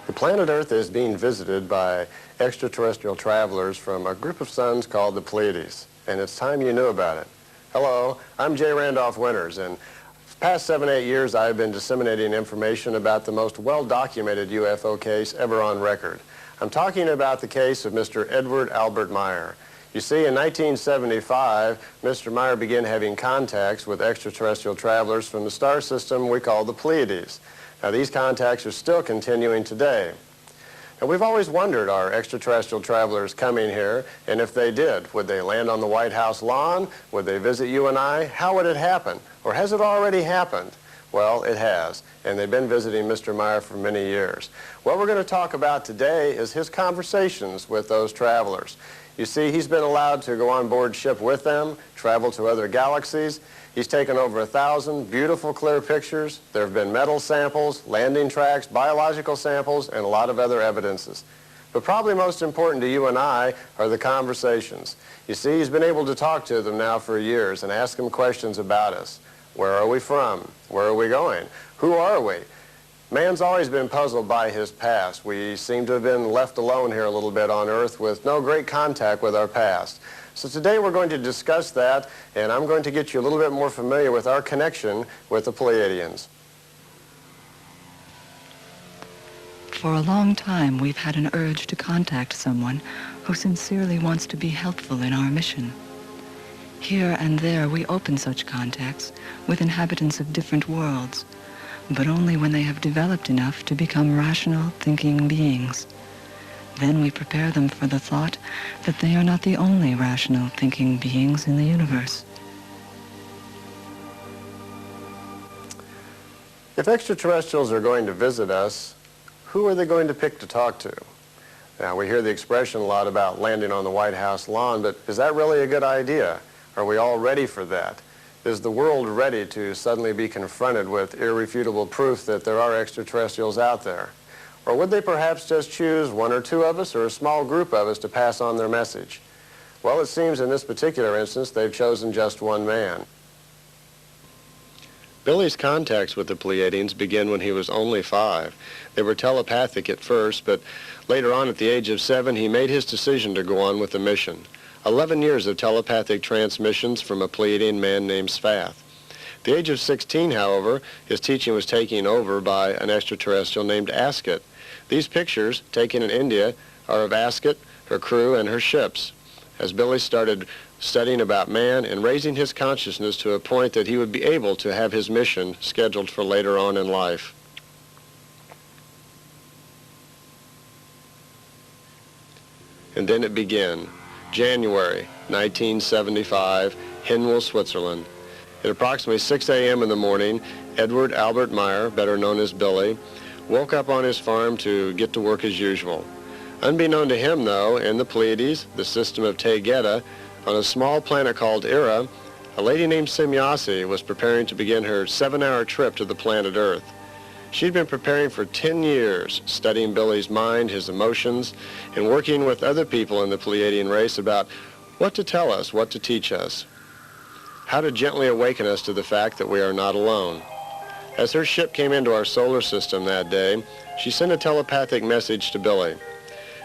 The planet Earth is being visited by extraterrestrial travelers from a group of suns called the Pleiades, and it's time you knew about it. Hello, I'm J. Randolph Winters, and for the past 7-8 years I've been disseminating information about the most well-documented UFO case ever on record. I'm talking about the case of Mr. Edward Albert Meyer. You see, in 1975, Mr. Meyer began having contacts with extraterrestrial travelers from the star system we call the Pleiades. Now, these contacts are still continuing today. And we've always wondered, are extraterrestrial travelers coming here? And if they did, would they land on the White House lawn? Would they visit you and I? How would it happen? Or has it already happened? Well, it has, and they've been visiting Mr. Meyer for many years. What we're going to talk about today is his conversations with those travelers. You see, he's been allowed to go on board ship with them, travel to other galaxies. He's taken over 1,000 beautiful, clear pictures. There have been metal samples, landing tracks, biological samples, and a lot of other evidences. But probably most important to you and I are the conversations. You see, he's been able to talk to them now for years and ask them questions about us. Where are we from? Where are we going? Who are we? Man's always been puzzled by his past. We seem to have been left alone here a little bit on Earth with no great contact with our past. So today we're going to discuss that, and I'm going to get you a little bit more familiar with our connection with the Peladians. For a long time, we've had an urge to contact someone who sincerely wants to be helpful in our mission. Here and there, we open such contacts with inhabitants of different worlds, but only when they have developed enough to become rational, thinking beings. Then we prepare them for the thought that they are not the only rational, thinking beings in the universe. If extraterrestrials are going to visit us, who are they going to pick to talk to? Now, we hear the expression a lot about landing on the White House lawn, but is that really a good idea? Are we all ready for that? Is the world ready to suddenly be confronted with irrefutable proof that there are extraterrestrials out there? Or would they perhaps just choose one or two of us or a small group of us to pass on their message? Well, it seems in this particular instance they've chosen just one man. Billy's contacts with the Pleiadians began when he was only 5. They were telepathic at first, but later on at the age of 7 he made his decision to go on with the mission. 11 years of telepathic transmissions from a Pleiadian man named Svath. At the age of 16, however, his teaching was taken over by an extraterrestrial named Ascot. These pictures, taken in India, are of Ascot, her crew, and her ships. As Billy started studying about man and raising his consciousness to a point that he would be able to have his mission scheduled for later on in life. And then it began. January 1975, Hinwil, Switzerland. At approximately 6 a.m. in the morning, Edward Albert Meyer, better known as Billy, woke up on his farm to get to work as usual. Unbeknown to him, though, in the Pleiades, the system of Taygeta, on a small planet called Ira, a lady named Semyasi was preparing to begin her 7-hour trip to the planet Earth. She'd been preparing for 10 years, studying Billy's mind, his emotions, and working with other people in the Pleiadian race about what to tell us, what to teach us, how to gently awaken us to the fact that we are not alone. As her ship came into our solar system that day, she sent a telepathic message to Billy.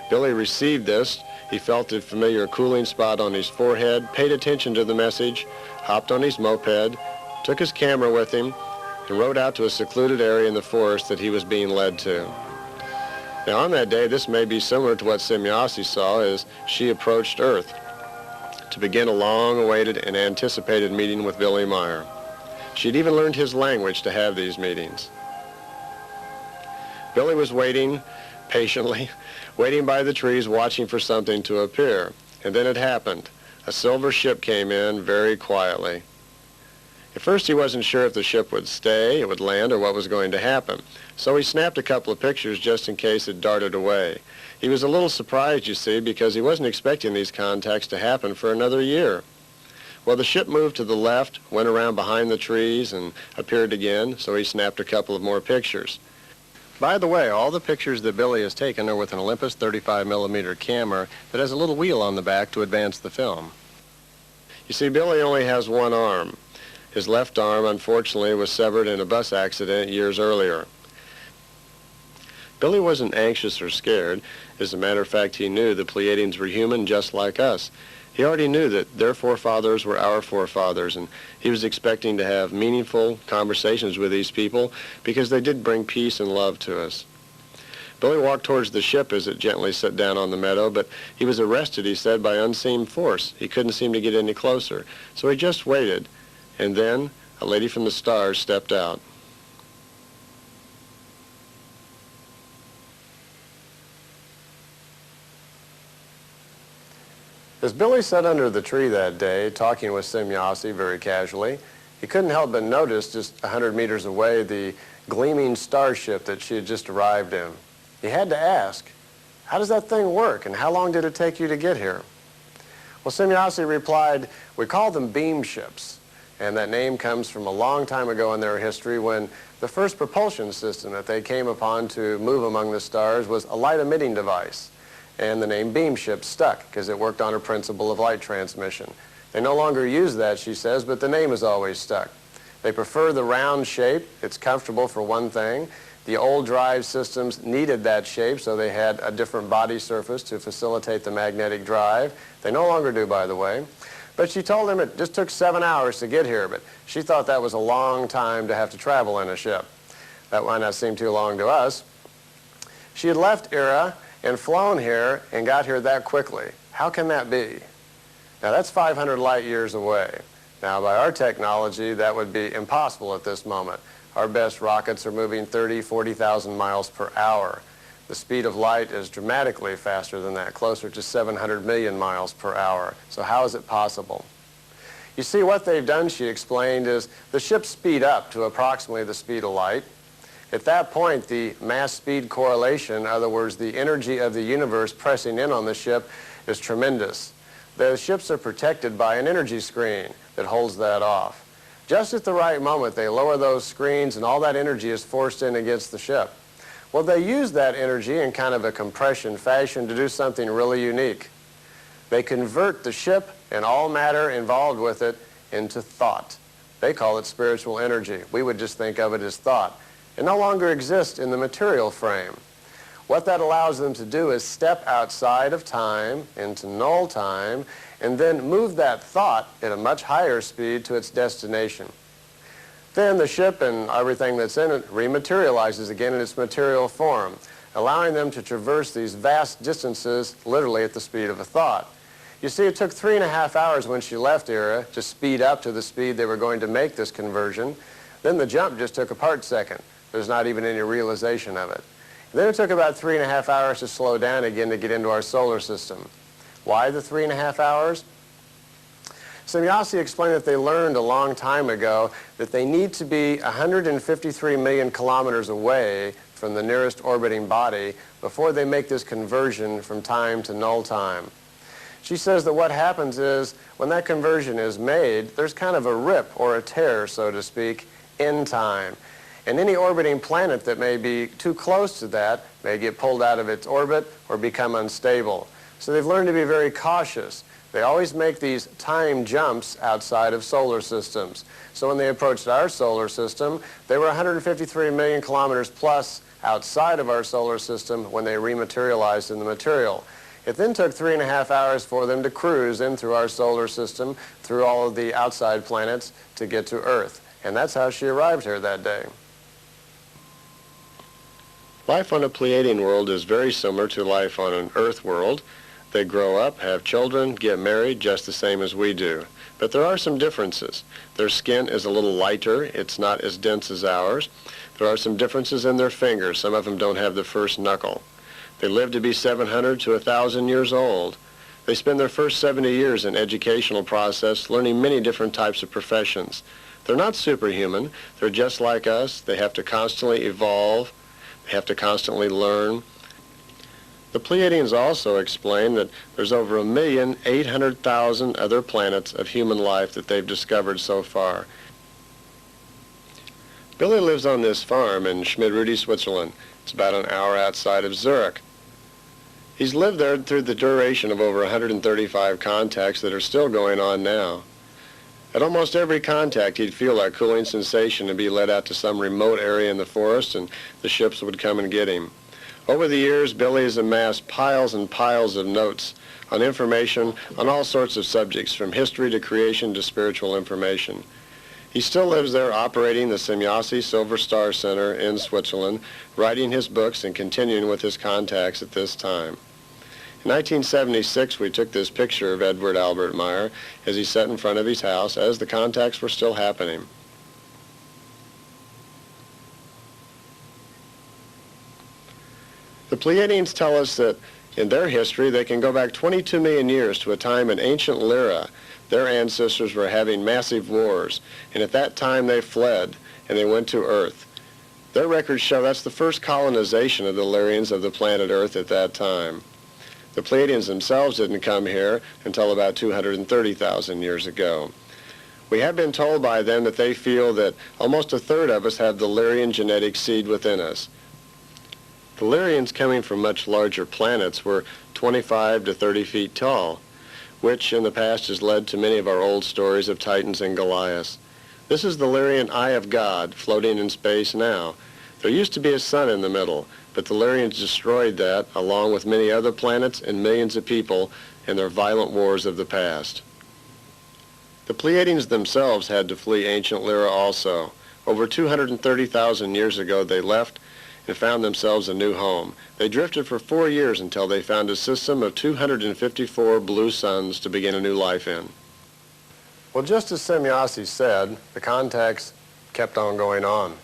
Billy received this. He felt the familiar cooling spot on his forehead, paid attention to the message, hopped on his moped, took his camera with him, and rode out to a secluded area in the forest that he was being led to. Now, on that day, this may be similar to what Semyasi saw as she approached Earth to begin a long-awaited and anticipated meeting with Billy Meyer. She'd even learned his language to have these meetings. Billy was waiting, patiently, waiting by the trees, watching for something to appear. And then it happened. A silver ship came in very quietly. At first he wasn't sure if the ship would stay, it would land, or what was going to happen. So he snapped a couple of pictures just in case it darted away. He was a little surprised, you see, because he wasn't expecting these contacts to happen for another year. Well, the ship moved to the left, went around behind the trees, and appeared again, so he snapped a couple of more pictures. By the way, all the pictures that Billy has taken are with an Olympus 35mm camera that has a little wheel on the back to advance the film. You see, Billy only has one arm. His left arm, unfortunately, was severed in a bus accident years earlier. Billy wasn't anxious or scared. As a matter of fact, he knew the Pleiadians were human just like us. He already knew that their forefathers were our forefathers, and he was expecting to have meaningful conversations with these people because they did bring peace and love to us. Billy walked towards the ship as it gently set down on the meadow, but he was arrested, he said, by unseen force. He couldn't seem to get any closer, so he just waited, and then a lady from the stars stepped out. As Billy sat under the tree that day, talking with Semyasi very casually, he couldn't help but notice just 100 meters away the gleaming starship that she had just arrived in. He had to ask, how does that thing work, and how long did it take you to get here? Well, Semyasi replied, we call them beam ships, and that name comes from a long time ago in their history when the first propulsion system that they came upon to move among the stars was a light-emitting device. And the name beam ship stuck because it worked on a principle of light transmission. They no longer use that, she says, but the name has always stuck. They prefer the round shape. It's comfortable for one thing. The old drive systems needed that shape, so they had a different body surface to facilitate the magnetic drive. They no longer do, by the way. But she told him it just took 7 hours to get here, but she thought that was a long time to have to travel in a ship. That might not seem too long to us. She had left Era and flown here and got here that quickly. How can that be? Now that's 500 light years away. Now by our technology, that would be impossible at this moment. Our best rockets are moving 30, 40,000 miles per hour. The speed of light is dramatically faster than that, closer to 700 million miles per hour. So how is it possible? You see, what they've done, she explained, is the ships speed up to approximately the speed of light. At that point, the mass-speed correlation, in other words, the energy of the universe pressing in on the ship, is tremendous. The ships are protected by an energy screen that holds that off. Just at the right moment, they lower those screens and all that energy is forced in against the ship. Well, they use that energy in kind of a compression fashion to do something really unique. They convert the ship and all matter involved with it into thought. They call it spiritual energy. We would just think of it as thought. It no longer exists in the material frame. What that allows them to do is step outside of time into null time and then move that thought at a much higher speed to its destination. Then the ship and everything that's in it rematerializes again in its material form, allowing them to traverse these vast distances literally at the speed of a thought. You see, it took 3.5 hours when she left Era to speed up to the speed they were going to make this conversion. Then the jump just took a part second. There's not even any realization of it. Then it took about 3.5 hours to slow down again to get into our solar system. Why the 3.5 hours? Semyasi explained that they learned a long time ago that they need to be 153 million kilometers away from the nearest orbiting body before they make this conversion from time to null time. She says that what happens is when that conversion is made, there's kind of a rip or a tear, so to speak, in time. And any orbiting planet that may be too close to that may get pulled out of its orbit or become unstable. So they've learned to be very cautious. They always make these time jumps outside of solar systems. So when they approached our solar system, they were 153 million kilometers plus outside of our solar system when they rematerialized in the material. It then took 3.5 hours for them to cruise in through our solar system, through all of the outside planets to get to Earth. And that's how she arrived here that day. Life on a Pleiadian world is very similar to life on an Earth world. They grow up, have children, get married just the same as we do. But there are some differences. Their skin is a little lighter. It's not as dense as ours. There are some differences in their fingers. Some of them don't have the first knuckle. They live to be 700 to 1,000 years old. They spend their first 70 years in educational process learning many different types of professions. They're not superhuman. They're just like us. They have to constantly evolve. They have to constantly learn. The Pleiadians also explain that there's over 1,800,000 other planets of human life that they've discovered so far. Billy lives on this farm in Schmidrudi, Switzerland. It's about an hour outside of Zurich. He's lived there through the duration of over 135 contacts that are still going on now. At almost every contact, he'd feel that cooling sensation and be led out to some remote area in the forest, and the ships would come and get him. Over the years, Billy has amassed piles and piles of notes on information on all sorts of subjects, from history to creation to spiritual information. He still lives there, operating the Semjase Silver Star Center in Switzerland, writing his books and continuing with his contacts at this time. In 1976, we took this picture of Edward Albert Meyer as he sat in front of his house as the contacts were still happening. The Pleiadians tell us that in their history they can go back 22 million years to a time in ancient Lyra. Their ancestors were having massive wars, and at that time they fled and they went to Earth. Their records show that's the first colonization of the Lyrians of the planet Earth at that time. The Peladians themselves didn't come here until about 230,000 years ago. We have been told by them that they feel that almost a third of us have the Lyrian genetic seed within us. The Lyrians, coming from much larger planets, were 25 to 30 feet tall, which in the past has led to many of our old stories of Titans and Goliaths. This is the Lyrian Eye of God floating in space now. There used to be a sun in the middle, but the Lyrians destroyed that, along with many other planets and millions of people in their violent wars of the past. The Pleiadians themselves had to flee ancient Lyra also. Over 230,000 years ago, they left and found themselves a new home. They drifted for 4 years until they found a system of 254 blue suns to begin a new life in. Well, just as Semjase said, the contacts kept on going on.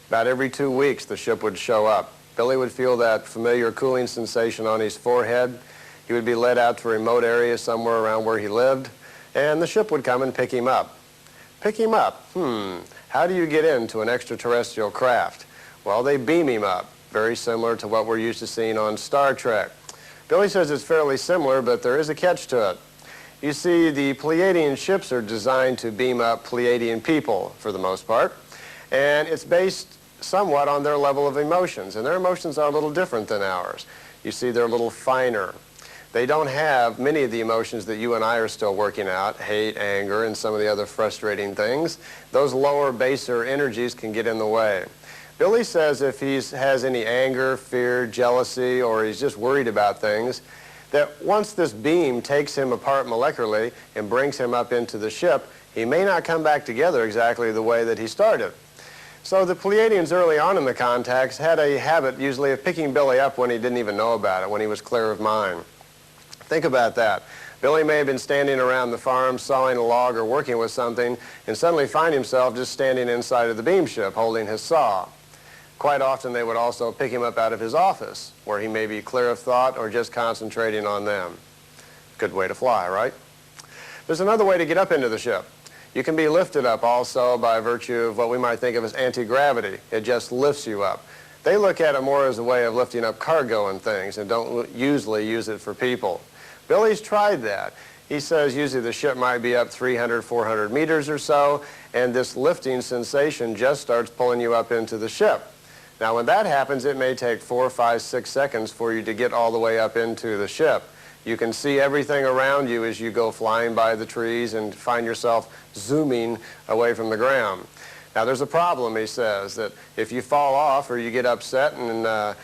About every 2 weeks, the ship would show up. Billy would feel that familiar cooling sensation on his forehead. He would be led out to a remote area somewhere around where he lived, and the ship would come and pick him up. Pick him up? How do you get into an extraterrestrial craft? Well, they beam him up, very similar to what we're used to seeing on Star Trek. Billy says it's fairly similar, but there is a catch to it. You see, the Pleiadian ships are designed to beam up Pleiadian people, for the most part, and it's based somewhat on their level of emotions, and their emotions are a little different than ours. You see, they're a little finer. They don't have many of the emotions that you and I are still working out, hate, anger, and some of the other frustrating things. Those lower, baser energies can get in the way. Billy says if he has any anger, fear, jealousy, or he's just worried about things, that once this beam takes him apart molecularly and brings him up into the ship, he may not come back together exactly the way that he started. So the Pleiadians early on in the contacts had a habit usually of picking Billy up when he didn't even know about it, when he was clear of mind. Think about that. Billy may have been standing around the farm sawing a log or working with something and suddenly find himself just standing inside of the beam ship holding his saw. Quite often they would also pick him up out of his office where he may be clear of thought or just concentrating on them. Good way to fly, right? There's another way to get up into the ship. You can be lifted up also by virtue of what we might think of as anti-gravity. It just lifts you up. They look at it more as a way of lifting up cargo and things and don't usually use it for people. Billy's tried that. He says usually the ship might be up 300, 400 meters or so, and this lifting sensation just starts pulling you up into the ship. Now when that happens, it may take 4, 5, 6 seconds for you to get all the way up into the ship. You can see everything around you as you go flying by the trees and find yourself zooming away from the ground. Now there's a problem, he says, that if you fall off or you get upset and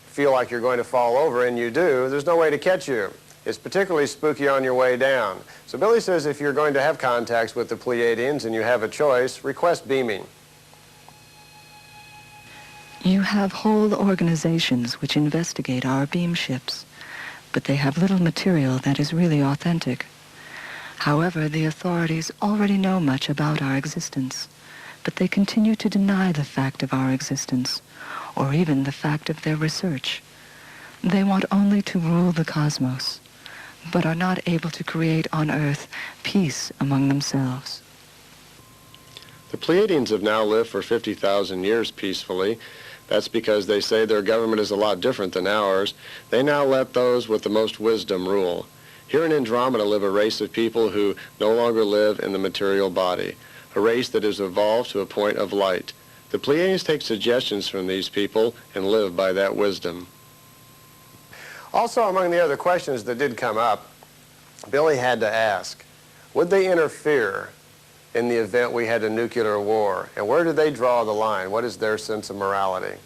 feel like you're going to fall over, and you do, there's no way to catch you. It's particularly spooky on your way down. So Billy says if you're going to have contacts with the Pleiadians and you have a choice, request beaming. You have whole organizations which investigate our beam ships, but they have little material that is really authentic. However, the authorities already know much about our existence, but they continue to deny the fact of our existence, or even the fact of their research. They want only to rule the cosmos, but are not able to create on Earth peace among themselves. The Pleiadians have now lived for 50,000 years peacefully. That's because they say their government is a lot different than ours. They now let those with the most wisdom rule. Here in Andromeda live a race of people who no longer live in the material body, a race that has evolved to a point of light. The Pleiadians take suggestions from these people and live by that wisdom. Also, among the other questions that did come up, Billy had to ask, would they interfere in the event we had a nuclear war? And where do they draw the line? What is their sense of morality?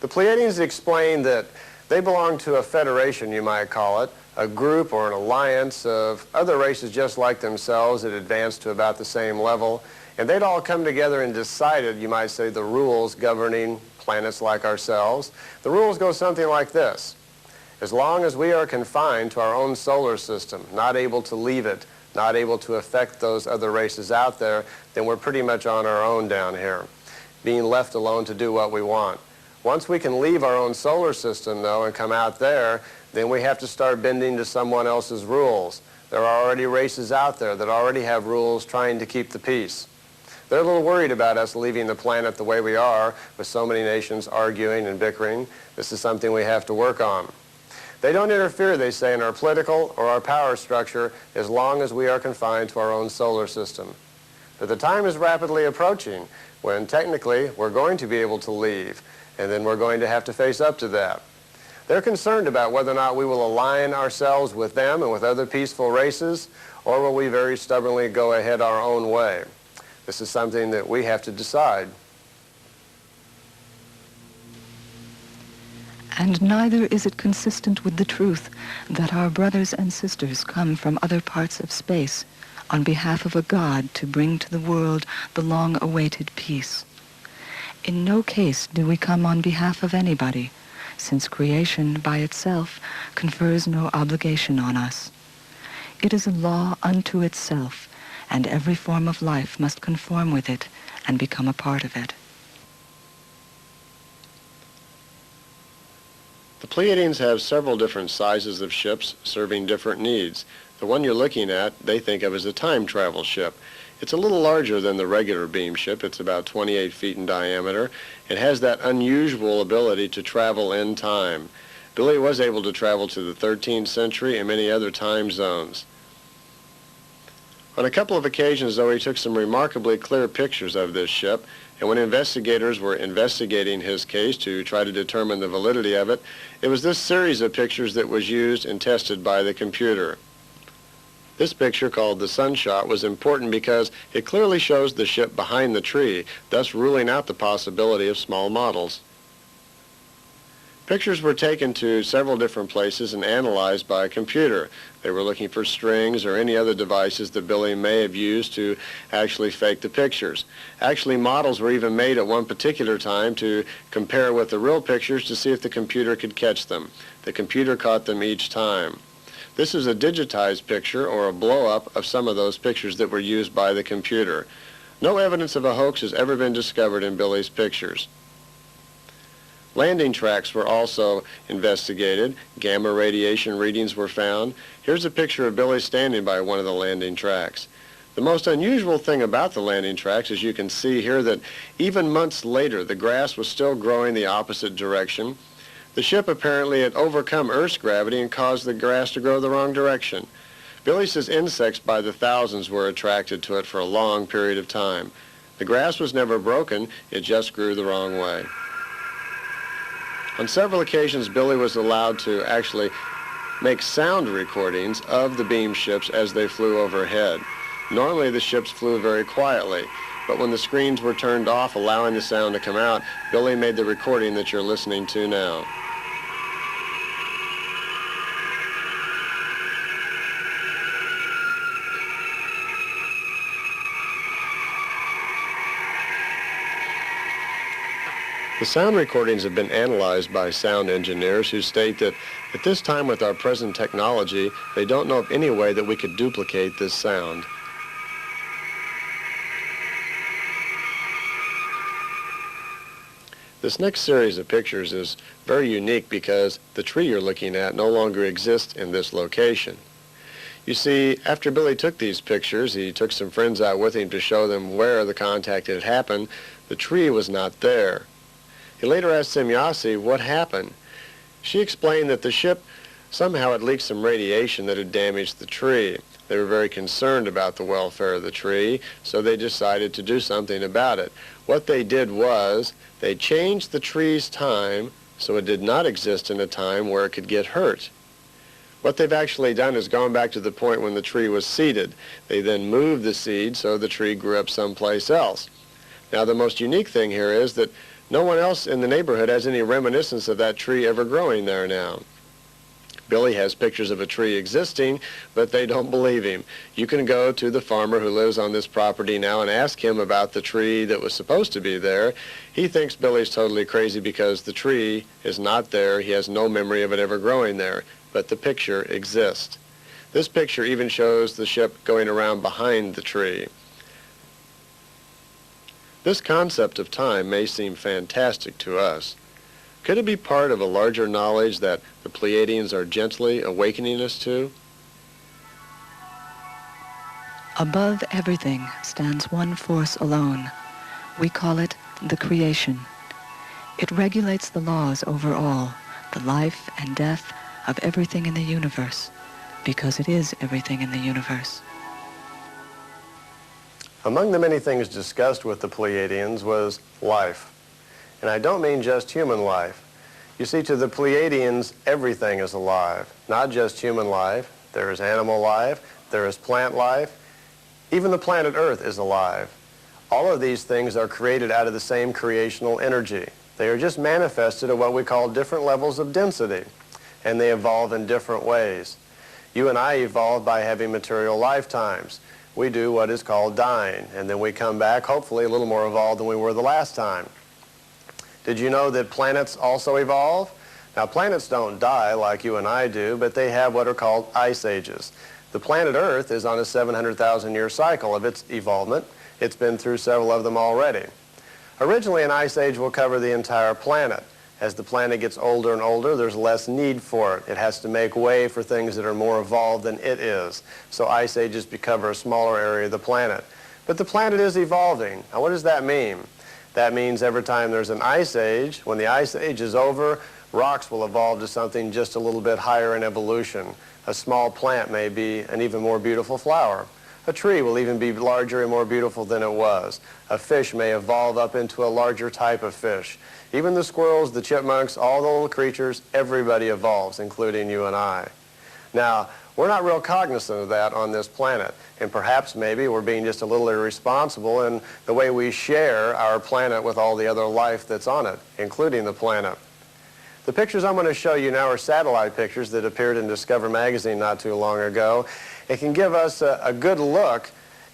The Pleiadians explained that they belong to a federation, you might call it, a group or an alliance of other races just like themselves that advanced to about the same level, and they'd all come together and decided, you might say, the rules governing planets like ourselves. The rules go something like this. As long as we are confined to our own solar system, not able to leave it, not able to affect those other races out there, then we're pretty much on our own down here, being left alone to do what we want. Once we can leave our own solar system, though, and come out there, then we have to start bending to someone else's rules. There are already races out there that already have rules trying to keep the peace. They're a little worried about us leaving the planet the way we are, with so many nations arguing and bickering. This is something we have to work on. They don't interfere, they say, in our political or our power structure as long as we are confined to our own solar system. But the time is rapidly approaching when technically we're going to be able to leave, and then we're going to have to face up to that. They're concerned about whether or not we will align ourselves with them and with other peaceful races, or will we very stubbornly go ahead our own way. This is something that we have to decide. And neither is it consistent with the truth that our brothers and sisters come from other parts of space on behalf of a God to bring to the world the long-awaited peace. In no case do we come on behalf of anybody, since creation by itself confers no obligation on us. It is a law unto itself, and every form of life must conform with it and become a part of it. The Pleiadians have several different sizes of ships serving different needs. The one you're looking at, they think of as a time travel ship. It's a little larger than the regular beam ship. It's about 28 feet in diameter. It has that unusual ability to travel in time. Billy was able to travel to the 13th century and many other time zones. On a couple of occasions, though, he took some remarkably clear pictures of this ship, and when investigators were investigating his case to try to determine the validity of it, it was this series of pictures that was used and tested by the computer. This picture, called the sunshot, was important because it clearly shows the ship behind the tree, thus ruling out the possibility of small models. Pictures were taken to several different places and analyzed by a computer. They were looking for strings or any other devices that Billy may have used to actually fake the pictures. Actually, models were even made at one particular time to compare with the real pictures to see if the computer could catch them. The computer caught them each time. This is a digitized picture or a blow-up of some of those pictures that were used by the computer. No evidence of a hoax has ever been discovered in Billy's pictures. Landing tracks were also investigated. Gamma radiation readings were found. Here's a picture of Billy standing by one of the landing tracks. The most unusual thing about the landing tracks, as you can see here, that even months later the grass was still growing the opposite direction. The ship apparently had overcome Earth's gravity and caused the grass to grow the wrong direction. Billy says insects by the thousands were attracted to it for a long period of time. The grass was never broken, it just grew the wrong way. On several occasions, Billy was allowed to actually make sound recordings of the beam ships as they flew overhead. Normally, the ships flew very quietly, but when the screens were turned off, allowing the sound to come out, Billy made the recording that you're listening to now. The sound recordings have been analyzed by sound engineers who state that at this time with our present technology, they don't know of any way that we could duplicate this sound. This next series of pictures is very unique because the tree you're looking at no longer exists in this location. You see, after Billy took these pictures, he took some friends out with him to show them where the contact had happened. The tree was not there. He later asked Semyasi what happened. She explained that the ship somehow had leaked some radiation that had damaged the tree. They were very concerned about the welfare of the tree, so they decided to do something about it. What they did was they changed the tree's time so it did not exist in a time where it could get hurt. What they've actually done is gone back to the point when the tree was seeded. They then moved the seed so the tree grew up someplace else. Now, the most unique thing here is that No one else in the neighborhood has any reminiscence of that tree ever growing there now. Billy has pictures of a tree existing, but they don't believe him. You can go to the farmer who lives on this property now and ask him about the tree that was supposed to be there. He thinks Billy's totally crazy because the tree is not there. He has no memory of it ever growing there, but the picture exists. This picture even shows the ship going around behind the tree. This concept of time may seem fantastic to us. Could it be part of a larger knowledge that the Pleiadians are gently awakening us to? Above everything stands one force alone. We call it the creation. It regulates the laws over all, the life and death of everything in the universe, because it is everything in the universe. Among the many things discussed with the Pleiadians was life. And I don't mean just human life. You see, to the Pleiadians, everything is alive. Not just human life. There is animal life. There is plant life. Even the planet Earth is alive. All of these things are created out of the same creational energy. They are just manifested at what we call different levels of density. And they evolve in different ways. You and I evolved by having material lifetimes. We do what is called dying. And then we come back, hopefully, a little more evolved than we were the last time. Did you know that planets also evolve? Now, planets don't die like you and I do, but they have what are called ice ages. The planet Earth is on a 700,000-year cycle of its evolvement. It's been through several of them already. Originally, an ice age will cover the entire planet. As the planet gets older and older, there's less need for it. It has to make way for things that are more evolved than it is. So ice ages cover a smaller area of the planet. But the planet is evolving. Now, what does that mean? That means every time there's an ice age, when the ice age is over, rocks will evolve to something just a little bit higher in evolution. A small plant may be an even more beautiful flower. A tree will even be larger and more beautiful than it was. A fish may evolve up into a larger type of fish. Even the squirrels, the chipmunks, all the little creatures, everybody evolves, including you and I. Now, we're not real cognizant of that on this planet, and perhaps maybe we're being just a little irresponsible in the way we share our planet with all the other life that's on it, including the planet. The pictures I'm going to show you now are satellite pictures that appeared in Discover magazine not too long ago. It can give us a good look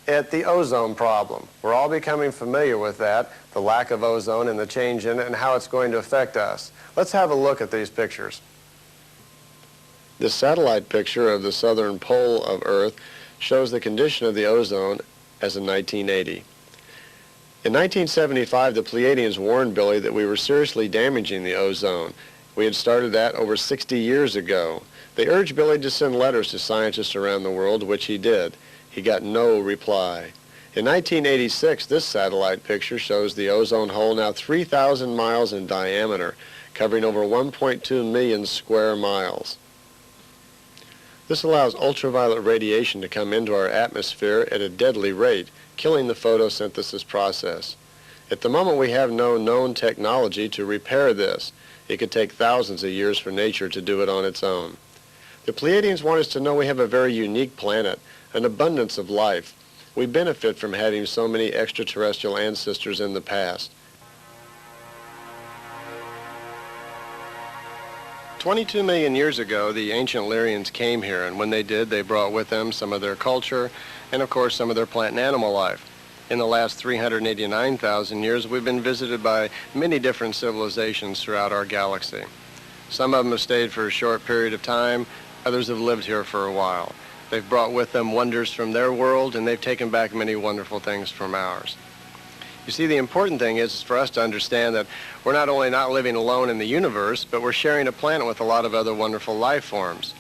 at the ozone problem. We're all becoming familiar with that, the lack of ozone and the change in it and how it's going to affect us. Let's have a look at these pictures. This satellite picture of the southern pole of Earth shows the condition of the ozone as in 1980. In 1975, the Pleiadians warned Billy that we were seriously damaging the ozone. We had started that over 60 years ago. They urged Billy to send letters to scientists around the world, which he did. He got no reply. In 1986, this satellite picture shows the ozone hole now 3,000 miles in diameter, covering over 1.2 million square miles. This allows ultraviolet radiation to come into our atmosphere at a deadly rate, killing the photosynthesis process. At the moment, we have no known technology to repair this. It could take thousands of years for nature to do it on its own. The Pleiadians want us to know we have a very unique planet, an abundance of life. We benefit from having so many extraterrestrial ancestors in the past. 22 million years ago, the ancient Lyrians came here, and when they did, they brought with them some of their culture and, of course, some of their plant and animal life. In the last 389,000 years, we've been visited by many different civilizations throughout our galaxy. Some of them have stayed for a short period of time, others have lived here for a while. They've brought with them wonders from their world, and they've taken back many wonderful things from ours. You see, the important thing is for us to understand that we're not only not living alone in the universe, but we're sharing a planet with a lot of other wonderful life forms.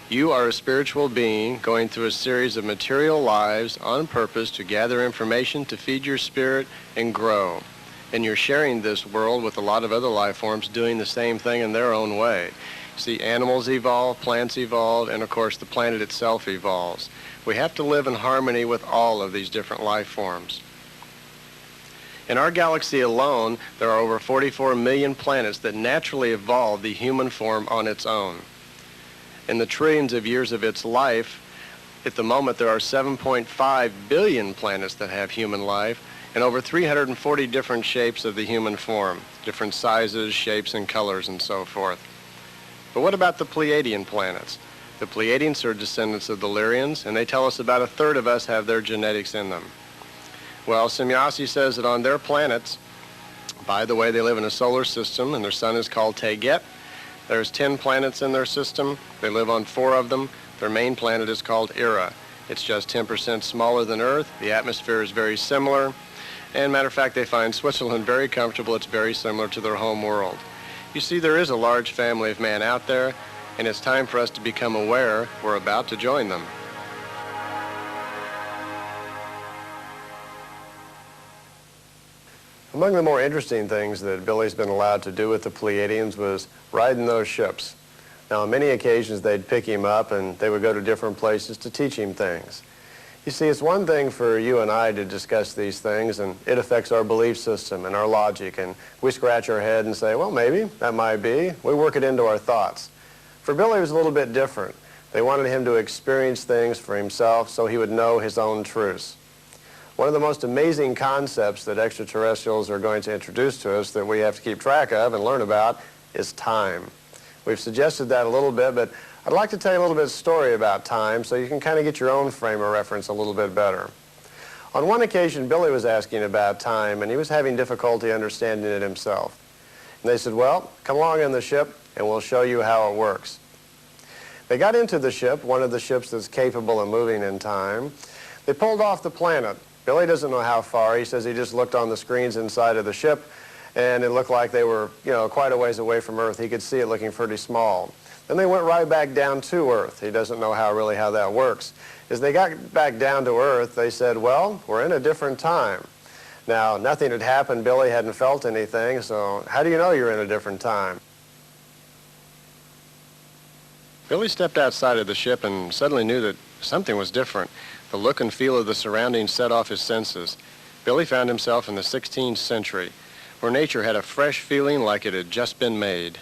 You are a spiritual being going through a series of material lives on purpose to gather information to feed your spirit and grow. And you're sharing this world with a lot of other life forms doing the same thing in their own way. See, animals evolve, plants evolve, and of course the planet itself evolves. We have to live in harmony with all of these different life forms. In our galaxy alone, there are over 44 million planets that naturally evolved the human form on its own. In the trillions of years of its life, at the moment there are 7.5 billion planets that have human life, and over 340 different shapes of the human form, different sizes, shapes, and colors, and so forth. But what about the Pleiadian planets? The Pleiadians are descendants of the Lyrians, and they tell us about a third of us have their genetics in them. Well, Semjase says that on their planets, by the way, they live in a solar system, and their sun is called Teget. There's 10 planets in their system. They live on 4 of them. Their main planet is called Ira. It's just 10% smaller than Earth. The atmosphere is very similar. And matter of fact, they find Switzerland very comfortable. It's very similar to their home world. You see, there is a large family of man out there, and it's time for us to become aware we're about to join them. Among the more interesting things that Billy's been allowed to do with the Pleiadians was riding those ships. Now, on many occasions, they'd pick him up and they would go to different places to teach him things. You see, it's one thing for you and I to discuss these things, and it affects our belief system and our logic, and we scratch our head and say, well, maybe, that might be. We work it into our thoughts. For Billy, it was a little bit different. They wanted him to experience things for himself so he would know his own truths. One of the most amazing concepts that extraterrestrials are going to introduce to us that we have to keep track of and learn about is time. We've suggested that a little bit, but I'd like to tell you a little bit of story about time so you can kind of get your own frame of reference a little bit better. On one occasion, Billy was asking about time, and he was having difficulty understanding it himself. And they said, well, come along in the ship, and we'll show you how it works. They got into the ship, one of the ships that's capable of moving in time. They pulled off the planet. Billy doesn't know how far. He says he just looked on the screens inside of the ship, and it looked like they were, quite a ways away from Earth. He could see it looking pretty small. Then they went right back down to Earth. He doesn't know really how that works. As they got back down to Earth, they said, well, we're in a different time. Now, nothing had happened. Billy hadn't felt anything, so how do you know you're in a different time? Billy stepped outside of the ship and suddenly knew that something was different. The look and feel of the surroundings set off his senses. Billy found himself in the 16th century, where nature had a fresh feeling like it had just been made.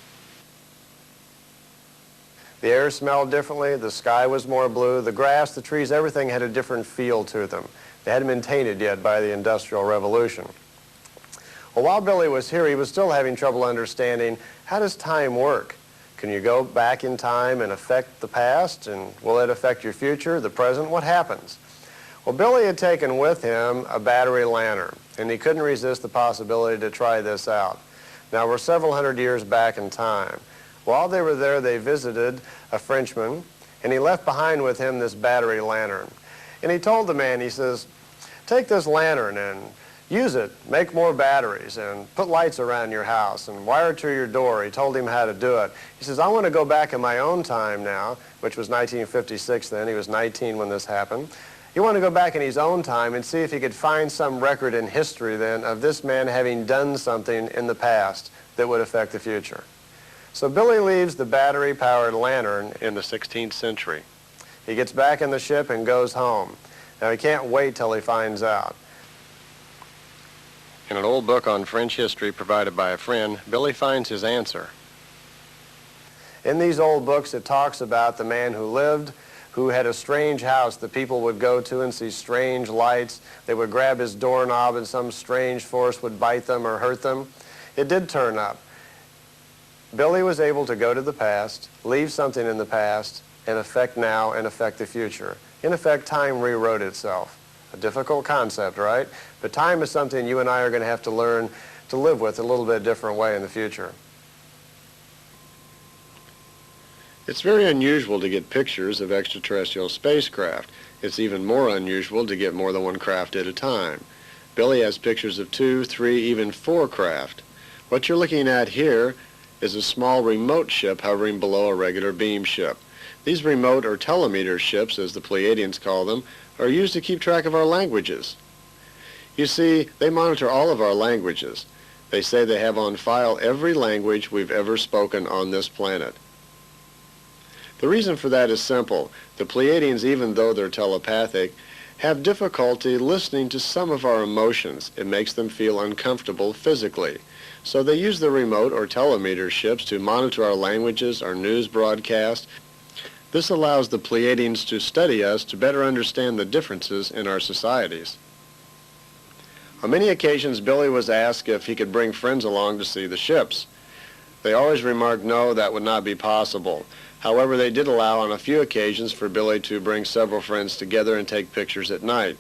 The air smelled differently, the sky was more blue, the grass, the trees, everything had a different feel to them. They hadn't been tainted yet by the Industrial Revolution. Well, while Billy was here, he was still having trouble understanding, how does time work? Can you go back in time and affect the past? And will it affect your future, the present? What happens? Well, Billy had taken with him a battery lantern, and he couldn't resist the possibility to try this out. Now, we're several hundred years back in time. While they were there, they visited a Frenchman, and he left behind with him this battery lantern. And he told the man, he says, take this lantern and use it, make more batteries, and put lights around your house, and wire it to your door. He told him how to do it. He says, I want to go back in my own time now, which was 1956 then. He was 19 when this happened. He wanted to go back in his own time and see if he could find some record in history then of this man having done something in the past that would affect the future. So Billy leaves the battery-powered lantern in the 16th century. He gets back in the ship and goes home. Now, he can't wait till he finds out. In an old book on French history provided by a friend, Billy finds his answer. In these old books, it talks about the man who lived, who had a strange house that people would go to and see strange lights. They would grab his doorknob and some strange force would bite them or hurt them. It did turn up. Billy was able to go to the past, leave something in the past, and affect now and affect the future. In effect, time rewrote itself. A difficult concept, right? But time is something you and I are going to have to learn to live with a little bit different way in the future. It's very unusual to get pictures of extraterrestrial spacecraft. It's even more unusual to get more than one craft at a time. Billy has pictures of 2, 3, even 4 craft. What you're looking at here is a small remote ship hovering below a regular beam ship. These remote or telemeter ships, as the Pleiadians call them, are used to keep track of our languages. You see, they monitor all of our languages. They say they have on file every language we've ever spoken on this planet. The reason for that is simple. The Pleiadians, even though they're telepathic, have difficulty listening to some of our emotions. It makes them feel uncomfortable physically. So they use the remote or telemeter ships to monitor our languages, our news broadcast. This allows the Pleiadians to study us to better understand the differences in our societies. On many occasions, Billy was asked if he could bring friends along to see the ships. They always remarked no, that would not be possible. However, they did allow on a few occasions for Billy to bring several friends together and take pictures at night.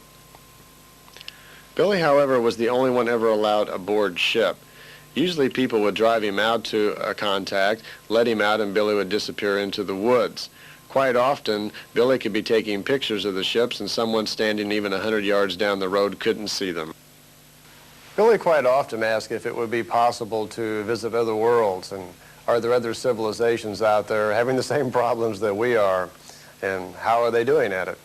Billy, however, was the only one ever allowed aboard ship. Usually people would drive him out to a contact, let him out, and Billy would disappear into the woods. Quite often, Billy could be taking pictures of the ships and someone standing even 100 yards down the road couldn't see them. Billy quite often asked if it would be possible to visit other worlds, and are there other civilizations out there having the same problems that we are, and how are they doing at it?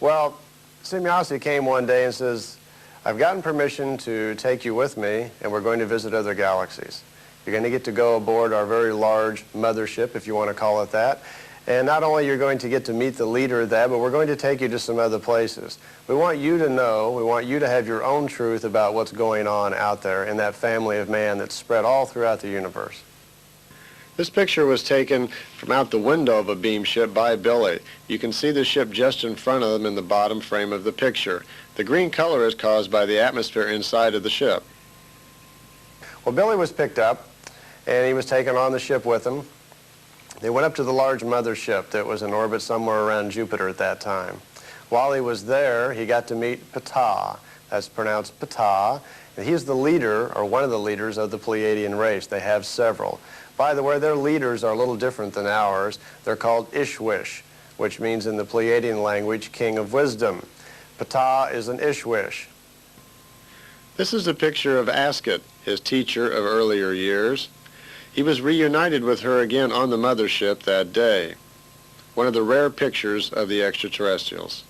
Well, Semyasi came one day and says, I've gotten permission to take you with me, and we're going to visit other galaxies. You're going to get to go aboard our very large mothership, if you want to call it that. And not only you're going to get to meet the leader of that, but we're going to take you to some other places. We want you to know, we want you to have your own truth about what's going on out there in that family of man that's spread all throughout the universe. This picture was taken from out the window of a beam ship by Billy. You can see the ship just in front of them in the bottom frame of the picture. The green color is caused by the atmosphere inside of the ship. Well, Billy was picked up, and he was taken on the ship with him. They went up to the large mothership that was in orbit somewhere around Jupiter at that time. While he was there, he got to meet Ptah. That's pronounced Ptah. And he's the leader, or one of the leaders, of the Pleiadian race. They have several. By the way, their leaders are a little different than ours. They're called Ishwish, which means in the Pleiadian language, king of wisdom. Ptah is an Ishwish. This is a picture of Ascot, his teacher of earlier years. He was reunited with her again on the mothership that day. One of the rare pictures of the extraterrestrials.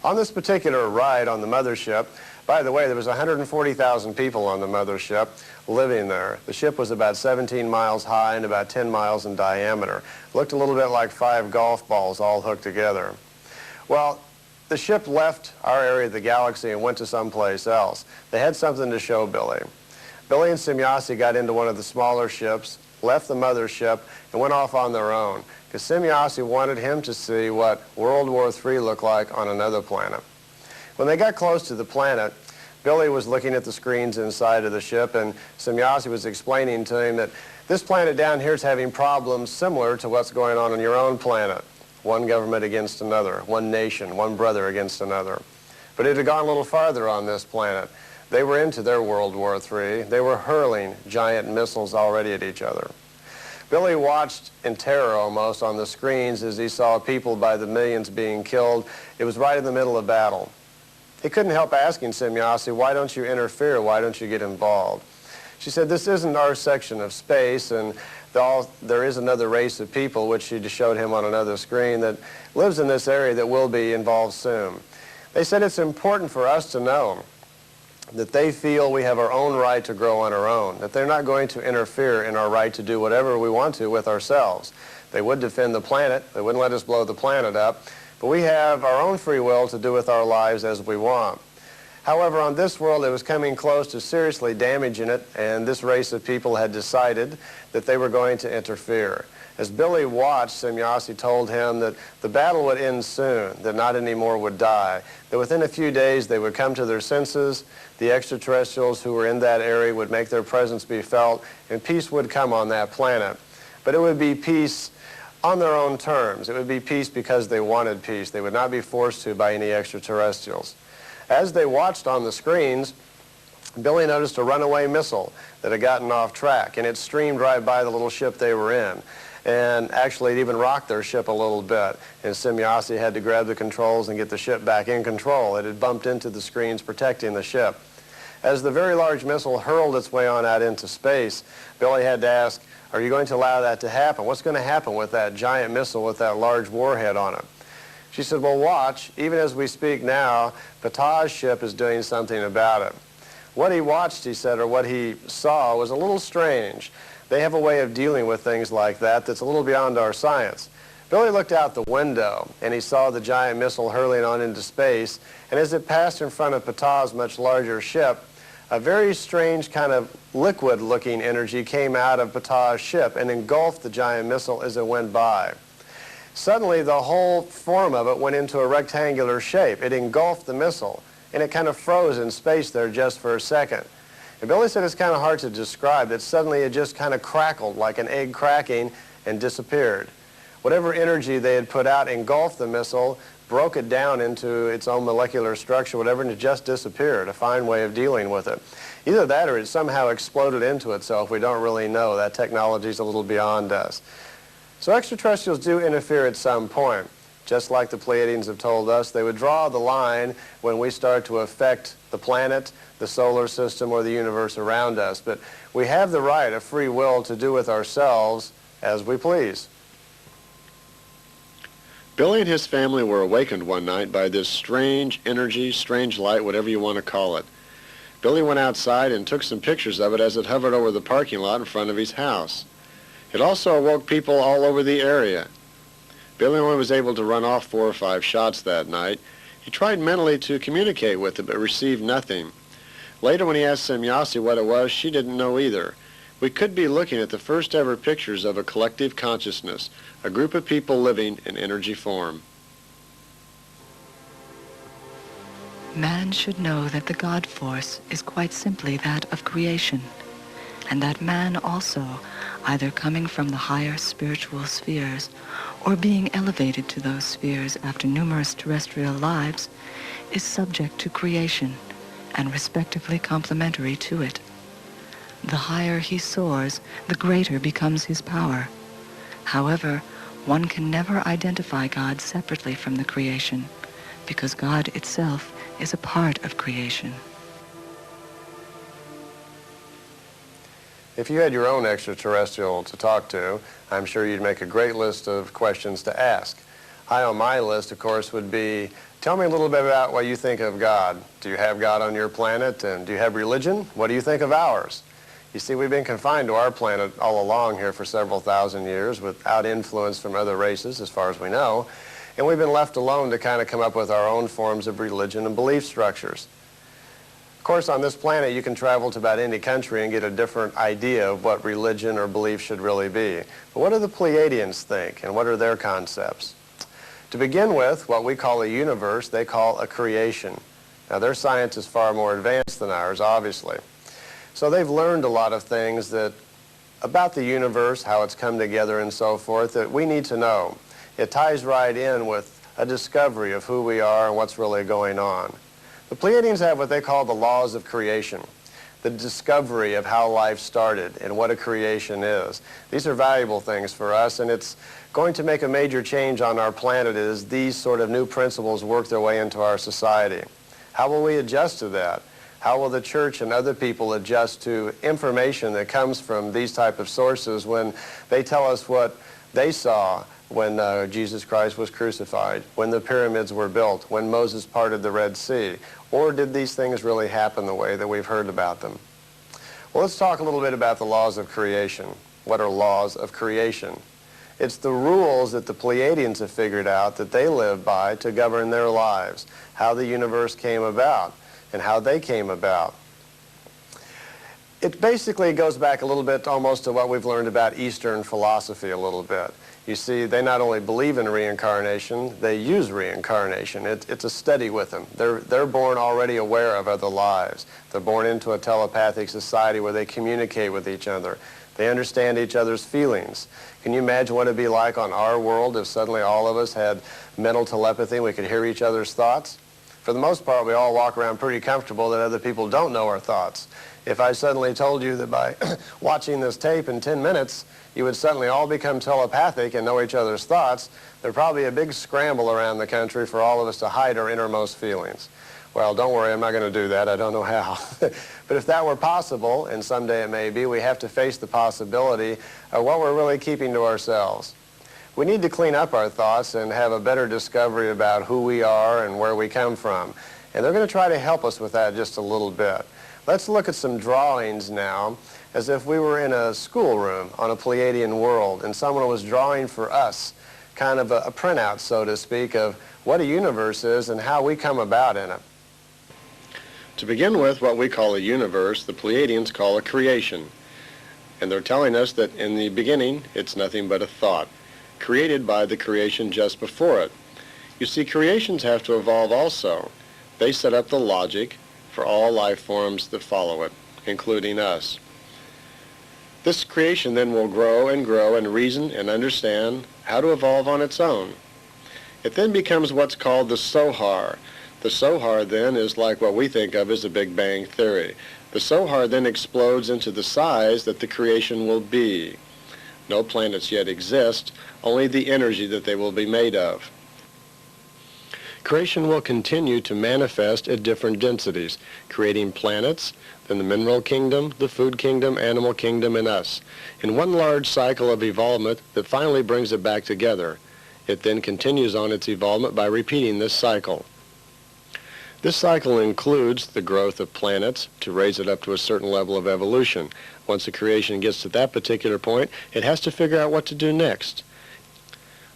On this particular ride on the mothership, by the way, there was 140,000 people on the mothership living there. The ship was about 17 miles high and about 10 miles in diameter. Looked a little bit like 5 golf balls all hooked together. Well, the ship left our area of the galaxy and went to someplace else. They had something to show Billy. Billy and Semyasi got into one of the smaller ships, left the mothership, and went off on their own, because Semyasi wanted him to see what World War III looked like on another planet. When they got close to the planet, Billy was looking at the screens inside of the ship, and Semyasi was explaining to him that this planet down here is having problems similar to what's going on your own planet. One government against another, one nation, one brother against another. But it had gone a little farther on this planet. They were into their World War III. They were hurling giant missiles already at each other. Billy watched in terror almost on the screens as he saw people by the millions being killed. It was right in the middle of battle. He couldn't help asking Semyasi, why don't you interfere? Why don't you get involved? She said, this isn't our section of space, and there is another race of people, which she just showed him on another screen, that lives in this area that will be involved soon. They said it's important for us to know that they feel we have our own right to grow on our own, that they're not going to interfere in our right to do whatever we want to with ourselves. They would defend the planet. They wouldn't let us blow the planet up. But we have our own free will to do with our lives as we want. However, on this world, it was coming close to seriously damaging it, and this race of people had decided that they were going to interfere. As Billy watched, Semyasi told him that the battle would end soon, that not any more would die, that within a few days they would come to their senses, the extraterrestrials who were in that area would make their presence be felt, and peace would come on that planet. But it would be peace on their own terms. It would be peace because they wanted peace. They would not be forced to by any extraterrestrials. As they watched on the screens, Billy noticed a runaway missile that had gotten off track, and it streamed right by the little ship they were in. And actually, it even rocked their ship a little bit, and Semyasi had to grab the controls and get the ship back in control. It had bumped into the screens protecting the ship. As the very large missile hurled its way on out into space, Billy had to ask, are you going to allow that to happen? What's going to happen with that giant missile with that large warhead on it? She said, well, watch. Even as we speak now, Ptah's ship is doing something about it. What he watched, he said, or what he saw was a little strange. They have a way of dealing with things like that that's a little beyond our science. Billy looked out the window, and he saw the giant missile hurling on into space, and as it passed in front of Ptah's much larger ship, a very strange kind of liquid-looking energy came out of Ptah's ship and engulfed the giant missile as it went by. Suddenly, the whole form of it went into a rectangular shape. It engulfed the missile. and it kind of froze in space there just for a second. And Billy said it's kind of hard to describe, that suddenly it just kind of crackled like an egg cracking and disappeared. Whatever energy they had put out engulfed the missile, broke it down into its own molecular structure, whatever, and it just disappeared. A fine way of dealing with it. Either that or it somehow exploded into itself. We don't really know. That technology is a little beyond us. So extraterrestrials do interfere at some point. Just like the Pleiadians have told us, they would draw the line when we start to affect the planet, the solar system, or the universe around us. But we have the right of free will to do with ourselves as we please. Billy and his family were awakened one night by this strange energy, strange light, whatever you want to call it. Billy went outside and took some pictures of it as it hovered over the parking lot in front of his house. It also awoke people all over the area. Billy only was able to run off 4 or 5 shots that night. He tried mentally to communicate with it, but received nothing. Later, when he asked Semyasi what it was, she didn't know either. We could be looking at the first ever pictures of a collective consciousness, a group of people living in energy form. Man should know that the God force is quite simply that of creation, and that man also, either coming from the higher spiritual spheres or being elevated to those spheres after numerous terrestrial lives, is subject to creation and respectively complementary to it. The higher he soars, the greater becomes his power. However, one can never identify God separately from the creation, because God itself is a part of creation. If you had your own extraterrestrial to talk to, I'm sure you'd make a great list of questions to ask. High on my list, of course, would be, tell me a little bit about what you think of God. Do you have God on your planet, and do you have religion? What do you think of ours? You see, we've been confined to our planet all along here for several thousand years without influence from other races, as far as we know, and we've been left alone to kind of come up with our own forms of religion and belief structures. Of course, on this planet, you can travel to about any country and get a different idea of what religion or belief should really be. But what do the Pleiadians think, and what are their concepts? To begin with, what we call a universe, they call a creation. Now, their science is far more advanced than ours, obviously. So they've learned a lot of things about the universe, how it's come together and so forth, that we need to know. It ties right in with a discovery of who we are and what's really going on. The Pleiadians have what they call the laws of creation, the discovery of how life started and what a creation is. These are valuable things for us, and it's going to make a major change on our planet as these sort of new principles work their way into our society. How will we adjust to that? How will the church and other people adjust to information that comes from these type of sources when they tell us what they saw when Jesus Christ was crucified, when the pyramids were built, when Moses parted the Red Sea? Or did these things really happen the way that we've heard about them? Well, let's talk a little bit about the laws of creation. What are laws of creation? It's the rules that the Pleiadians have figured out that they live by to govern their lives, how the universe came about, and how they came about. It basically goes back a little bit almost to what we've learned about Eastern philosophy a little bit. You see, they not only believe in reincarnation, they use reincarnation. It's a study with them. They're born already aware of other lives. They're born into a telepathic society where they communicate with each other. They understand each other's feelings. Can you imagine what it'd be like on our world if suddenly all of us had mental telepathy and we could hear each other's thoughts? For the most part, we all walk around pretty comfortable that other people don't know our thoughts. If I suddenly told you that by watching this tape in 10 minutes, you would suddenly all become telepathic and know each other's thoughts, there'd probably be a big scramble around the country for all of us to hide our innermost feelings. Well, don't worry, I'm not going to do that. I don't know how. But if that were possible, and someday it may be, we have to face the possibility of what we're really keeping to ourselves. We need to clean up our thoughts and have a better discovery about who we are and where we come from. And they're going to try to help us with that just a little bit. Let's look at some drawings now, as if we were in a schoolroom on a Pleiadian world and someone was drawing for us kind of a printout, so to speak, of what a universe is and how we come about in it. To begin with, what we call a universe, the Pleiadians call a creation. And they're telling us that in the beginning, it's nothing but a thought, created by the creation just before it. You see, creations have to evolve also. They set up the logic for all life forms that follow it, including us. This creation then will grow and reason and understand how to evolve on its own. It then becomes what's called the Sohar. The Sohar then is like what we think of as the Big Bang Theory. The Sohar then explodes into the size that the creation will be. No planets yet exist, only the energy that they will be made of. Creation will continue to manifest at different densities, creating planets, then the mineral kingdom, the food kingdom, animal kingdom, and us, in one large cycle of evolvement that finally brings it back together. It then continues on its evolvement by repeating this cycle. This cycle includes the growth of planets to raise it up to a certain level of evolution. Once the creation gets to that particular point, it has to figure out what to do next.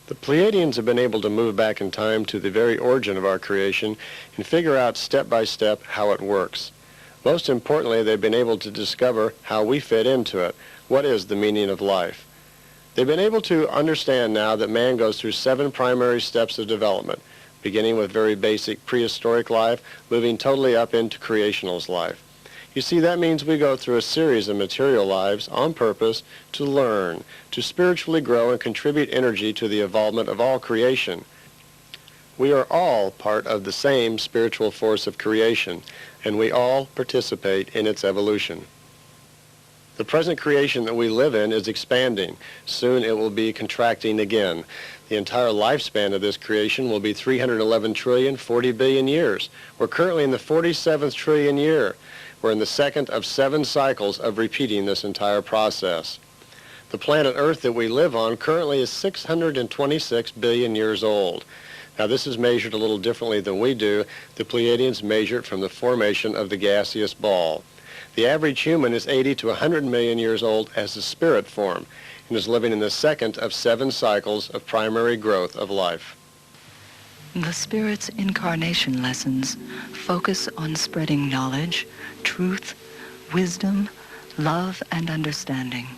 The Pleiadians have been able to move back in time to the very origin of our creation and figure out step by step how it works. Most importantly, they've been able to discover how we fit into it. What is the meaning of life? They've been able to understand now that man goes through 7 primary steps of development, beginning with very basic prehistoric life, moving totally up into creational's life. You see, that means we go through a series of material lives on purpose to learn, to spiritually grow and contribute energy to the evolvement of all creation. We are all part of the same spiritual force of creation, and we all participate in its evolution. The present creation that we live in is expanding. Soon it will be contracting again. The entire lifespan of this creation will be 311 trillion, 40 billion years. We're currently in the 47th trillion year. We're in the second of 7 cycles of repeating this entire process. The planet Earth that we live on currently is 626 billion years old. Now, this is measured a little differently than we do. The Pleiadians measure it from the formation of the gaseous ball. The average human is 80 to 100 million years old as a spirit form and is living in the second of 7 cycles of primary growth of life. The Spirit's incarnation lessons focus on spreading knowledge, truth, wisdom, love, and understanding.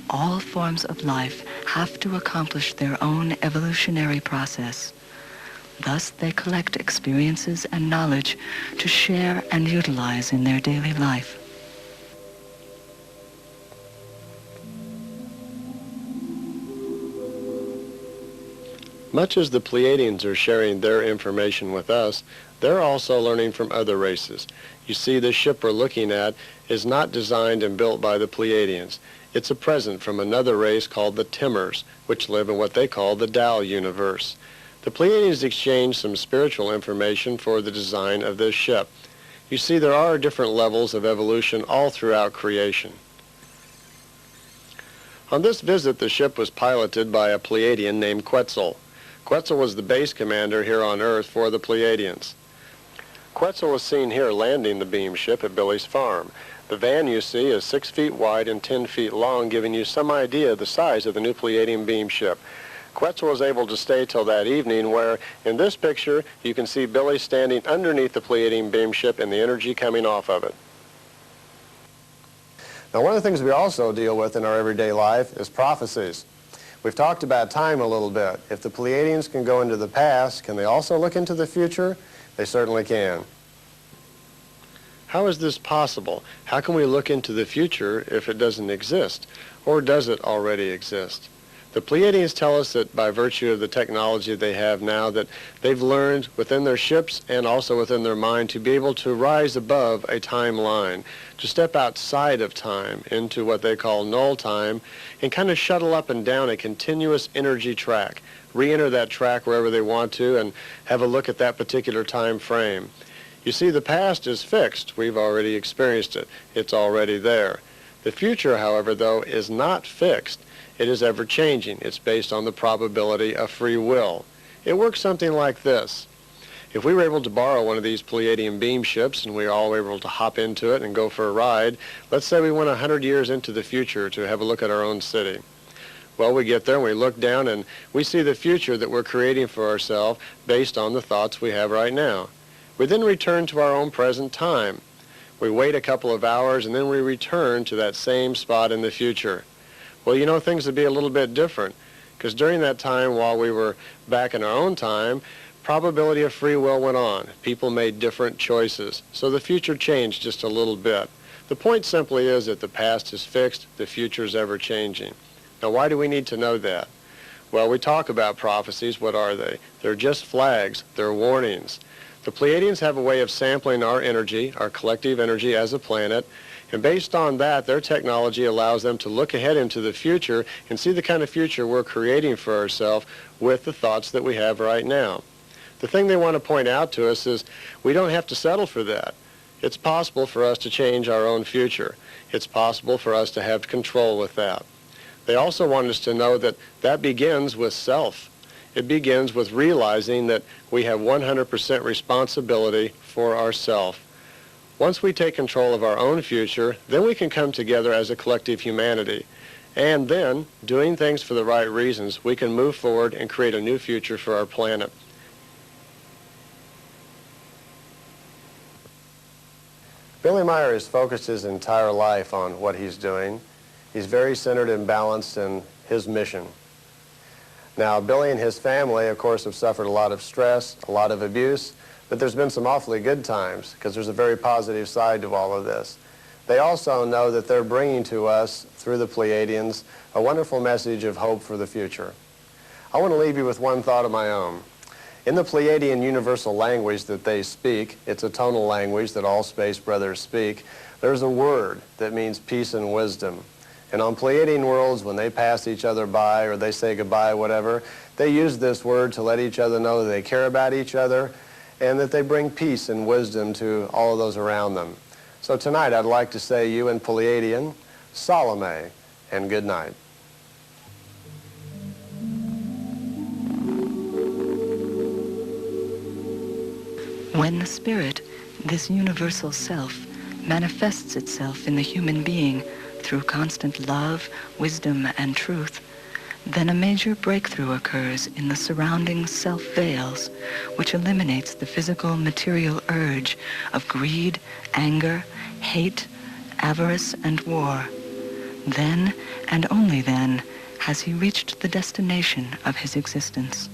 All forms of life have to accomplish their own evolutionary process. Thus, they collect experiences and knowledge to share and utilize in their daily life. Much as the Pleiadians are sharing their information with us, they're also learning from other races. You see, this ship we're looking at is not designed and built by the Pleiadians. It's a present from another race called the Timmers, which live in what they call the Tao universe. The Pleiadians exchanged some spiritual information for the design of this ship. You see, there are different levels of evolution all throughout creation. On this visit, the ship was piloted by a Pleiadian named Quetzal. Quetzal was the base commander here on Earth for the Pleiadians. Quetzal was seen here landing the beam ship at Billy's farm. The van you see is 6 feet wide and 10 feet long, giving you some idea of the size of the new Pleiadian beam ship. Quetzal was able to stay till that evening where, in this picture, you can see Billy standing underneath the Pleiadian beam ship and the energy coming off of it. Now, one of the things we also deal with in our everyday life is prophecies. We've talked about time a little bit. If the Pleiadians can go into the past, can they also look into the future? They certainly can. How is this possible? How can we look into the future if it doesn't exist? Or does it already exist? The Pleiadians tell us that by virtue of the technology they have now, that they've learned within their ships and also within their mind to be able to rise above a timeline, to step outside of time into what they call null time and kind of shuttle up and down a continuous energy track, re-enter that track wherever they want to and have a look at that particular time frame. You see, the past is fixed. We've already experienced it. It's already there. The future, however, though, is not fixed. It is ever-changing. It's based on the probability of free will. It works something like this. If we were able to borrow one of these Pleiadian beam ships and we all were able to hop into it and go for a ride, let's say we went 100 years into the future to have a look at our own city. Well, we get there and we look down and we see the future that we're creating for ourselves based on the thoughts we have right now. We then return to our own present time. We wait a couple of hours and then we return to that same spot in the future. Well, you know, things would be a little bit different because during that time while we were back in our own time, Probability of free will went on. People made different choices. So the future changed just a little bit. The point simply is that the past is fixed, the future is ever changing. Now, why do we need to know that? Well, we talk about prophecies. What are they? They're just flags. They're warnings. The Pleiadians have a way of sampling our energy, our collective energy as a planet, and based on that, their technology allows them to look ahead into the future and see the kind of future we're creating for ourselves with the thoughts that we have right now. The thing they want to point out to us is we don't have to settle for that. It's possible for us to change our own future. It's possible for us to have control with that. They also want us to know that that begins with self. It begins with realizing that we have 100% responsibility for ourself. Once we take control of our own future, then we can come together as a collective humanity. And then, doing things for the right reasons, we can move forward and create a new future for our planet. Billy Meyer has focused his entire life on what he's doing. He's very centered and balanced in his mission. Now, Billy and his family, of course, have suffered a lot of stress, a lot of abuse, but there's been some awfully good times because there's a very positive side to all of this. They also know that they're bringing to us, through the Pleiadians, a wonderful message of hope for the future. I want to leave you with one thought of my own. In the Pleiadian universal language that they speak, it's a tonal language that all space brothers speak, there's a word that means peace and wisdom. And on Pleiadian worlds, when they pass each other by or they say goodbye, whatever, they use this word to let each other know that they care about each other and that they bring peace and wisdom to all of those around them. So tonight I'd like to say you in Pleiadian, Salome, and good night. When the spirit, this universal self, manifests itself in the human being through constant love, wisdom, and truth, then a major breakthrough occurs in the surrounding self-veils, which eliminates the physical material urge of greed, anger, hate, avarice, and war. Then, and only then, has he reached the destination of his existence.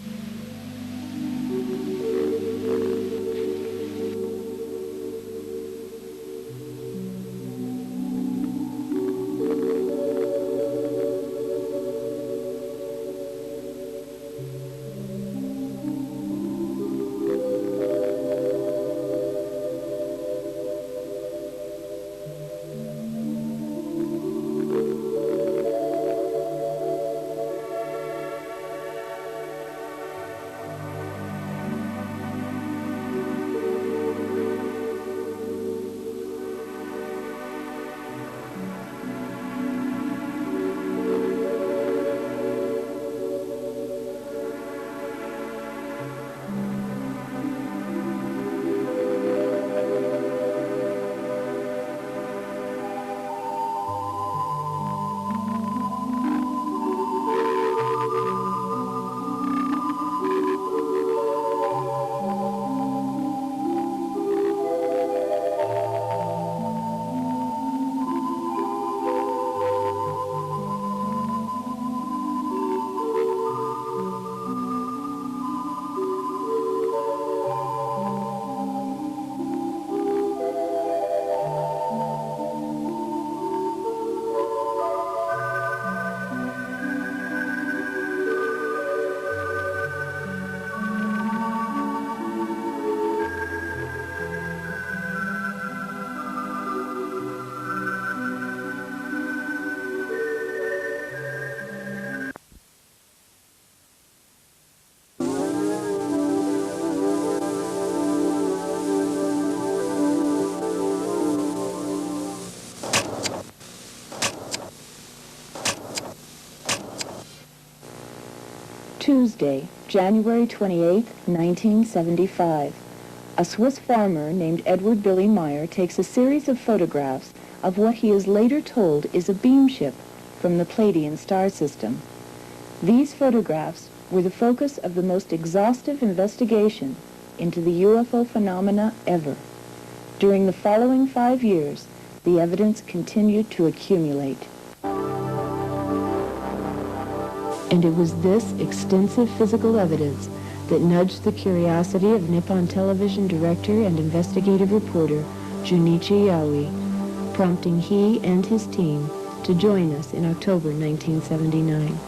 Tuesday, January 28, 1975. A Swiss farmer named Edward Billy Meyer takes a series of photographs of what he is later told is a beam ship from the Pleiadian star system. These photographs were the focus of the most exhaustive investigation into the UFO phenomena ever. During the following 5 years, the evidence continued to accumulate. And it was this extensive physical evidence that nudged the curiosity of Nippon Television director and investigative reporter Junichi Yaoi, prompting he and his team to join us in October 1979.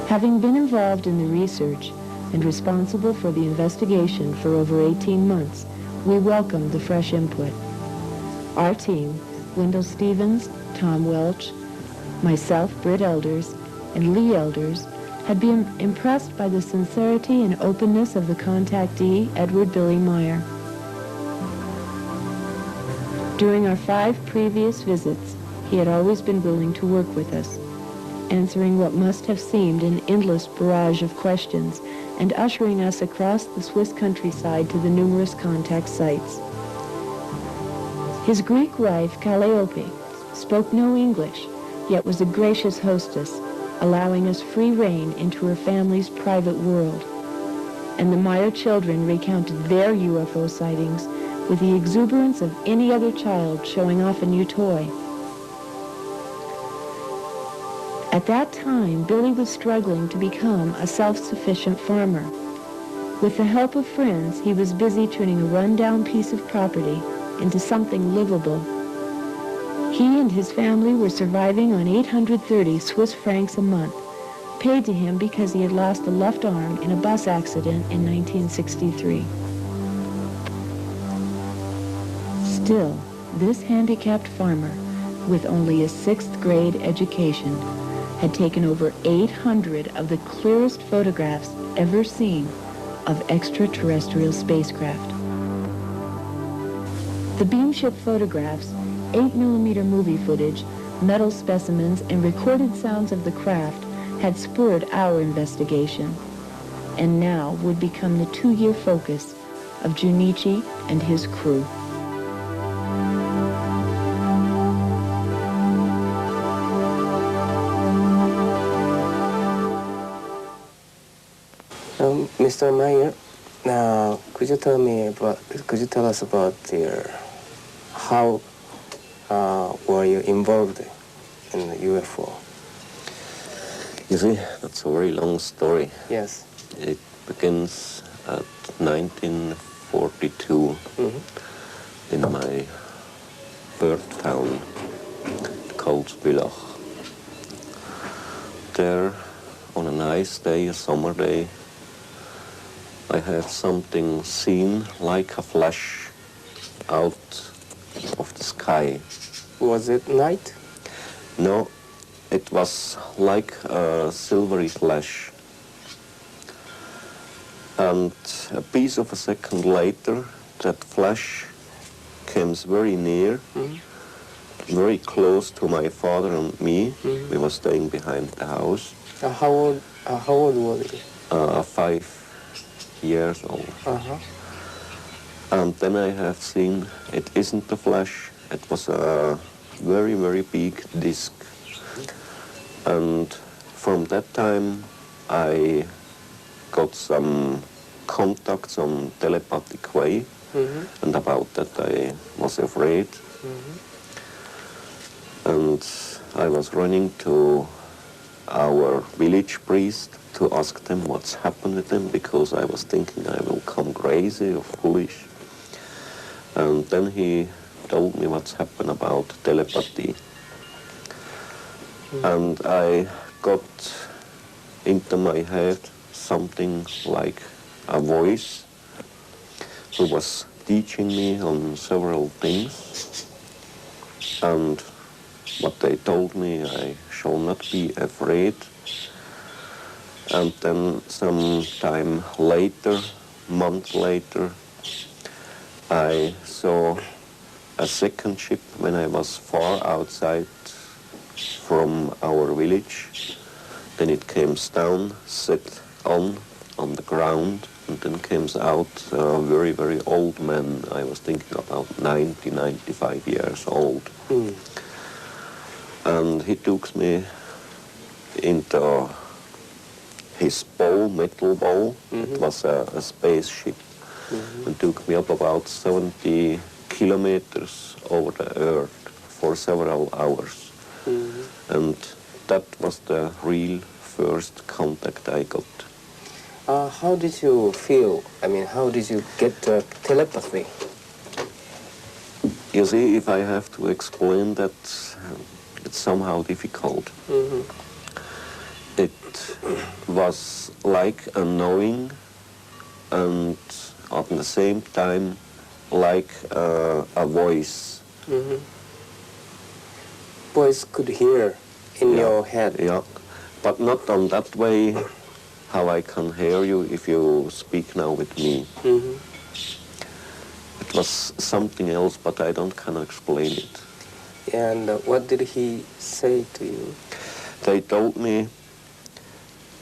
Having been involved in the research and responsible for the investigation for over 18 months, we welcomed the fresh input. Our team, Wendell Stevens, Tom Welch, myself, Britt Elders, and Lee Elders, had been impressed by the sincerity and openness of the contactee, Edward Billy Meyer. During our 5 previous visits, he had always been willing to work with us, answering what must have seemed an endless barrage of questions and ushering us across the Swiss countryside to the numerous contact sites. His Greek wife, Calliope, spoke no English, yet was a gracious hostess, allowing us free rein into her family's private world. And the Meyer children recounted their UFO sightings with the exuberance of any other child showing off a new toy. At that time, Billy was struggling to become a self-sufficient farmer. With the help of friends, he was busy turning a run-down piece of property into something livable. He and his family were surviving on 830 Swiss francs a month, paid to him because he had lost a left arm in a bus accident in 1963. Still, this handicapped farmer, with only a 6th grade education, had taken over 800 of the clearest photographs ever seen of extraterrestrial spacecraft. The beamship photographs, 8mm movie footage, metal specimens, and recorded sounds of the craft had spurred our investigation, and now would become the 2-year focus of Junichi and his crew. Mr. Meyer, now could you tell us about how were you involved in the UFO? You see, that's a very long story. Yes. It begins at 1942 in my birth town called Villach. There, on a nice day, a summer day, I had something seen like a flash out of the sky. Was it night? No, it was like a silvery flash. And a piece of a second later, that flash came very near, very close to my father and me. We were staying behind the house. How old was he? 5 years old. And then I have seen it isn't a flash, it was a very, very big disc. And from that time I got some contact, some telepathic way, and about that I was afraid. And I was running to our village priest to ask them what's happened with them, because I was thinking I will come crazy or foolish. And then he told me what's happened about telepathy. And I got into my head something like a voice who was teaching me on several things. And what they told me, I shall not be afraid. And then some time later, month later, I saw a second ship when I was far outside from our village. Then it came down, set on the ground, and then came out a very, very old man. I was thinking about 90, 95 years old. And he took me into his bow, metal bow. It was a spaceship. And took me up about 70 kilometers over the earth for several hours. And that was the real first contact I got. How did you feel? I mean, how did you get telepathy? You see, if I have to explain that, it's somehow difficult. Mm-hmm. It was like a knowing and at the same time like a voice. Mm-hmm. Voice could hear in your head. Yeah, but not on that way how I can hear you if you speak now with me. Mm-hmm. It was something else, but I don't can explain it. And what did he say to you? They told me,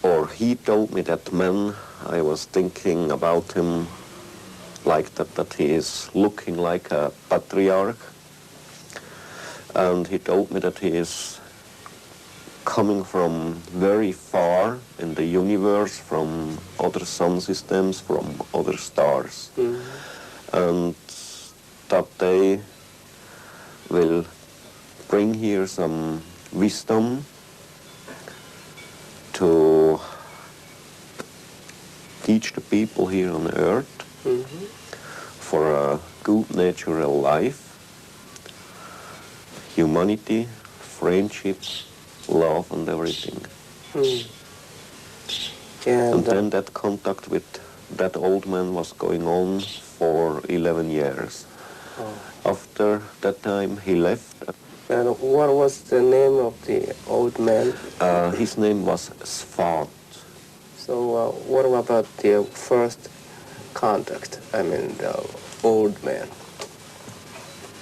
or he told me that man, I was thinking about him like that he is looking like a patriarch. And he told me that he is coming from very far in the universe, from other sun systems, from other stars. Mm-hmm. And that they will bring here some wisdom to teach the people here on earth Mm-hmm. for a good natural life, humanity, friendship, love and everything. Mm. And then that contact with that old man was going on for 11 years. Oh. After that time he left. And what was the name of the old man? His name was Svat. So what about the first contact? I mean, the old man.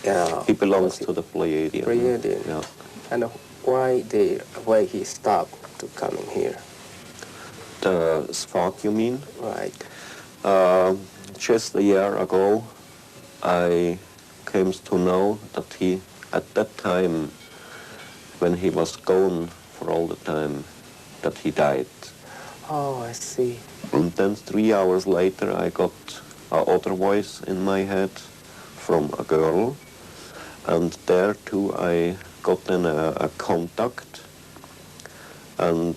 Yeah. He belongs to the Peladians. Peladians. Yeah. And why he stopped to coming here? The Svat, you mean? Right. Just a year ago, I came to know that he, at that time, when he was gone for all the time, that he died. Oh, I see. And then 3 hours later, I got another voice in my head from a girl, and there too I got then a contact, and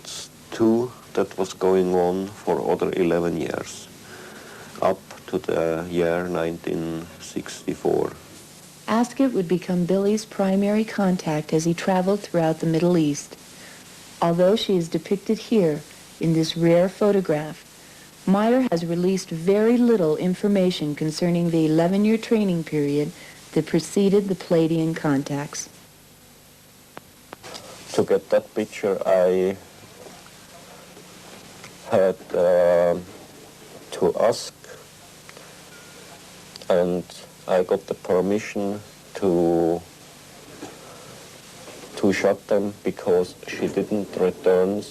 too that was going on for other 11 years, up to the year 1964. Ascot would become Billy's primary contact as he traveled throughout the Middle East. Although she is depicted here in this rare photograph, Meyer has released very little information concerning the 11-year training period that preceded the Peladian contacts. To get that picture, I had to ask, and I got the permission to shot them because she didn't return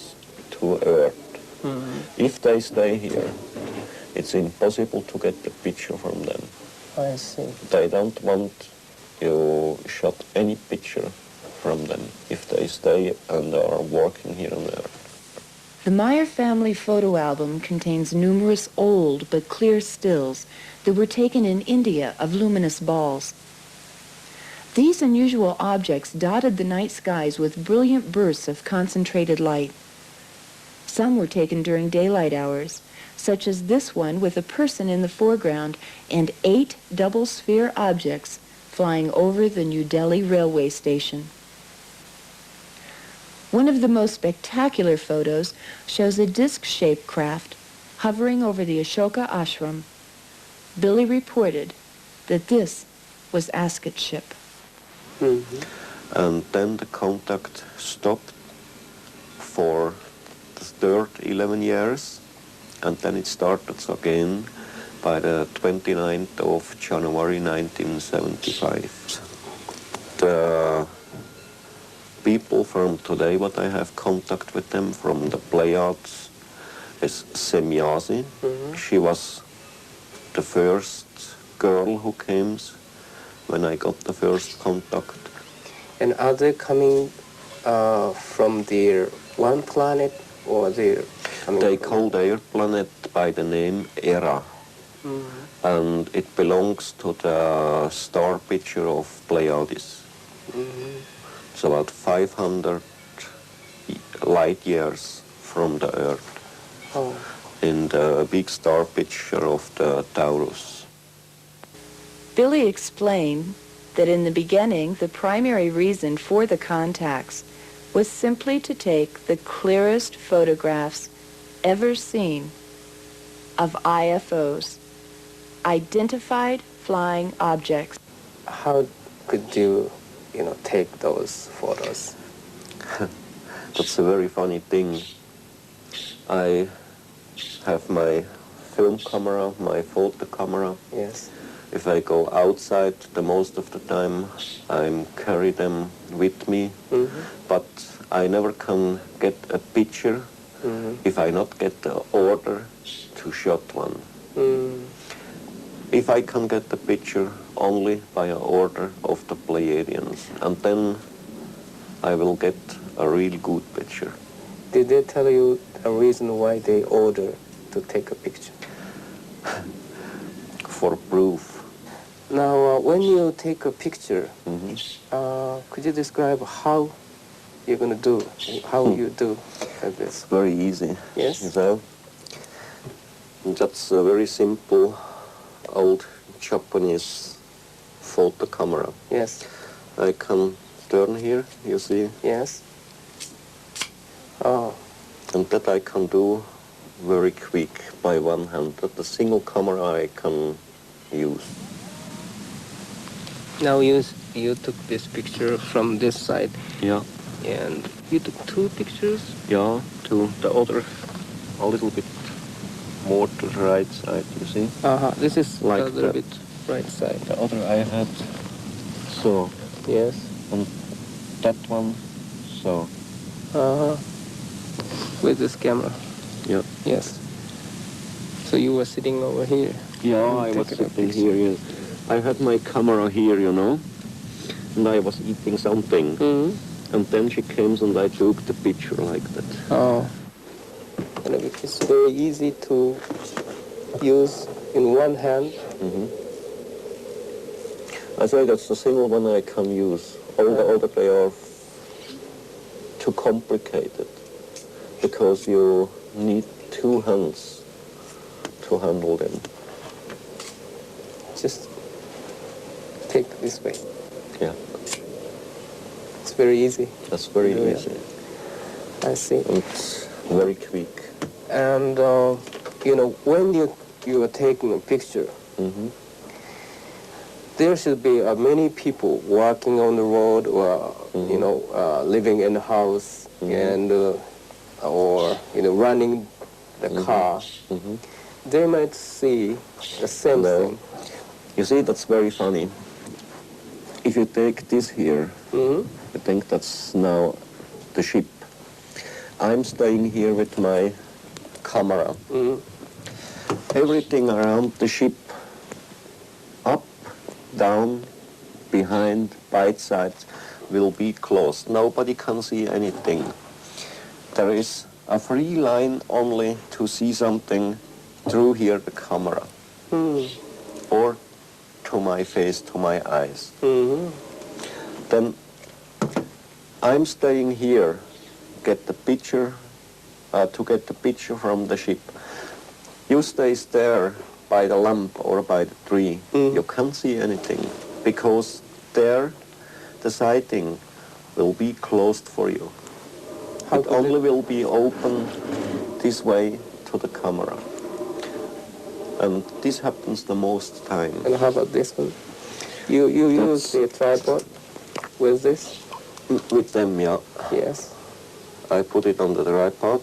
to Earth. Mm-hmm. If they stay here, it's impossible to get the picture from them. I see. They don't want you shot any picture from them if they stay and are working here on Earth. The Meyer family photo album contains numerous old but clear stills that were taken in India of luminous balls. These unusual objects dotted the night skies with brilliant bursts of concentrated light. Some were taken during daylight hours, such as this one with a person in the foreground and 8 double-sphere objects flying over the New Delhi railway station. One of the most spectacular photos shows a disc-shaped craft hovering over the Ashoka ashram. Billy reported that this was Ascot's ship. Mm-hmm. And then the contact stopped for the third 11 years, and then it started again by the 29th of January 1975. The people from today, what I have contact with them from the Pleiades, is Semyasi. Mm-hmm. She was the first girl who came when I got the first contact. And are they coming from their one planet, or they're coming They from... call their planet by the name Era, and it belongs to the star picture of Pleiades. Mm-hmm. It's about 500 light years from the Earth Oh. in the big star picture of the Taurus. Billy explained that in the beginning, the primary reason for the contacts was simply to take the clearest photographs ever seen of IFOs, identified flying objects. How could you, take those photos? That's a very funny thing. I have my film camera, my photo camera. Yes. If I go outside, the most of the time I carry them with me, but I never can get a picture if I not get the order to shot one. If I can get the picture only by an order of the Peladians, and then I will get a real good picture. Did they tell you a reason why they order to take a picture? For proof. Now, when you take a picture, could you describe how you're going to do, how you do like this? Very easy. Yes. So, that's a very simple old Japanese photo camera. Yes. I can turn here, you see, Yes. Oh. and that I can do very quick by one hand. That the single camera I can use. Now you took this picture from this side, Yeah, and you took two pictures? yeah, to the other, a little bit more to the right side, you see. This is Like a little that. bit right side. The other I had, so, Yes. and that one, so, With this camera. yeah. Yes. So you were sitting over here. Yeah, and I was taking a sitting picture. here, yes. I had my camera here, and I was eating something. And then she came and I took the picture like that. Oh. And it's very easy to use in one hand. I say that's the single one I can use. All the other, they are too complicated because you need two hands to handle them. Just take this way. Yeah, It's very easy. that's very Yeah. easy. I see. And it's very quick. And when you are taking a picture, there should be many people walking on the road or living in a house and or running the car. They might see the same thing. You see, that's very funny. If you take this here, I think that's now the ship. I'm staying here with my camera. Everything around the ship, up, down, behind, by sides, will be closed. Nobody can see anything. There is a free line only to see something through here, the camera, or to my face, to my eyes. Then I'm staying here, get the picture, to get the picture from the ship. You stay there by the lamp or by the tree. You can't see anything because there the sighting will be closed for you. It only will be open this way to the camera. And this happens the most time. And how about this one? You use the tripod with this? With them, yeah. Yes. I put it on the tripod.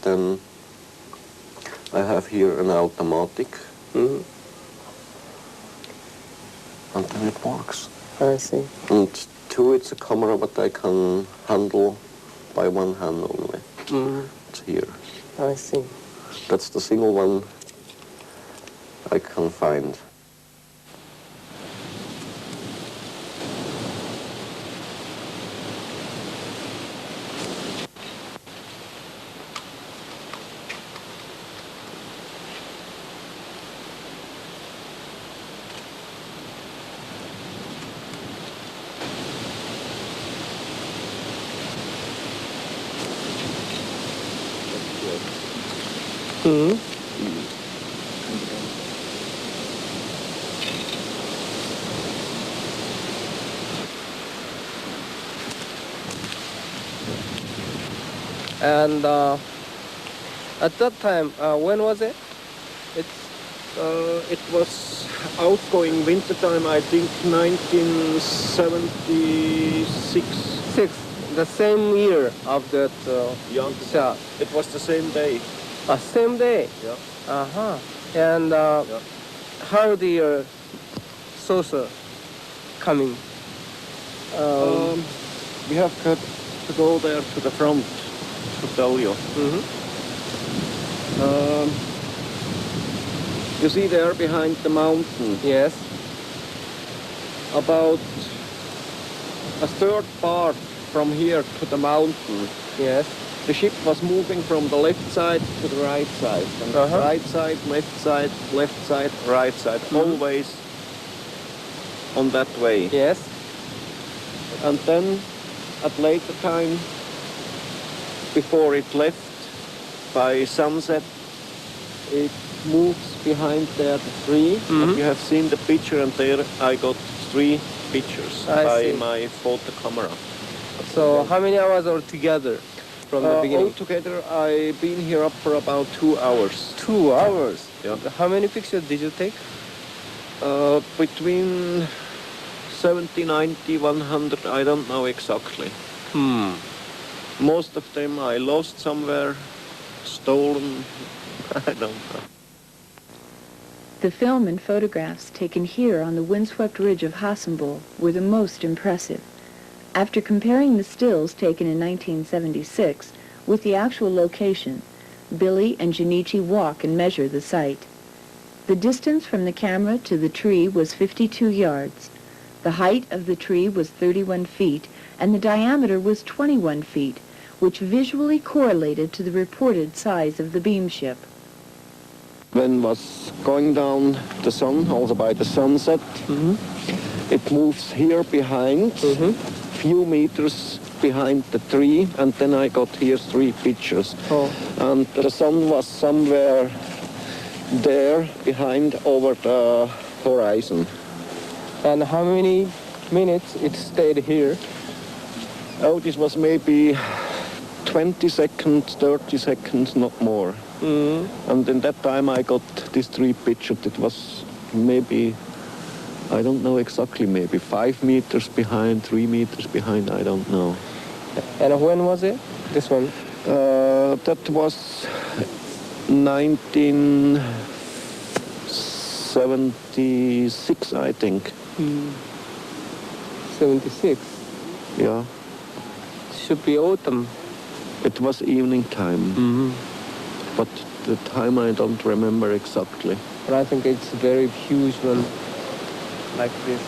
Then I have here an automatic. And then it works. I see. And two, it's a camera, but I can handle by one hand only. It's here. I see. That's the single one I can find. Mm-hmm. And at that time, when was it? It was outgoing winter time, I think 1976. The same year of that Yeah. shot. It was the same day. Same day. Yeah. Uh-huh. And how the saucer coming? We have got to go there to the front to tell you. Mhm. You see there behind the mountain, Yes. about a third part from here to the mountain. Yes. The ship was moving from the left side to the right side. And Uh-huh. right side, left side, right side, always on that way. Yes. And then at later time, before it left, by sunset, it moves behind there the tree. And Mhm. you have seen the picture, and there I got 3 pictures I by see. my photo camera. So how many hours altogether from the beginning? Altogether, I've been here up for about 2 hours. 2 hours. Yeah. How many pictures did you take? Between 70, 90, 100, I don't know exactly. Most of them I lost somewhere, stolen, I don't know. The film and photographs taken here on the windswept ridge of Hassenbul were the most impressive. After comparing the stills taken in 1976 with the actual location, Billy and Junichi walk and measure the site. The distance from the camera to the tree was 52 yards. The height of the tree was 31 feet, and the diameter was 21 feet, which visually correlated to the reported size of the beam ship. When was going down the sun, also by the sunset, it moves here behind, few meters behind the tree, and then I got here 3 pictures. Oh. And the sun was somewhere there behind over the horizon. And how many minutes it stayed here? Oh, this was maybe 20 seconds, 30 seconds, not more. And in that time I got these 3 pictures. It was maybe, I don't know exactly, maybe 5 meters behind, 3 meters behind, I don't know. And when was it? This one? That was 1976, I think. 76. Yeah, Should be autumn. it was evening time. But the time I don't remember exactly. But I think it's a very huge one, like this.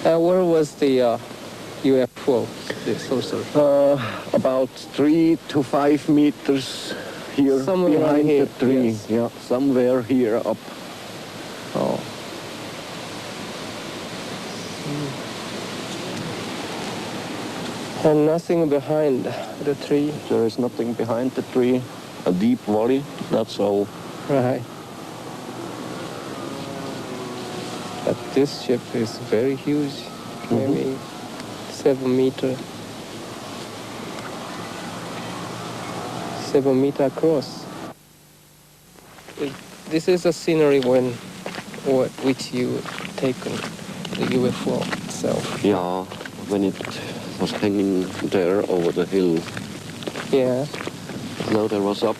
Where was the UFO, the saucer? About 3 to 5 meters here Somewhere around behind here, the tree. yes. Yeah, somewhere here up. Oh. And nothing behind the tree. There is nothing behind the tree. A deep valley, that's all. Right. But this ship is very huge, maybe 7 meter. 7 meter across. This is a scenery which you taken the UFO itself. Yeah, when it was hanging there over the hill. Yeah. Now there was up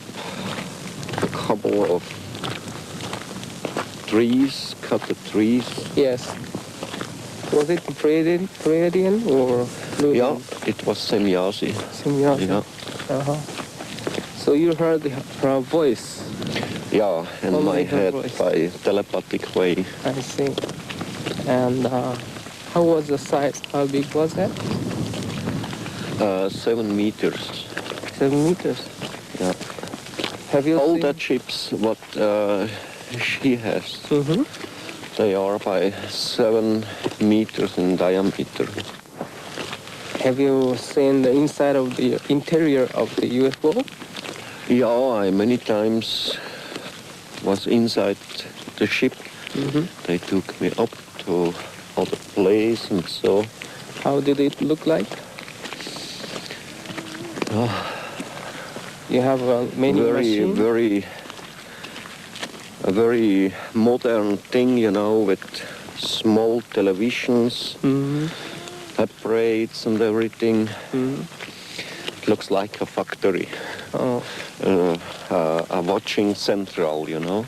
a couple of trees, cut the trees. Yes. Was it Peladian or Pluton? Yeah, it was Semyasi. Semyasi. Yeah. Uh-huh. So you heard her voice. Yeah, in Only my her head voice. by telepathic way. I see. And how was the size? How big was that? 7 meters. 7 meters. Yeah. Have you All seen? the ships what she has, Mm-hmm. they are by 7 meters in diameter. Have you seen the inside of the interior of the UFO? Yeah, I many times was inside the ship. They took me up to other place and so. How did it look like? You have many machines? A very modern thing, you know, with small televisions, apparatus and everything. It looks like a factory. Oh. A watching central, you know.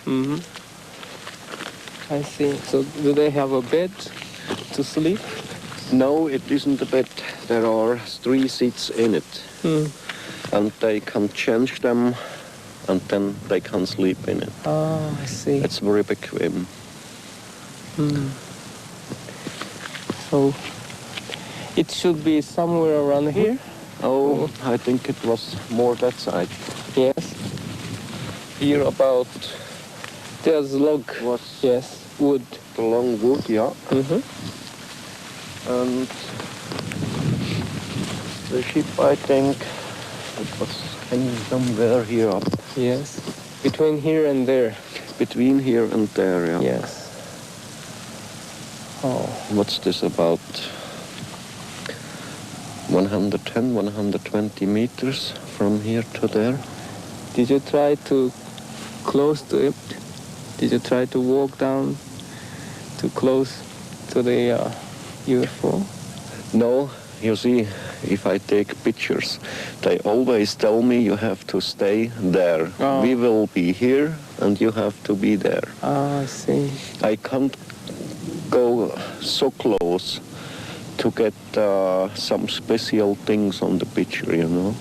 I see. So do they have a bed to sleep? No, it isn't a bed. There are 3 seats in it. And they can change them, and then they can sleep in it. Oh, I see. It's very bequem. So it should be somewhere around here? Oh, I think it was more that side. Yes. Here about, there's log. Was Yes, wood. the long wood, yeah. And the ship, I think, it was hanging somewhere here up. Yes. Between here and there. Between here and there, yeah. Yes. Oh. What's this about? 110, 120 meters from here to there. Did you try to close to it? Did you try to walk down too close to the UFO? No, you see, if I take pictures, they always tell me you have to stay there. Oh. We will be here and you have to be there. Ah, I see. I can't go so close to get some special things on the picture, you know.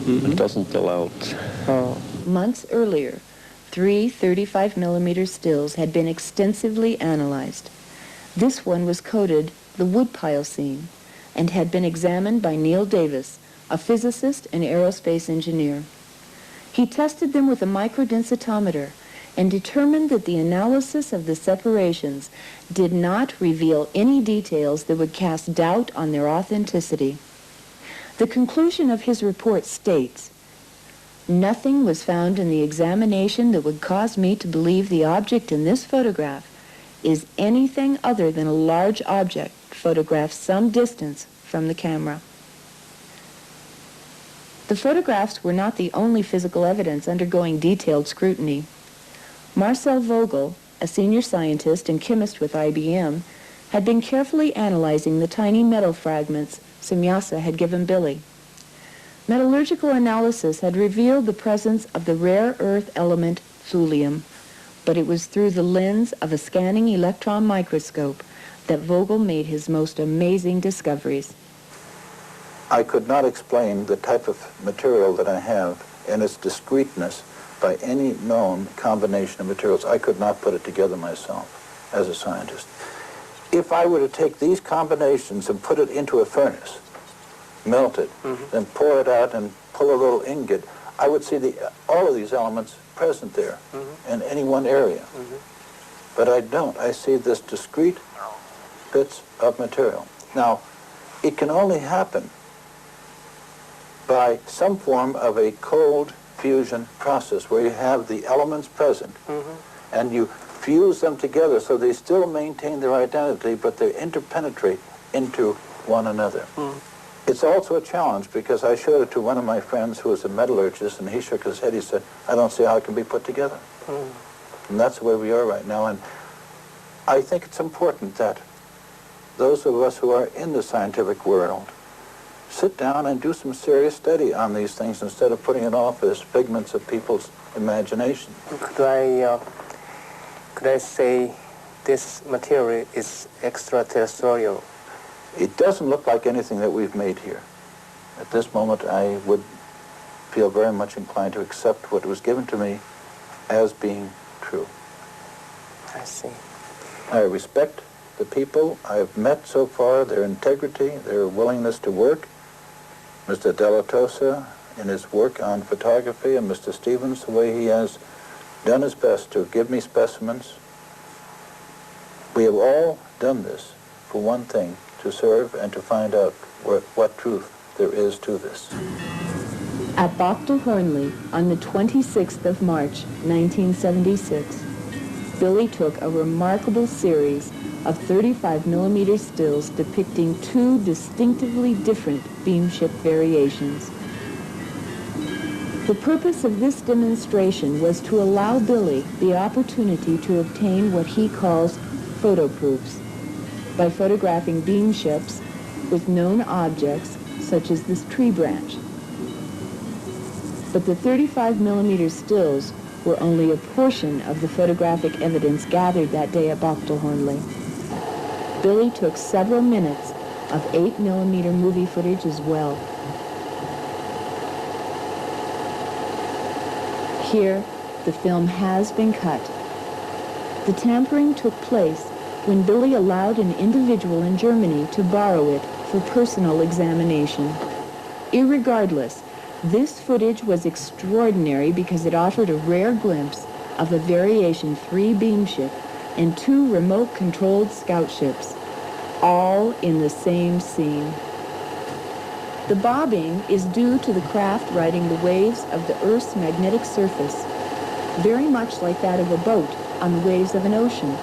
It doesn't allow it. Oh. Months earlier, 3 35mm stills had been extensively analyzed. This one was coded the woodpile scene and had been examined by Neil Davis, a physicist and aerospace engineer. He tested them with a microdensitometer and determined that the analysis of the separations did not reveal any details that would cast doubt on their authenticity. The conclusion of his report states, "Nothing was found in the examination that would cause me to believe the object in this photograph is anything other than a large object photographed some distance from the camera." The photographs were not the only physical evidence undergoing detailed scrutiny. Marcel Vogel, a senior scientist and chemist with IBM, had been carefully analyzing the tiny metal fragments Semyasa had given Billy. Metallurgical analysis had revealed the presence of the rare earth element thulium, but it was through the lens of a scanning electron microscope that Vogel made his most amazing discoveries. I could not explain the type of material that I have and its discreteness by any known combination of materials. I could not put it together myself as a scientist. If I were to take these combinations and put it into a furnace, melt it, then pour it out and pull a little ingot, I would see all of these elements present there in any one area. But I don't. I see this discrete bits of material. Now, it can only happen by some form of a cold fusion process where you have the elements present and you fuse them together so they still maintain their identity, but they interpenetrate into one another. It's also a challenge because I showed it to one of my friends who was a metallurgist, and he shook his head. He said, "I don't see how it can be put together." And that's the way we are right now. And I think it's important that those of us who are in the scientific world sit down and do some serious study on these things instead of putting it off as figments of people's imagination. Could I say this material is extraterrestrial? It doesn't look like anything that we've made here. At this moment, I would feel very much inclined to accept what was given to me as being true. I see. I respect the people I've met so far, their integrity, their willingness to work. Mr. Delatosa in his work on photography, and Mr. Stevens, the way he has done his best to give me specimens. We have all done this for one thing, to serve and to find out what truth there is to this. At Bachtel-Hornli on the 26th of March, 1976, Billy took a remarkable series of 35mm stills depicting two distinctively different beamship variations. The purpose of this demonstration was to allow Billy the opportunity to obtain what he calls photo proofs by photographing beamships with known objects such as this tree branch. But the 35mm stills were only a portion of the photographic evidence gathered that day at Bachtel-Hornli. Billy took several minutes of 8mm movie footage as well. Here, the film has been cut. The tampering took place when Billy allowed an individual in Germany to borrow it for personal examination. Irregardless, this footage was extraordinary because it offered a rare glimpse of a Variation 3 beamship and two remote-controlled scout ships, all in the same scene. The bobbing is due to the craft riding the waves of the Earth's magnetic surface, very much like that of a boat on the waves of an ocean.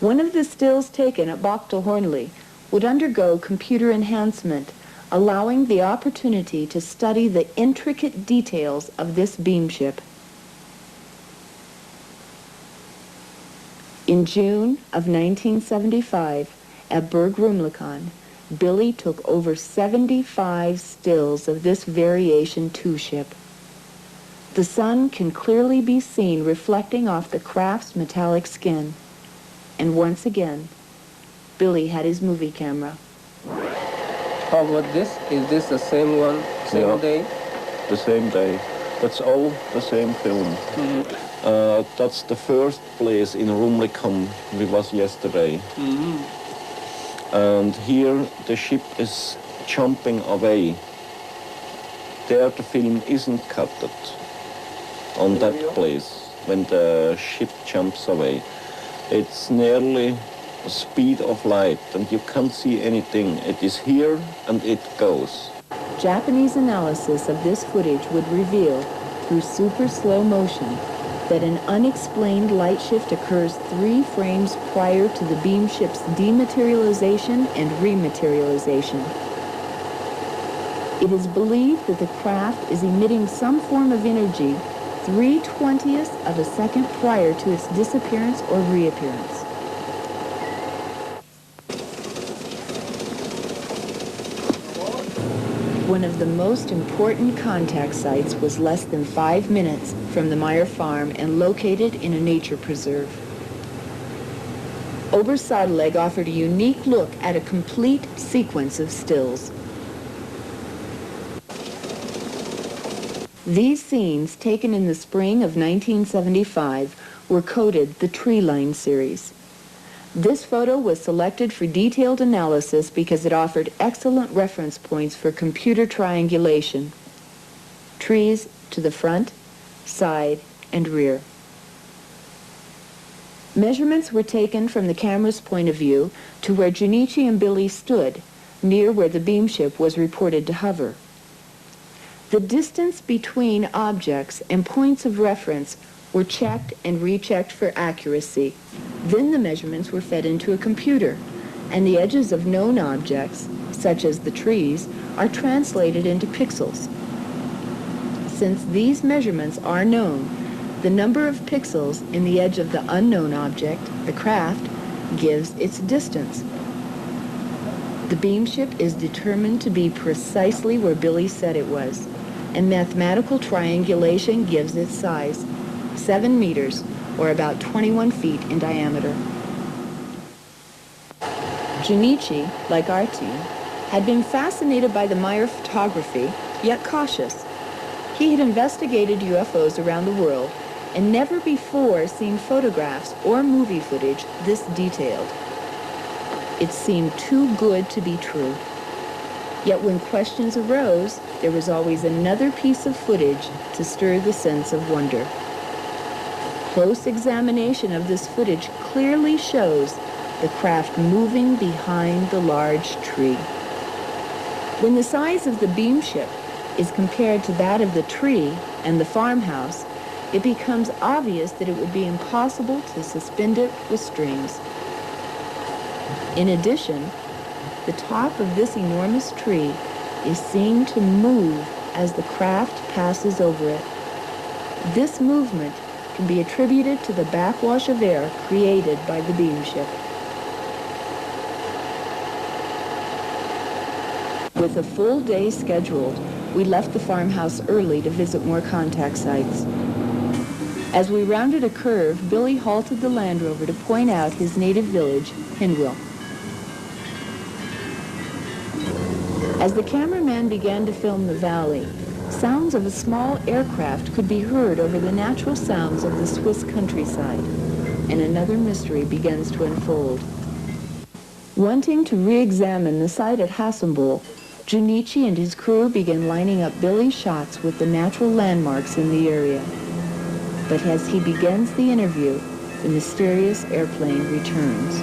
One of the stills taken at Bachtel-Hornli would undergo computer enhancement, allowing the opportunity to study the intricate details of this beamship. In June of 1975, at Berg Rumlikon, Billy took over 75 stills of this Variation 2 ship. The sun can clearly be seen reflecting off the craft's metallic skin. And once again, Billy had his movie camera. How about this? Is this the same one, same day? The same day. That's all the same film. That's the first place in Rumlikon we was yesterday. And here the ship is jumping away. There the film isn't cut on that place when the ship jumps away. It's nearly the speed of light and you can't see anything. It is here and it goes. Japanese analysis of this footage would reveal, through super slow motion, that an unexplained light shift occurs 3 frames prior to the beamship's dematerialization and rematerialization. It is believed that the craft is emitting some form of energy 3/20ths of a second prior to its disappearance or reappearance. One of the most important contact sites was less than 5 minutes from the Meyer farm and located in a nature preserve. Obersadeleg offered a unique look at a complete sequence of stills. These scenes, taken in the spring of 1975, were coded the Tree Line series. This photo was selected for detailed analysis because it offered excellent reference points for computer triangulation. Trees to the front, side, and rear. Measurements were taken from the camera's point of view to where Junichi and Billy stood, near where the beamship was reported to hover. The distance between objects and points of reference were checked and rechecked for accuracy. Then the measurements were fed into a computer, and the edges of known objects, such as the trees, are translated into pixels. Since these measurements are known, the number of pixels in the edge of the unknown object, the craft, gives its distance. The beamship is determined to be precisely where Billy said it was, and mathematical triangulation gives its size, 7 meters, or about 21 feet in diameter. Junichi, like our team, had been fascinated by the Meyer photography, yet cautious. He had investigated UFOs around the world and never before seen photographs or movie footage this detailed. It seemed too good to be true. Yet when questions arose, there was always another piece of footage to stir the sense of wonder. Close examination of this footage clearly shows the craft moving behind the large tree. When the size of the beamship is compared to that of the tree and the farmhouse, it becomes obvious that it would be impossible to suspend it with strings. In addition, the top of this enormous tree is seen to move as the craft passes over it. This movement can be attributed to the backwash of air created by the beam shift. With a full day scheduled, we left the farmhouse early to visit more contact sites. As we rounded a curve, Billy halted the Land Rover to point out his native village, Hindwell. As the cameraman began to film the valley, sounds of a small aircraft could be heard over the natural sounds of the Swiss countryside, and another mystery begins to unfold. Wanting to re-examine the site at Hassenbull, Junichi and his crew began lining up Billy's shots with the natural landmarks in the area. But as he begins the interview, the mysterious airplane returns,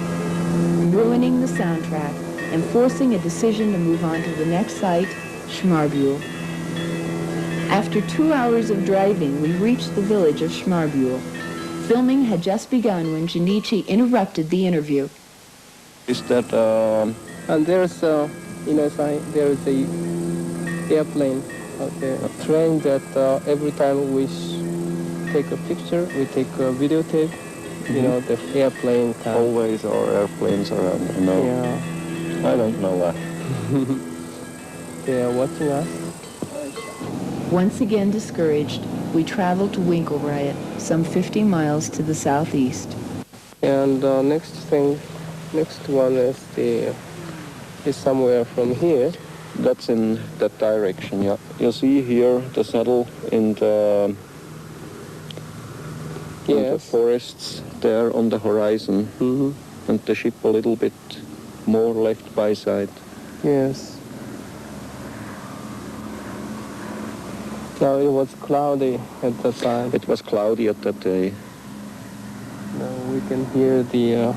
ruining the soundtrack and forcing a decision to move on to the next site, Schmarbuhl. After 2 hours of driving, we reached the village of Schmarbuhl. Filming had just begun when Junichi interrupted the interview. Is that And there's there is a airplane out there, a train that every time we take a picture, we take a videotape, the airplane can... always our airplanes around? No, Yeah, I don't know that. they are watching us. Once again discouraged, we traveled to Winkelried, some 50 miles to the southeast. And next one is somewhere from here. That's in that direction, yeah. You see here the saddle in the forests there on the horizon, and the ship a little bit more left by side. Yes. Now it was cloudy at that time. It was cloudy at that day. Now we can hear the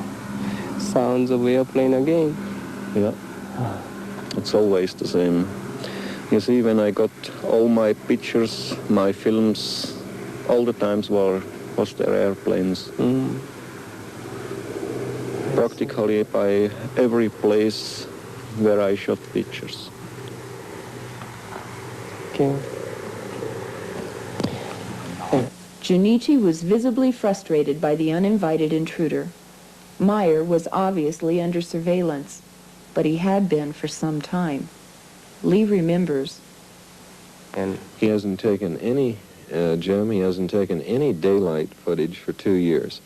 sounds of airplane again. Yeah. It's always the same. You see, when I got all my pictures, my films, all the times was there airplanes. Practically by every place where I shot pictures. Okay. Junichi was visibly frustrated by the uninvited intruder. Meyer was obviously under surveillance, but he had been for some time. Lee remembers. And he hasn't taken any, Jim, he hasn't taken any daylight footage for 2 years.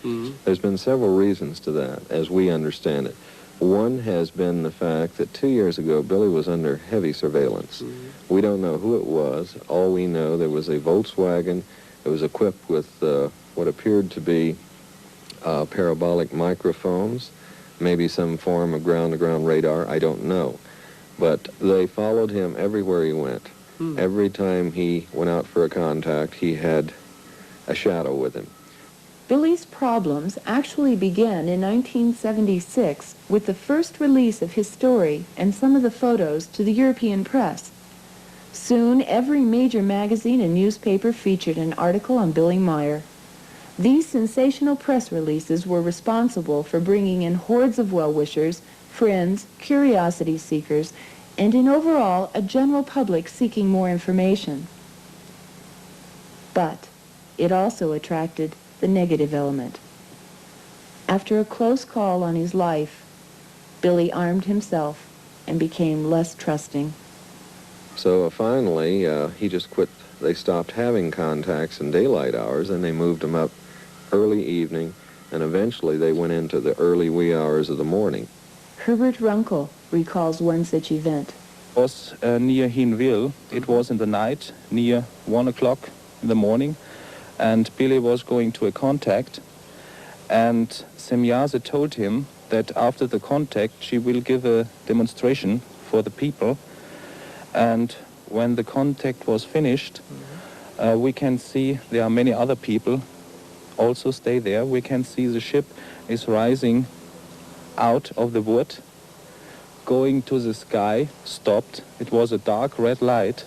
There's been several reasons to that, as we understand it. One has been the fact that 2 years ago, Billy was under heavy surveillance. We don't know who it was. All we know, there was a Volkswagen. It was equipped with what appeared to be parabolic microphones, maybe some form of ground-to-ground radar, I don't know. But they followed him everywhere he went. Every time he went out for a contact, he had a shadow with him. Billy's problems actually began in 1976 with the first release of his story and some of the photos to the European press. Soon, every major magazine and newspaper featured an article on Billy Meyer. These sensational press releases were responsible for bringing in hordes of well-wishers, friends, curiosity seekers, and in overall a general public seeking more information. But it also attracted the negative element. After a close call on his life, Billy armed himself and became less trusting. So finally, he just quit. They stopped having contacts in daylight hours, and they moved him up early evening, and eventually they went into the early wee hours of the morning. Herbert Runkel recalls one such event. It was near Hinwil. It was in the night, near 1 o'clock in the morning, and Billy was going to a contact, and Semyase told him that after the contact she will give a demonstration for the people, and when the contact was finished, we can see there are many other people also stay there. We can see the ship is rising out of the wood, going to the sky, stopped. It was a dark red light,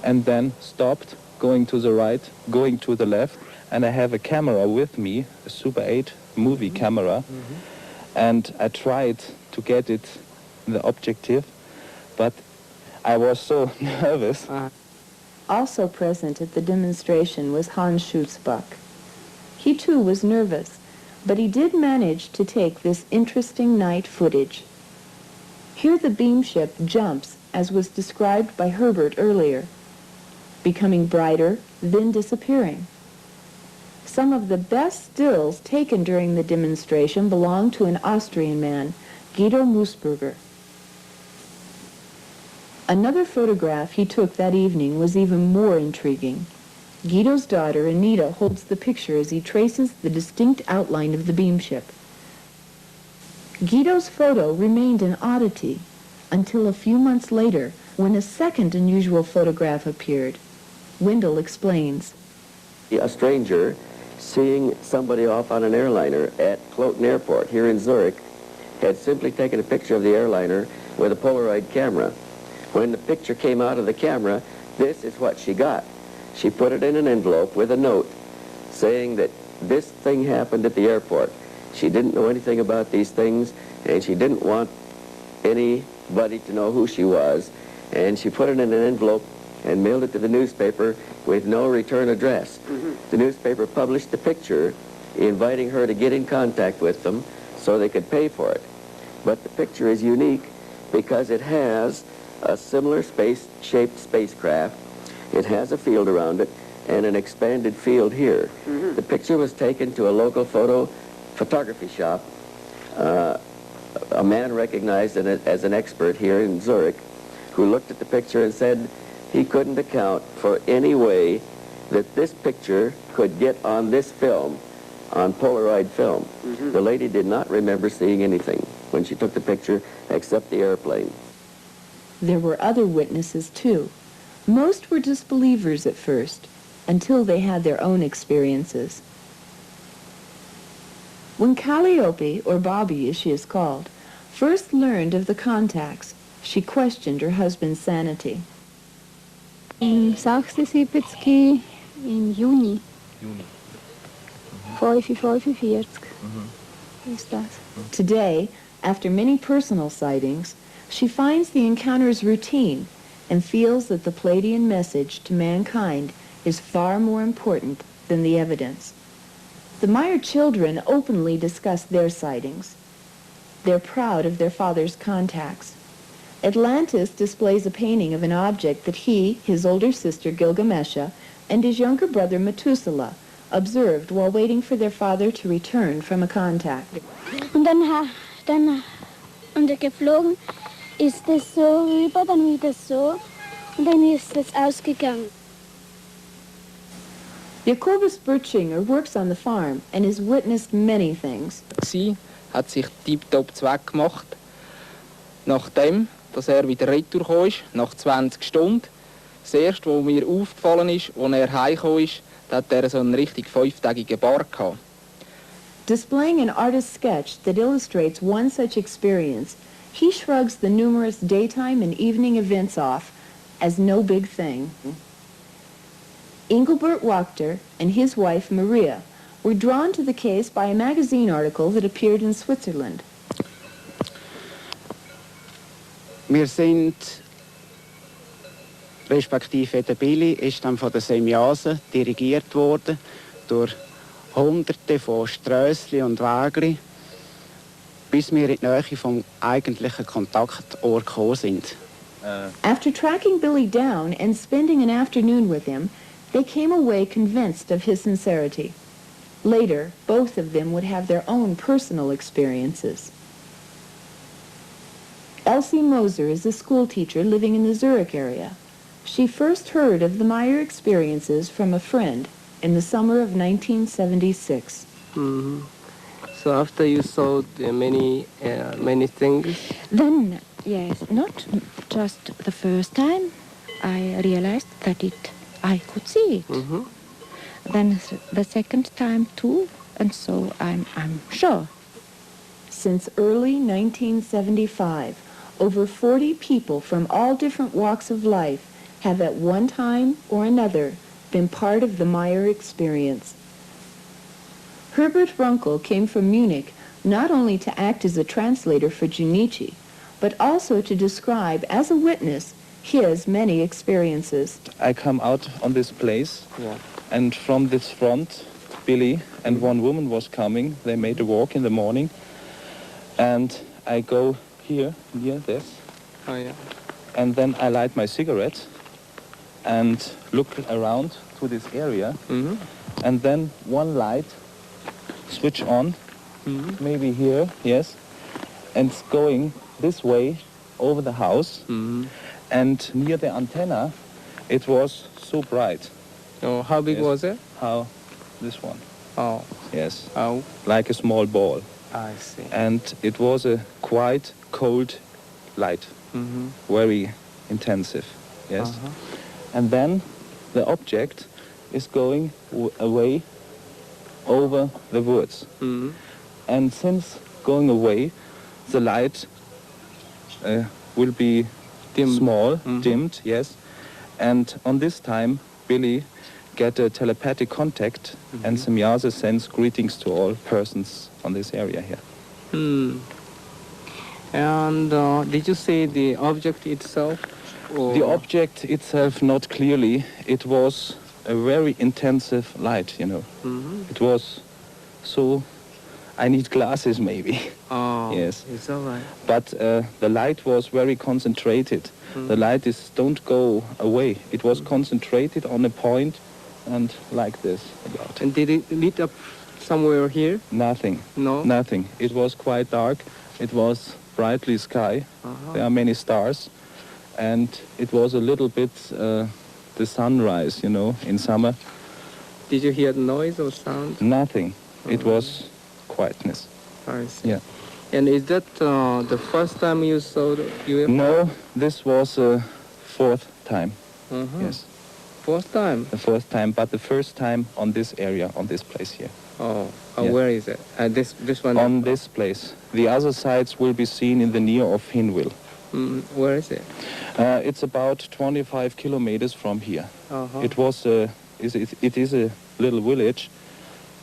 and then stopped, going to the right, going to the left, and I have a camera with me, a Super 8 movie camera, and I tried to get it in the objective, but I was so nervous. Also present at the demonstration was Hans Schutzbach. He too was nervous, but he did manage to take this interesting night footage. Here the beam ship jumps, as was described by Herbert earlier, becoming brighter, then disappearing. Some of the best stills taken during the demonstration belong to an Austrian man, Guido Moosberger. Another photograph he took that evening was even more intriguing. Guido's daughter, Anita, holds the picture as he traces the distinct outline of the beam ship. Guido's photo remained an oddity until a few months later, when a second unusual photograph appeared. Wendell explains. A stranger seeing somebody off on an airliner at Cloten Airport here in Zurich had simply taken a picture of the airliner with a Polaroid camera. When the picture came out of the camera, this is what she got. She put it in an envelope with a note saying that this thing happened at the airport. She didn't know anything about these things, and she didn't want anybody to know who she was, and she put it in an envelope and mailed it to the newspaper with no return address. The newspaper published the picture, inviting her to get in contact with them so they could pay for it. But the picture is unique because it has a similar shaped spacecraft. It has a field around it and an expanded field here. The picture was taken to a local photography shop. A man recognized it as an expert here in Zurich who looked at the picture and said he couldn't account for any way that this picture could get on this film, on Polaroid film. The lady did not remember seeing anything when she took the picture except the airplane. There were other witnesses, too. Most were disbelievers at first, until they had their own experiences. When Calliope, or Bobby as she is called, first learned of the contacts, she questioned her husband's sanity. Im 76 im Juni. 45 ist das. Today, after many personal sightings, she finds the encounters routine and feels that the Peladian message to mankind is far more important than the evidence. The Meyer children openly discuss their sightings. They're proud of their father's contacts. Atlantis displays a painting of an object that he, his older sister Gilgamesha, and his younger brother Methuselah observed while waiting for their father to return from a contact. Und dann und er geflogen, ist es so rüber, dann wieder so, und dann ist es ausgegangen. Jacobus Bertschinger works on the farm and has witnessed many things. Sie hat sich tiptop zweckgemacht, nachdem dass er wieder retour ist, nach 20 Stunden. Das erste, was mir aufgefallen ist, als er heimgekommen ist, hat er so einen richtig 5-tägigen Bart gehabt. Displaying an artist's sketch that illustrates one such experience, he shrugs the numerous daytime and evening events off as no big thing. Engelbert Wachter and his wife Maria were drawn to the case by a magazine article that appeared in Switzerland. Wir sind, respektive der Billy, ist dann von der Semjase dirigiert worden durch Hunderte von Strössli und Wägli, bis wir in die Nähe vom eigentlichen Kontaktort gekommen sind. After tracking Billy down and spending an afternoon with him, they came away convinced of his sincerity. Later, both of them would have their own personal experiences. Elsie Moser is a school teacher living in the Zurich area. She first heard of the Meyer experiences from a friend in the summer of 1976. So after you saw many things? Then, yes, not just the first time, I realized that I could see it. Then the second time too, and so I'm sure. Since early 1975, over 40 people from all different walks of life have at one time or another been part of the Meyer experience. Herbert Runkel came from Munich not only to act as a translator for Junichi, but also to describe as a witness his many experiences. I come out on this place, and from this front, Billy and one woman was coming. They made a walk in the morning, and I go here, near this, and then I light my cigarette and look around to this area, and then one light switch on, maybe here, yes, and it's going this way over the house, and near the antenna it was so bright. Oh, how big was it? How? This one. Oh. Yes. Oh. Like a small ball. I see. And it was a quite cold light, very intensive, yes. And then the object is going away over the woods. And since going away, the light will be small, dimmed, yes. And on this time, Billy get a telepathic contact, and Semjase sends greetings to all persons on this area here. And did you see the object itself? Or? The object itself, not clearly. It was a very intensive light, you know. It was so... I need glasses, maybe. Oh, yes. It's all right. But the light was very concentrated. The light don't go away. It was concentrated on a point and like this. About. And did it lit up somewhere here? Nothing. No? Nothing. It was quite dark. It was brightly sky. There are many stars. And it was a little bit the sunrise, you know, in summer. Did you hear noise or sound? Nothing. It was quietness. I see. Yeah. And is that the first time you saw the UFO? No, this was fourth time. Yes. Fourth time? The fourth time, but the first time on this area, on this place here. Oh, Yeah. Where is it? This one? On this place. The other sides will be seen in the near of Hinwil. Where is it? It's about 25 kilometers from here. It was it is a little village.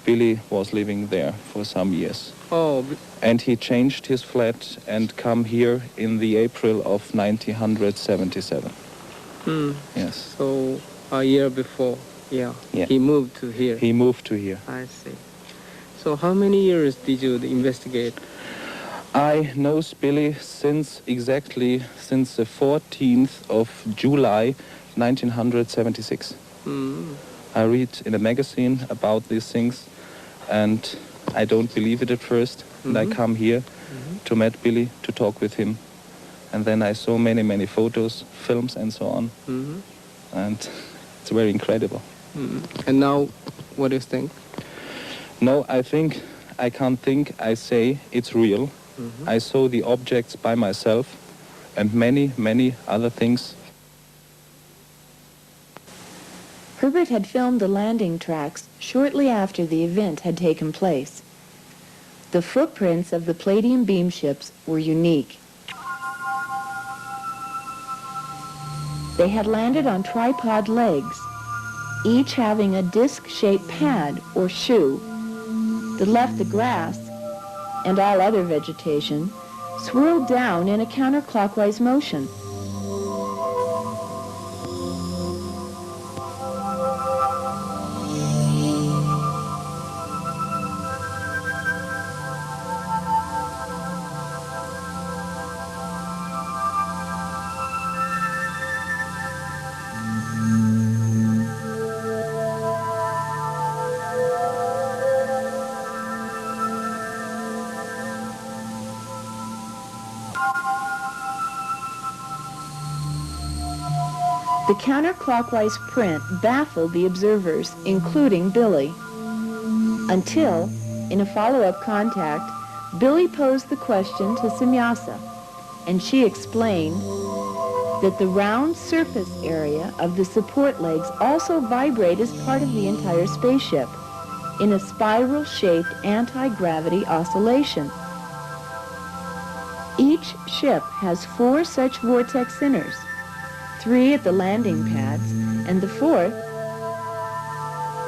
Billy was living there for some years. Oh. And he changed his flat and come here in the April of 1977. Yes. So a year before, he moved to here. He moved to here. I see. So how many years did you investigate? I know Billy exactly since the 14th of July 1976. I read in a magazine about these things, and I don't believe it at first. And I come here to meet Billy, to talk with him. And then I saw many, many photos, films, and so on. And it's very incredible. And now, what do you think? No, I can't think, I say it's real. I saw the objects by myself and many, many other things. Herbert had filmed the landing tracks shortly after the event had taken place. The footprints of the Palladian beam ships were unique. They had landed on tripod legs, each having a disc-shaped pad or shoe that left the grass and all other vegetation swirled down in a counterclockwise motion. The counterclockwise print baffled the observers, including Billy, until, in a follow-up contact, Billy posed the question to Semjase, and she explained that the round surface area of the support legs also vibrate as part of the entire spaceship in a spiral-shaped anti-gravity oscillation. Each ship has 4 such vortex centers, 3 at the landing pads, and the 4th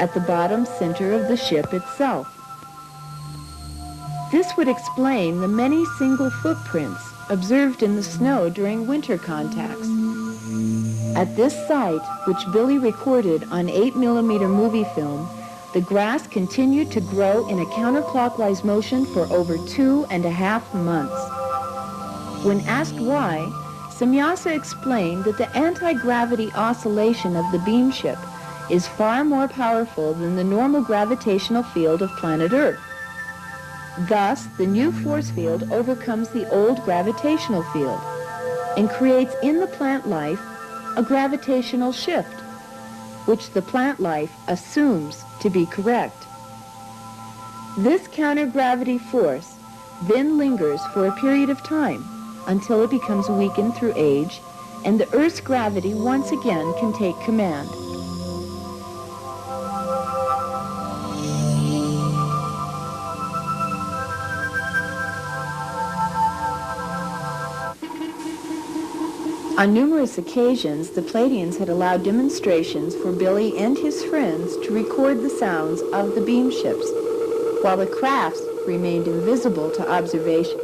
at the bottom center of the ship itself. This would explain the many single footprints observed in the snow during winter contacts. At this site, which Billy recorded on 8mm movie film, the grass continued to grow in a counterclockwise motion for over 2.5 months. When asked why, Semyasa explained that the anti-gravity oscillation of the beam ship is far more powerful than the normal gravitational field of planet Earth. Thus, the new force field overcomes the old gravitational field and creates in the plant life a gravitational shift, which the plant life assumes to be correct. This counter-gravity force then lingers for a period of time until it becomes weakened through age, and the Earth's gravity once again can take command. On numerous occasions, the Peladians had allowed demonstrations for Billy and his friends to record the sounds of the beam ships, while the crafts remained invisible to observation.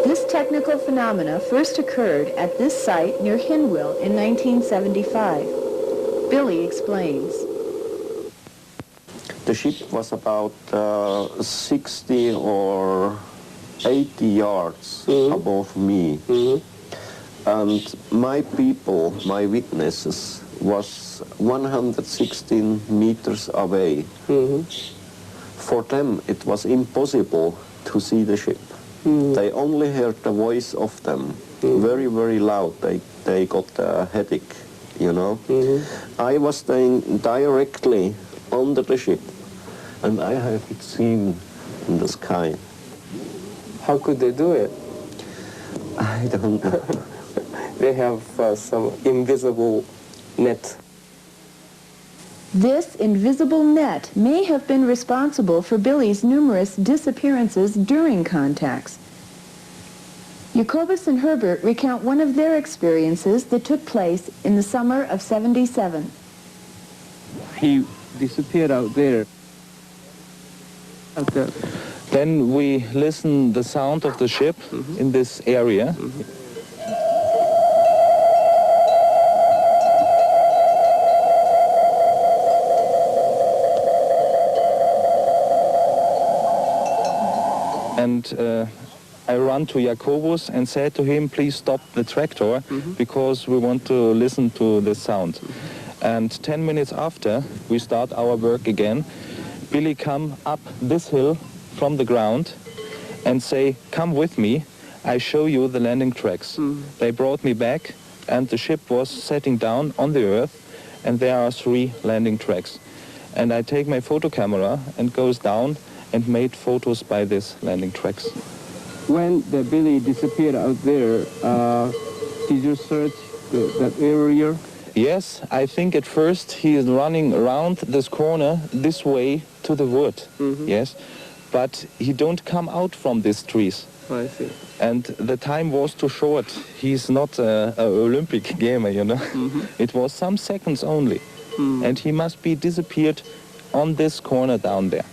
This technical phenomena first occurred at this site near Hinwil in 1975. Billy explains. The ship was about 60 or 80 yards above me. And my people, my witnesses, was 116 meters away. For them, it was impossible to see the ship. They only heard the voice of them, very, very loud. They got a headache, you know. I was staying directly under the ship, and I have it seen in the sky. How could they do it? I don't know. They have some invisible net. This invisible net may have been responsible for Billy's numerous disappearances during contacts. Jacobus and Herbert recount one of their experiences that took place in the summer of '77. He disappeared out there. Then we listen the sound of the ship in this area. And I ran to Jacobus and said to him, please stop the tractor because we want to listen to the sound. And 10 minutes after we start our work again, Billy come up this hill from the ground and say, come with me, I show you the landing tracks. They brought me back and the ship was setting down on the earth and there are 3 landing tracks. And I take my photo camera and goes down and made photos by these landing tracks. When the Billy disappeared out there, did you search that area? Yes, I think at first he is running around this corner this way to the wood. Yes, but he don't come out from these trees. I see. And the time was too short. He's not an Olympic gamer, you know. It was some seconds only. And he must be disappeared on this corner down there.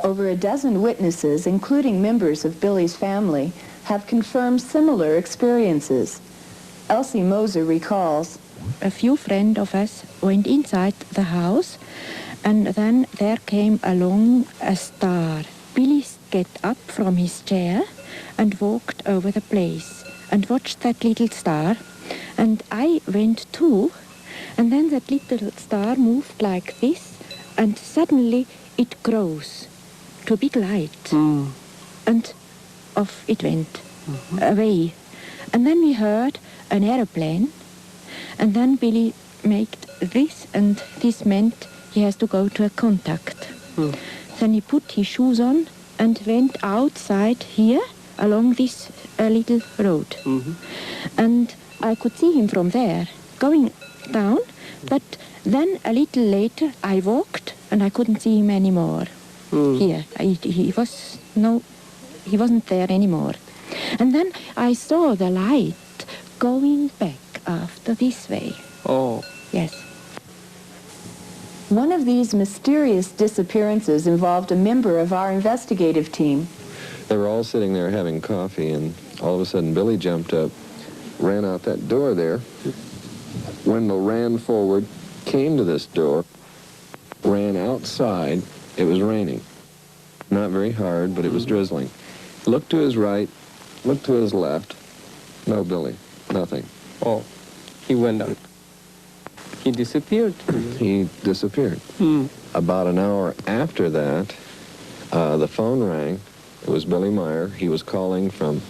Over a dozen witnesses, including members of Billy's family, have confirmed similar experiences. Elsie Moser recalls, a few friends of us went inside the house, and then there came along a star. Billy get up from his chair and walked over the place and watched that little star, and I went too, and then that little star moved like this, and suddenly it grows to a big light, and off it went away. And then we heard an aeroplane, and then Billy made this, and this meant he has to go to a contact. Then he put his shoes on and went outside here along this little road. And I could see him from there, going down, but then a little later I walked and I couldn't see him anymore. Here, he wasn't there anymore. And then I saw the light going back after this way. Oh. Yes. One of these mysterious disappearances involved a member of our investigative team. They were all sitting there having coffee, and all of a sudden Billy jumped up, ran out that door there. Wendell ran forward, came to this door, ran outside. It was raining. Not very hard, but it was drizzling. Looked to his right, looked to his left. No Billy, nothing. Oh, he went out. He disappeared. He disappeared. About an hour after that, the phone rang. It was Billy Meyer. He was calling from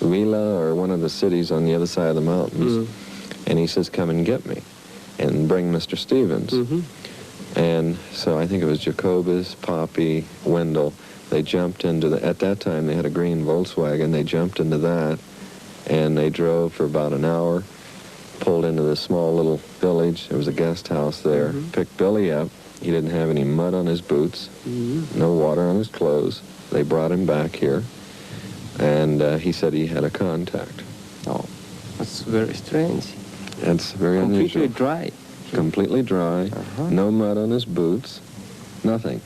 Vila or one of the cities on the other side of the mountains. And he says, come and get me and bring Mr. Stevens. And so I think it was Jacobus, Poppy, Wendell. They jumped into at that time they had a green Volkswagen. They jumped into that and they drove for about an hour, pulled into this small little village. There was a guest house there. Picked Billy up. He didn't have any mud on his boots, no water on his clothes. They brought him back here, and he said he had a contact. Oh, that's very strange. It's very unusual. Completely dry. Completely dry, no mud on his boots, nothing.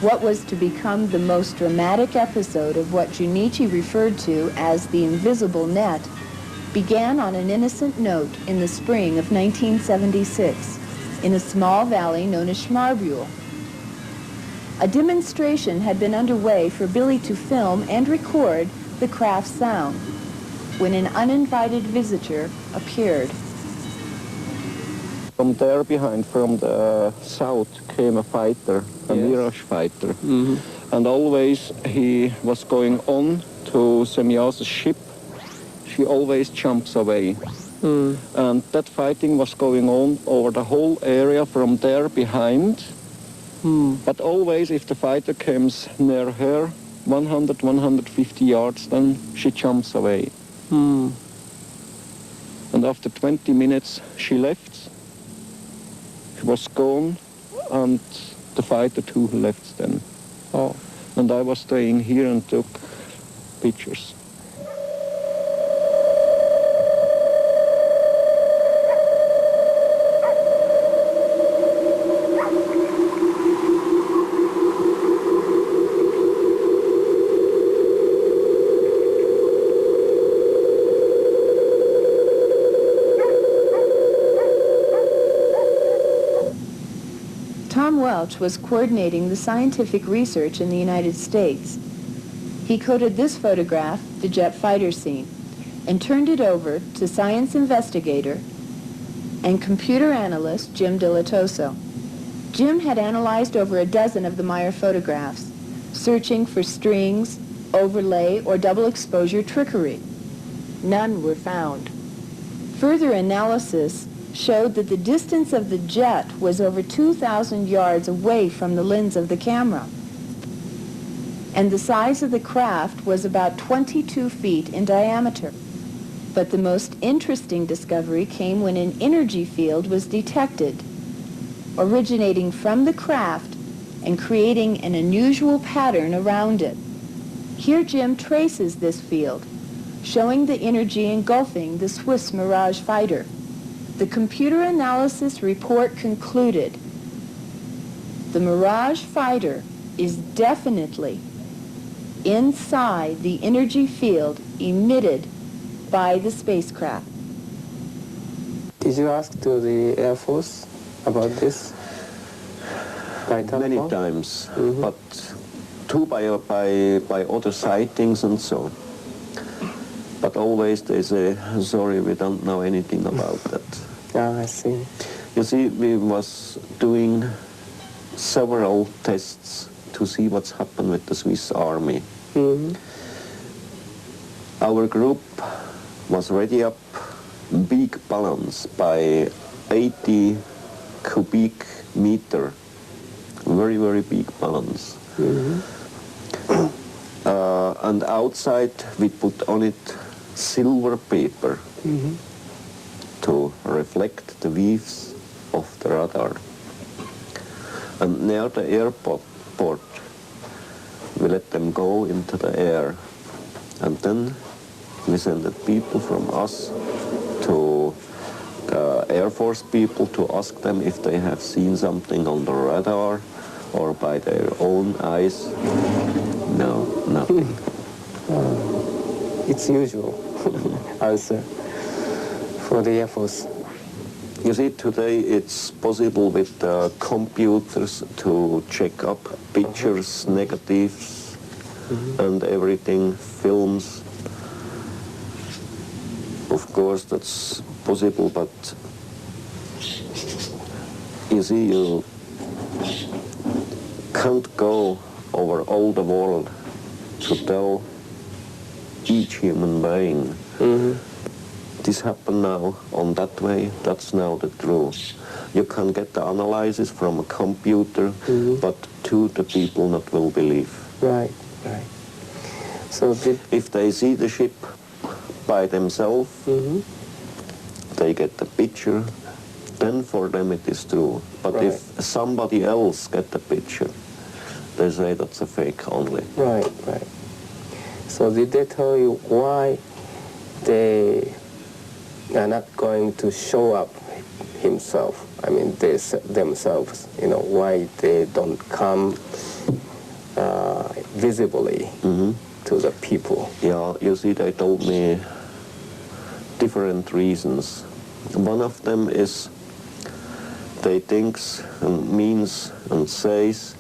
What was to become the most dramatic episode of what Junichi referred to as the invisible net began on an innocent note in the spring of 1976 in a small valley known as Schmarbühl. A demonstration had been underway for Billy to film and record the craft's sound when an uninvited visitor appeared. From there behind, from the south, came a fighter, a Mirage fighter. And always he was going on to Semya's ship. She always jumps away. And that fighting was going on over the whole area from there behind. But always if the fighter comes near her, 100, 150 yards, then she jumps away. And after 20 minutes she left. She was gone, and the fighter too left then. Oh. And I was staying here and took pictures. Tom Welch was coordinating the scientific research in the United States. He coded this photograph, the jet fighter scene, and turned it over to science investigator and computer analyst Jim Dilatoso. Jim had analyzed over a dozen of the Meyer photographs, searching for strings, overlay, or double exposure trickery. None were found. Further analysis showed that the distance of the jet was over 2,000 yards away from the lens of the camera. And the size of the craft was about 22 feet in diameter. But the most interesting discovery came when an energy field was detected, originating from the craft and creating an unusual pattern around it. Here Jim traces this field, showing the energy engulfing the Swiss Mirage fighter. The computer analysis report concluded the Mirage fighter is definitely inside the energy field emitted by the spacecraft. Did you ask to the Air Force about this? Many times, but too by other sightings and so. But always they say, sorry, we don't know anything about that. Yeah, I see. You see, we was doing several tests to see what's happened with the Swiss Army. Our group was ready up big balloons by 80 cubic meter. Very, very big balloons. Mm-hmm. And outside we put on it silver paper to reflect the waves of the radar. And near the airport, we let them go into the air. And then we send the people from us to the Air Force people to ask them if they have seen something on the radar or by their own eyes. No, nothing. It's usual answer for the Air Force. You see, today it's possible with computers to check up pictures, negatives, and everything, films. Of course, that's possible, but you see, you can't go over all the world to tell each human being this happened now on that way, that's now the truth. You can get the analysis from a computer, but to the people not will believe. Right, right. So if they see the ship by themselves, they get the picture, then for them it is true. But if somebody else get the picture, they say that's a fake only. Right, right. So did they tell you why they are not going to show up himself? I mean, they themselves, you know, why they don't come visibly to the people? Yeah, you see, they told me different reasons. One of them is they thinks and means and says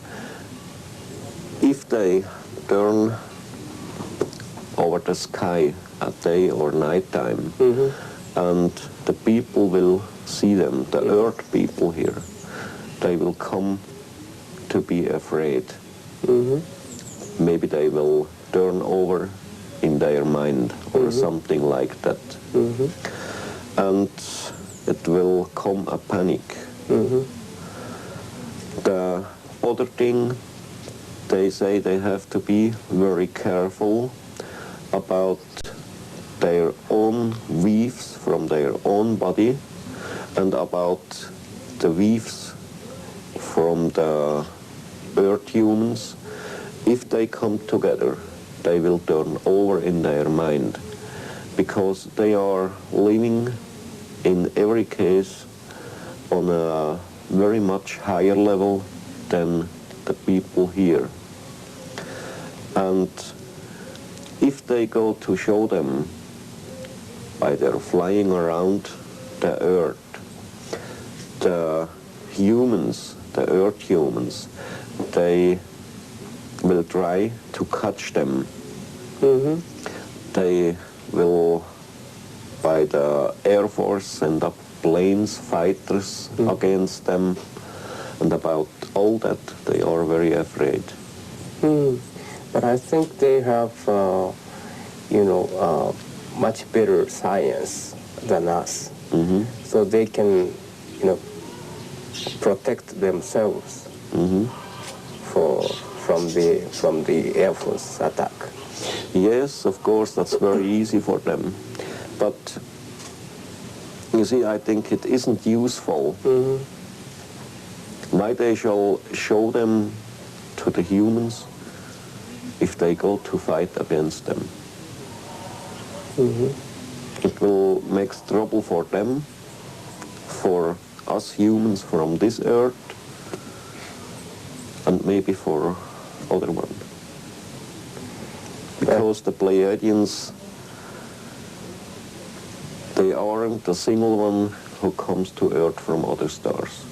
if they turn over the sky at day or night time and the people will see them, the earth people here, they will come to be afraid. Maybe they will turn over in their mind or something like that. And it will come a panic. The other thing, they say they have to be very careful about their own weaves from their own body and about the weaves from the earth humans. If they come together, they will turn over in their mind, because they are living in every case on a very much higher level than the people here. And if they go to show them by their flying around the earth, the humans, the earth humans, they will try to catch them. They will, by the Air Force, send up planes, fighters against them, and about all that they are very afraid. But I think they have, much better science than us. So they can, protect themselves from the Air Force attack. Yes, of course, that's very easy for them. But you see, I think it isn't useful. Why they shall show them to the humans if they go to fight against them? It will make trouble for them, for us humans from this earth, and maybe for other one. Because the Peladians, they aren't the single one who comes to Earth from other stars.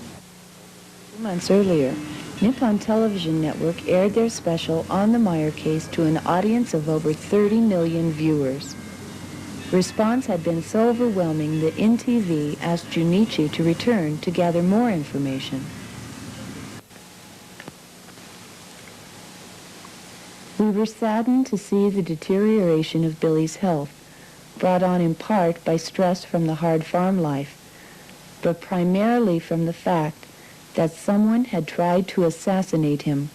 2 months earlier, Nippon Television Network aired their special on the Meyer case to an audience of over 30 million viewers. Response had been so overwhelming that NTV asked Junichi to return to gather more information. We were saddened to see the deterioration of Billy's health, brought on in part by stress from the hard farm life, but primarily from the fact that someone had tried to assassinate him,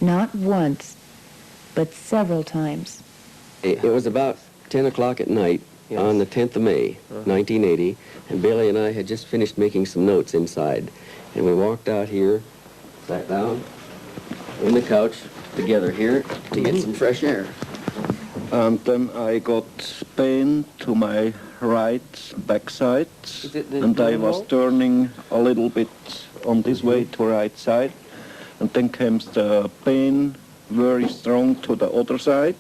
not once, but several times. It was about 10 o'clock at night on the 10th of May, 1980, and Billy and I had just finished making some notes inside. And we walked out here, sat down in the couch together here to get some fresh air. And then I got pain to my right backside, and I was turning a little bit on this way to right side, and then came the pain very strong to the other side,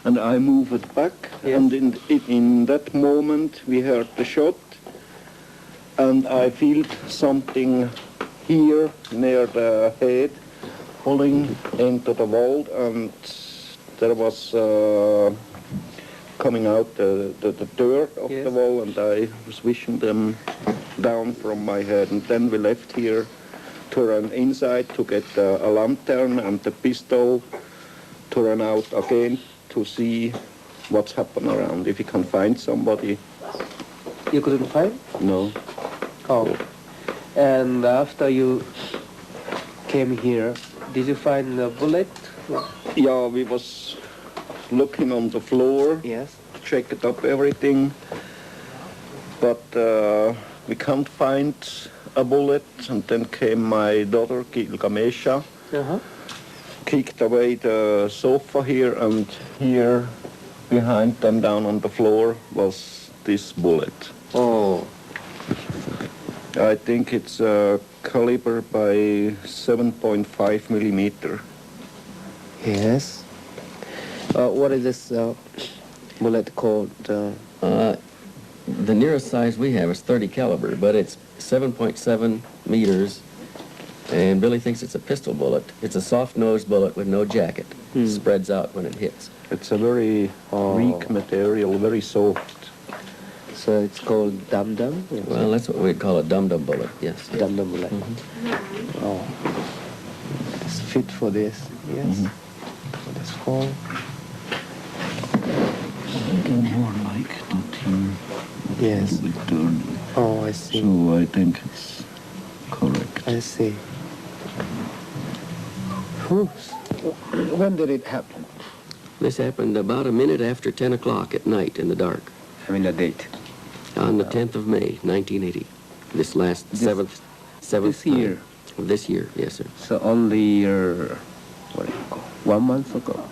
and I moved it back, and in that moment we heard the shot, and I felt something here near the head pulling into the vault, and there was coming out the dirt of the wall, and I was wishing them down from my head. And then we left here to run inside to get a lantern and the pistol to run out again to see what's happened around, if you can find somebody. You couldn't find? No. Oh. And after you came here, did you find a bullet? Yeah, we was looking on the floor, checked up everything, but we can't find a bullet. And then came my daughter, Gilgamesha, kicked away the sofa here, and here behind them down on the floor was this bullet. Oh. I think it's a caliber by 7.5 millimeter. Yes. What is this bullet called? The nearest size we have is 30 caliber, but it's 7.7 meters, and Billy thinks it's a pistol bullet. It's a soft-nosed bullet with no jacket. Spreads out when it hits. It's a very weak material, very soft. So it's called dum-dum? Yes. Well, that's what we'd call a dum-dum bullet, yes. Dum-dum bullet. Oh. It's fit for this, yes. For this fall. More like that here. Yes. Turn. Oh, I see. So I think it's correct. I see. When did it happen? This happened about a minute after 10 o'clock at night in the dark. I mean the date. On the 10th of May, 1980. This last seventh this year? Time. This year, yes, sir. So only, 1 month ago?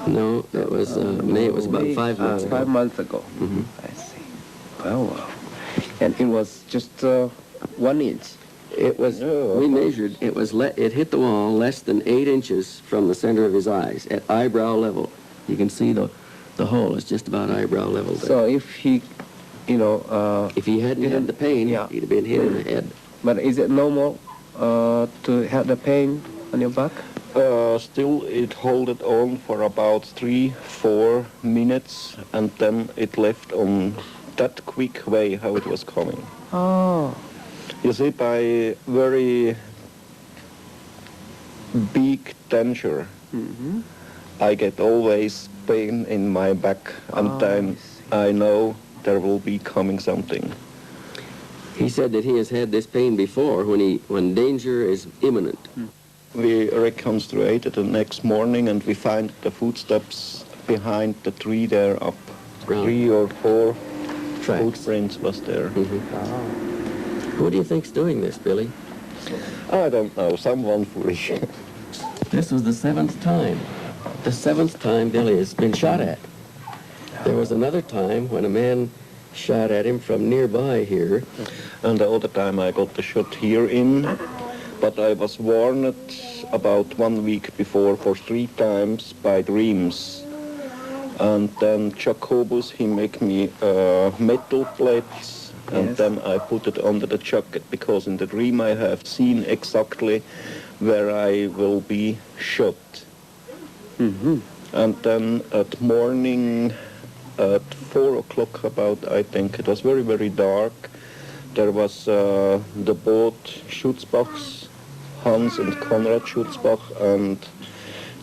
No, it was May. It was about 5 months ago. 5 months ago. I see. Oh, wow. And it was just 1 inch. It was. We measured. It was. It hit the wall less than 8 inches from the center of his eyes at eyebrow level. You can see the hole is just about eyebrow level there. So if he, if he hadn't had the pain, he'd have been hit in the head. But is it normal to have the pain on your back? Still, it held it on for about 3-4 minutes, and then it left on that quick way how it was coming. Oh. You see, by very big danger, I get always pain in my back, and then I know there will be coming something. He said that he has had this pain before when danger is imminent. We reconstructed the next morning, and we find the footsteps behind the tree there up. 3 or 4 footprints was there. Who do you think's doing this, Billy? I don't know, someone foolish. This was the 7th time. The 7th time Billy has been shot at. There was another time when a man shot at him from nearby here. And the other time I got the shot here in, but I was warned about 1 week before for 3 times by dreams. And then Jacobus, he make me metal plates, and then I put it under the jacket, because in the dream I have seen exactly where I will be shot. And then at morning at 4 o'clock about, I think, it was very, very dark. There was the boat Schutzbachs, Hans and Konrad Schutzbach and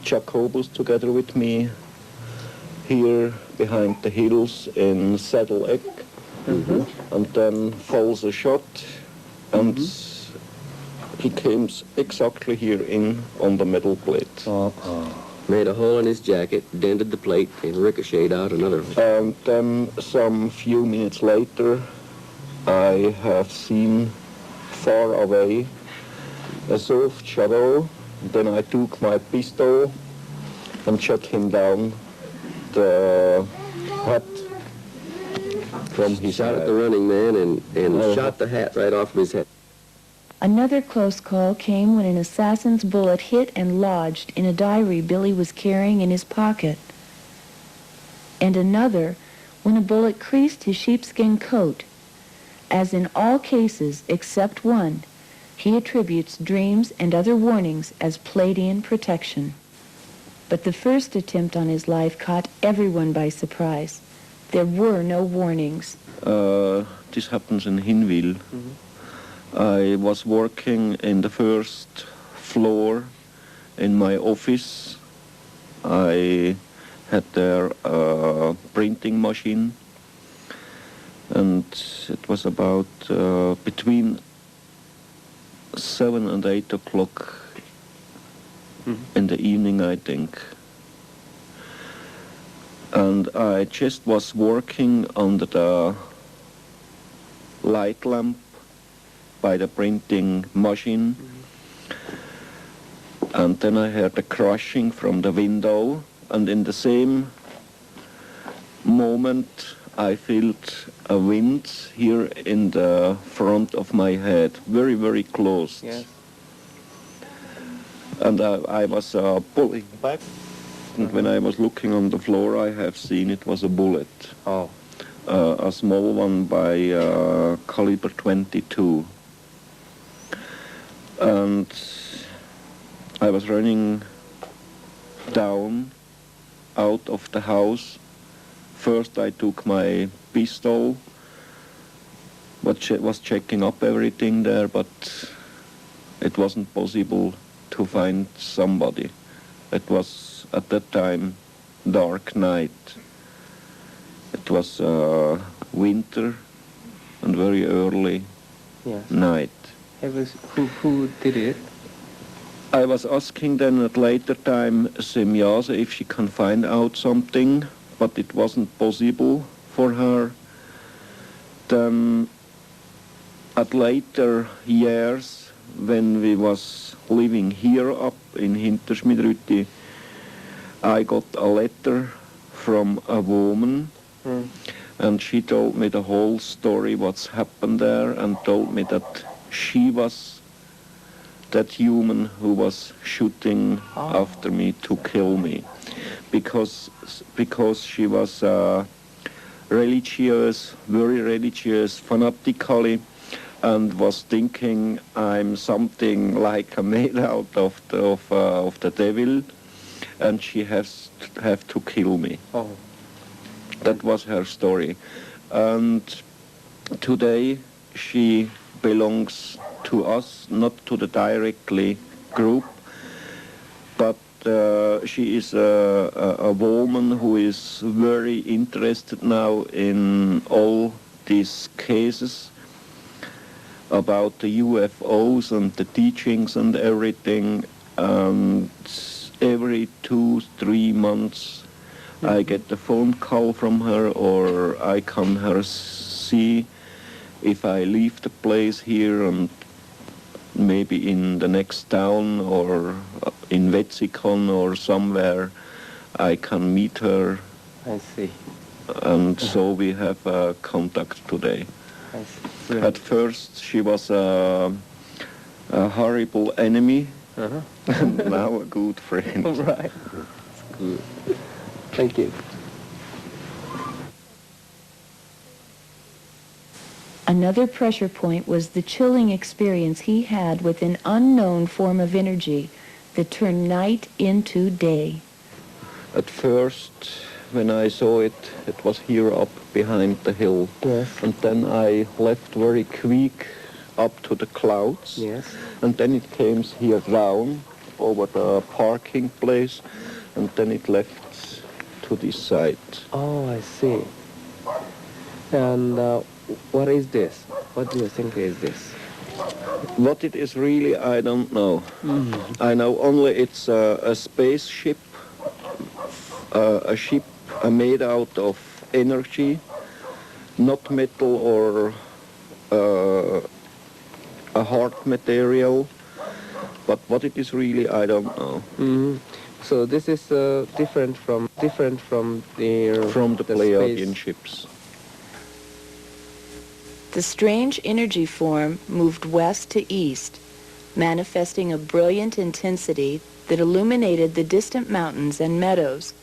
Jacobus together with me here behind the hills in Saddle Egg. And then falls a shot, and he came exactly here in on the metal plate. Made a hole in his jacket, dented the plate, and ricocheted out another one. And then some few minutes later, I have seen far away a soft shadow. Then I took my pistol and shot him down the hat from his Shot head. at the running man and shot the hat right off of his head. Another close call came when an assassin's bullet hit and lodged in a diary Billy was carrying in his pocket. And another when a bullet creased his sheepskin coat. As in all cases except one, he attributes dreams and other warnings as Peladian protection. But the first attempt on his life caught everyone by surprise. There were no warnings. This happens in Hinwil. I was working in the first floor in my office. I had there a printing machine, and it was about between 7 and 8 o'clock in the evening, I think. And I just was working under the light lamp by the printing machine. And then I heard a crashing from the window, and in the same moment I felt a wind here in the front of my head, very, very close. Yes. And I was pulling back. And when I was looking on the floor, I have seen it was a bullet. Oh. A small one by caliber 22. And I was running down out of the house. First I took my pistol, but was checking up everything there, but it wasn't possible to find somebody. It was at that time dark night. It was winter and very early night. Who did it? I was asking then at later time Semyase if she can find out something, but it wasn't possible for her. Then at later years, when we was living here up in Hintersmidrütti, I got a letter from a woman, and she told me the whole story, what's happened there, and told me that she was that human who was shooting after me to kill me, because she was religious, very religious, fanatically, and was thinking I'm something like made out of the devil, and she have to kill me. Oh. That was her story, and today she belongs to us, not to the directly group, but she is a woman who is very interested now in all these cases about the UFOs and the teachings and everything, and every 2-3 months I get a phone call from her, or I come her see if I leave the place here and maybe in the next town or in Vetsikon or somewhere I can meet her. I see. And so we have contact today. I see. At first she was a horrible enemy, and now a good friend. All right. That's good. Thank you. Another pressure point was the chilling experience he had with an unknown form of energy that turned night into day. At first, when I saw it, it was here up behind the hill. Yes. And then I left very quick up to the clouds. Yes. And then it came here down over the parking place, and then it left to this side. Oh, I see. And what is this? What do you think is this? What it is really, I don't know. I know only it's a spaceship a ship made out of energy, not metal or a hard material, but what it is really, I don't know. Mm-hmm. So this is different from the Peladian space. ships. The strange energy form moved west to east, manifesting a brilliant intensity that illuminated the distant mountains and meadows,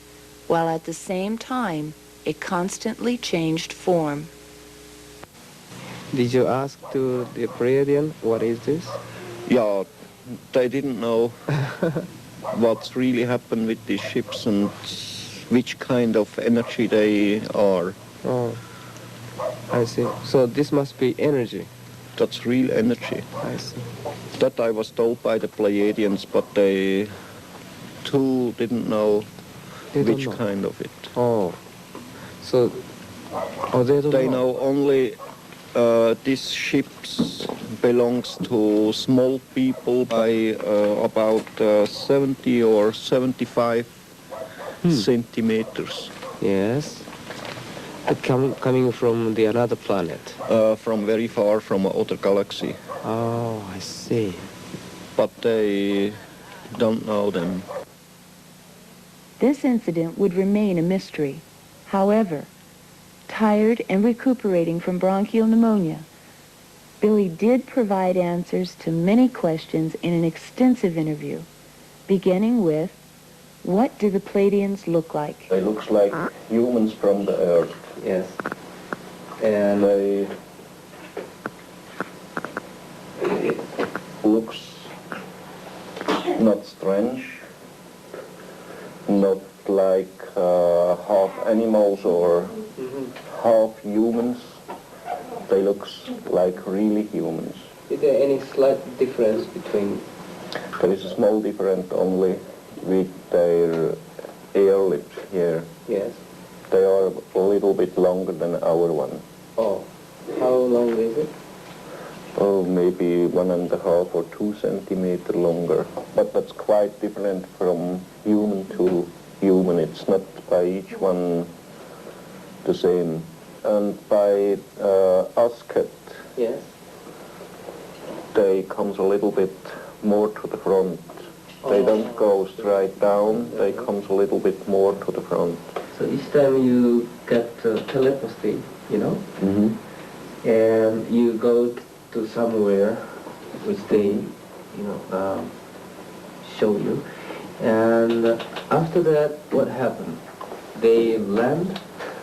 while at the same time it constantly changed form. Did you ask to the Peladian, what is this? Yeah, they didn't know what's really happened with these ships and which kind of energy they are. Oh, I see. So this must be energy. That's real energy. I see. That I was told by the Peladians, but they too didn't know which kind of it. Oh, so they don't They know only these ships belongs to small people by about 70 or 75 centimeters. Yes. Coming from the another planet. From very far from other galaxy. Oh, I see. But they don't know them. This incident would remain a mystery. However, tired and recuperating from bronchial pneumonia, Billy did provide answers to many questions in an extensive interview, beginning with, what do the Peladians look like? They look like humans from the Earth. Yes. And it looks not strange, not like half animals or half humans. They look like really humans. is there any slight difference between? There is a small difference only with their air lips here. Yes. They are a little bit longer than our one. Oh, how long is it? Oh, maybe 1.5 or 2 centimeters longer. But that's quite different from human to human. It's not by each one the same. And by Asket, Yes. they comes a little bit more to the front. They don't go straight down, they comes a little bit more to the front. So each time you get telepathy, you know, Mm-hmm. and you go to somewhere which they, show you, and after that, what happened? They land?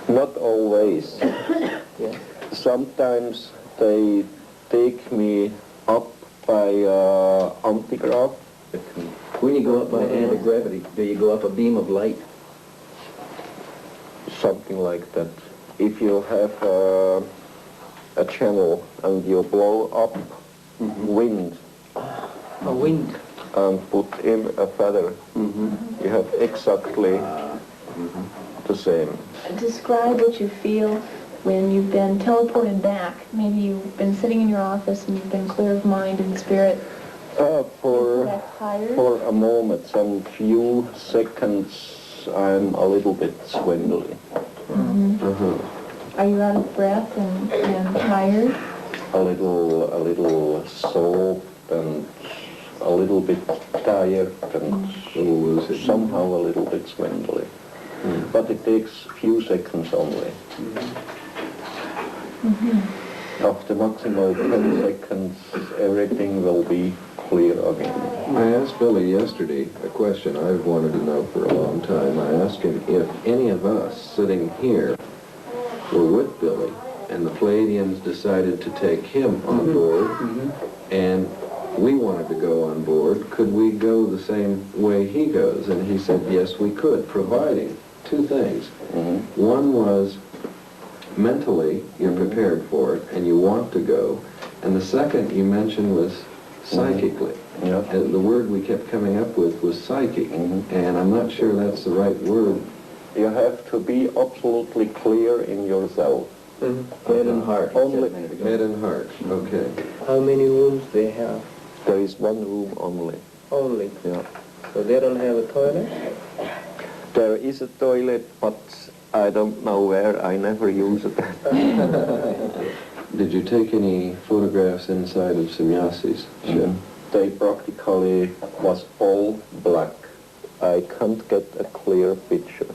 Not always. Yeah. Sometimes they take me up by antigrav. When you go up by anti-gravity, do you go up a beam of light? Something like that. If you have a channel and you blow up wind, A wind. and put in a feather, you have exactly the same. Describe what you feel when you've been teleported back. Maybe you've been sitting in your office and you've been clear of mind and spirit. For a moment, some few seconds, I'm a little bit swindly. Are you out of breath and tired? A little soft and a little bit tired and somehow a little bit swindly. But it takes few seconds only. After maximum 10 seconds, everything will be clear again. I asked Billy yesterday a question I've wanted to know for a long time. I asked him if any of us sitting here were with Billy and the Peladians decided to take him on board and we wanted to go on board, could we go the same way he goes? And he said, yes, we could, providing two things. One was mentally you're prepared for it and you want to go. And the second you mentioned was psychically. And the word we kept coming up with was psychic. And I'm not sure that's the right word. You have to be absolutely clear in yourself. Head and heart. Only head and heart. Okay. How many rooms they have? There is one room only. Only. Yeah. So they don't have a toilet? There is a toilet, but I don't know where. I never use it. Did you take any photographs inside of Semyasi's ship? They practically was all black. I can't get a clear picture.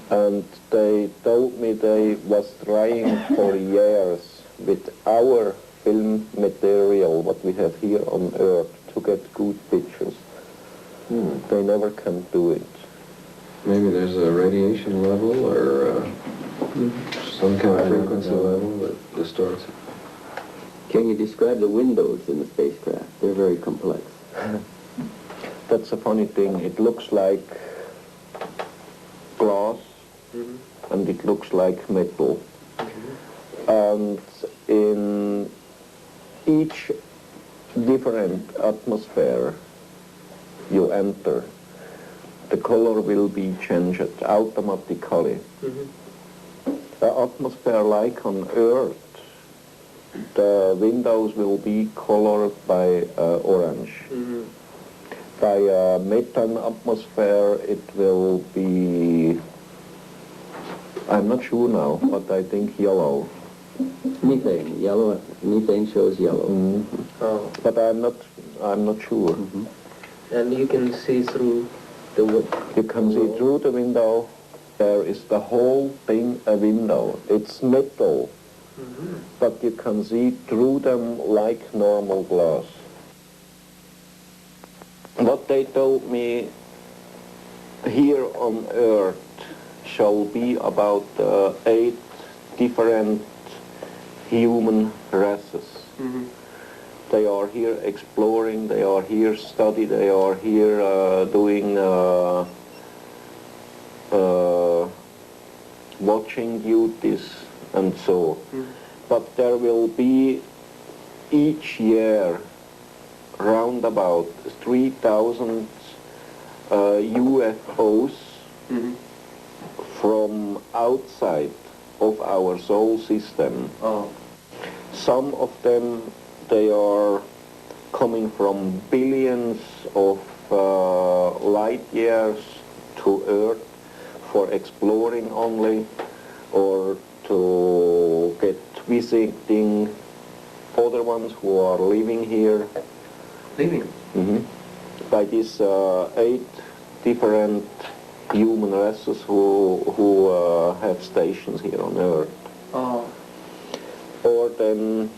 And they told me they was trying for years with our film material, what we have here on Earth, to get good pictures. They never can do it. Maybe there's a radiation level or some kind of frequency level that distorts it. Can you describe the windows in the spacecraft? They're very complex. That's a funny thing. It looks like glass and it looks like metal. And in each different atmosphere you enter, the color will be changed automatically. The atmosphere like on Earth, the windows will be colored by orange. By methane atmosphere it will be, I'm not sure now, but I think yellow. Methane, yellow. Methane shows yellow. Oh. But I'm not sure. And you can see through the wood. You can see through the window. There is the whole thing a window. It's metal, but you can see through them like normal glass. What they told me here on Earth shall be about 8 different human races. They are here exploring, they are here study, they are here doing watching duties and so. But there will be each year round about 3,000 UFOs from outside of our solar system. Some of them, they are coming from billions of light years to Earth for exploring only, or to get visiting other ones who are living here. Living? By these 8 different human races who have stations here on Earth. Or then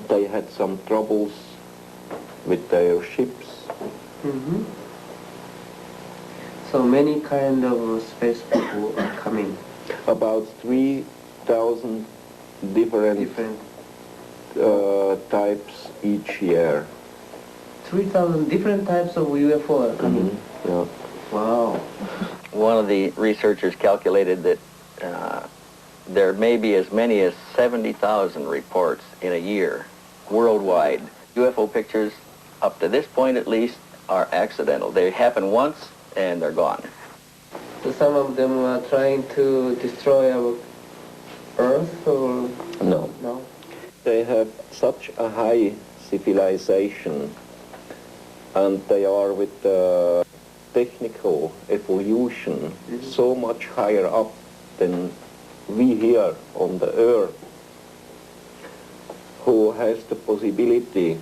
they had some troubles with their ships. So many kind of space people are coming. About 3,000 different types each year. 3,000 different types of UFO are coming. Yeah. Wow. One of the researchers calculated that there may be as many as 70,000 reports in a year worldwide. UFO pictures, up to this point at least, are accidental. They happen once and they're gone. So some of them are trying to destroy our Earth, or? No. No. They have such a high civilization, and they are with the technical evolution so much higher up than we here on the Earth, who has the possibility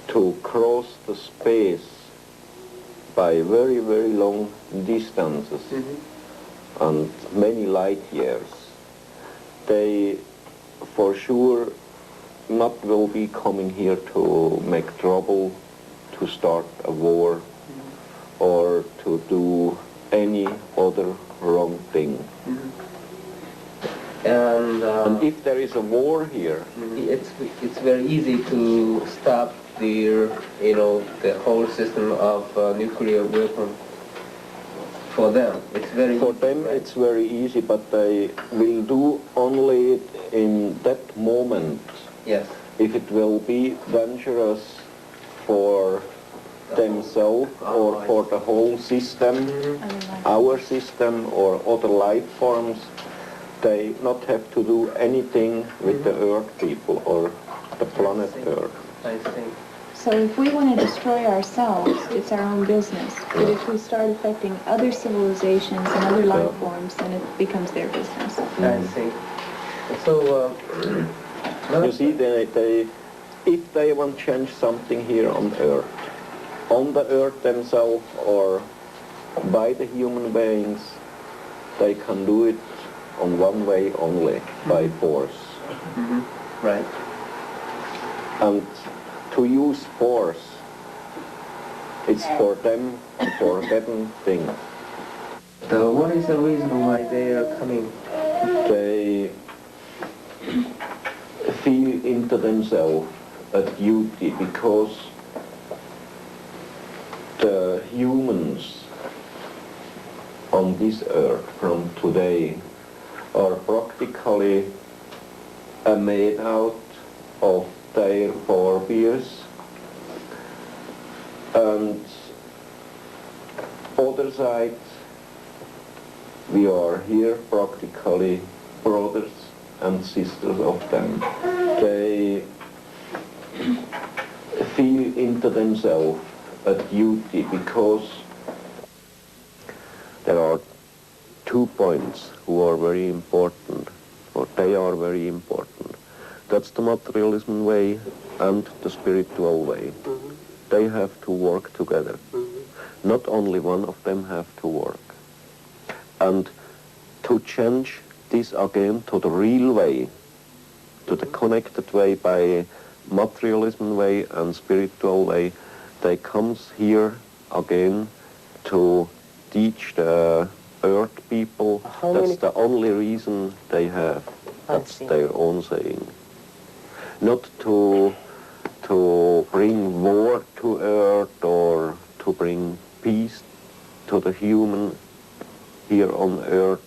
to cross the space by very, very long distances and many light years. They for sure not will be coming here to make trouble, to start a war, or to do any other wrong thing. And if there is a war here, it's very easy to stop the whole system of nuclear weapon. For them, it's very for them it's very easy, but they will do only it in that moment. Yes. If it will be dangerous for themselves or for the whole system, our system or other life forms, they not have to do anything with the Earth people or the planet Earth. I see. So if we want to destroy ourselves, it's our own business. But if we start affecting other civilizations and other life forms, then it becomes their business. I see. So, You see, if they want to change something here on the Earth themselves or by the human beings, they can do it on one way only, by force. Right. And to use force, it's for them a forbidden thing. So what is the reason why they are coming? They feel into themselves a duty because the humans on this earth from today are practically made out of their forebears, and other side we are here practically brothers and sisters of them. They feel into themselves a duty because there are 2 points who are very important, or they are very important. That's the materialism way and the spiritual way. They have to work together. Not only one of them have to work. And to change this again to the real way, to the connected way by materialism way and spiritual way, they comes here again to teach the earth people. That's the only reason they have. That's their own saying. Not to bring war to earth or to bring peace to the human here on earth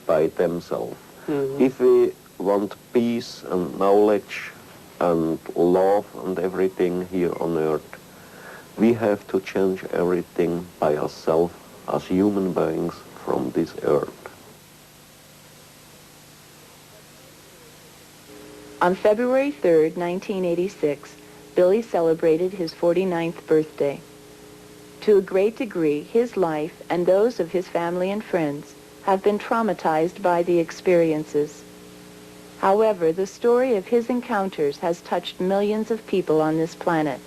by themselves. If we want peace and knowledge and love and everything here on earth, we have to change everything by ourselves as human beings from this earth. On February 3rd, 1986, Billy celebrated his 49th birthday. To a great degree, his life and those of his family and friends have been traumatized by the experiences. However, the story of his encounters has touched millions of people on this planet,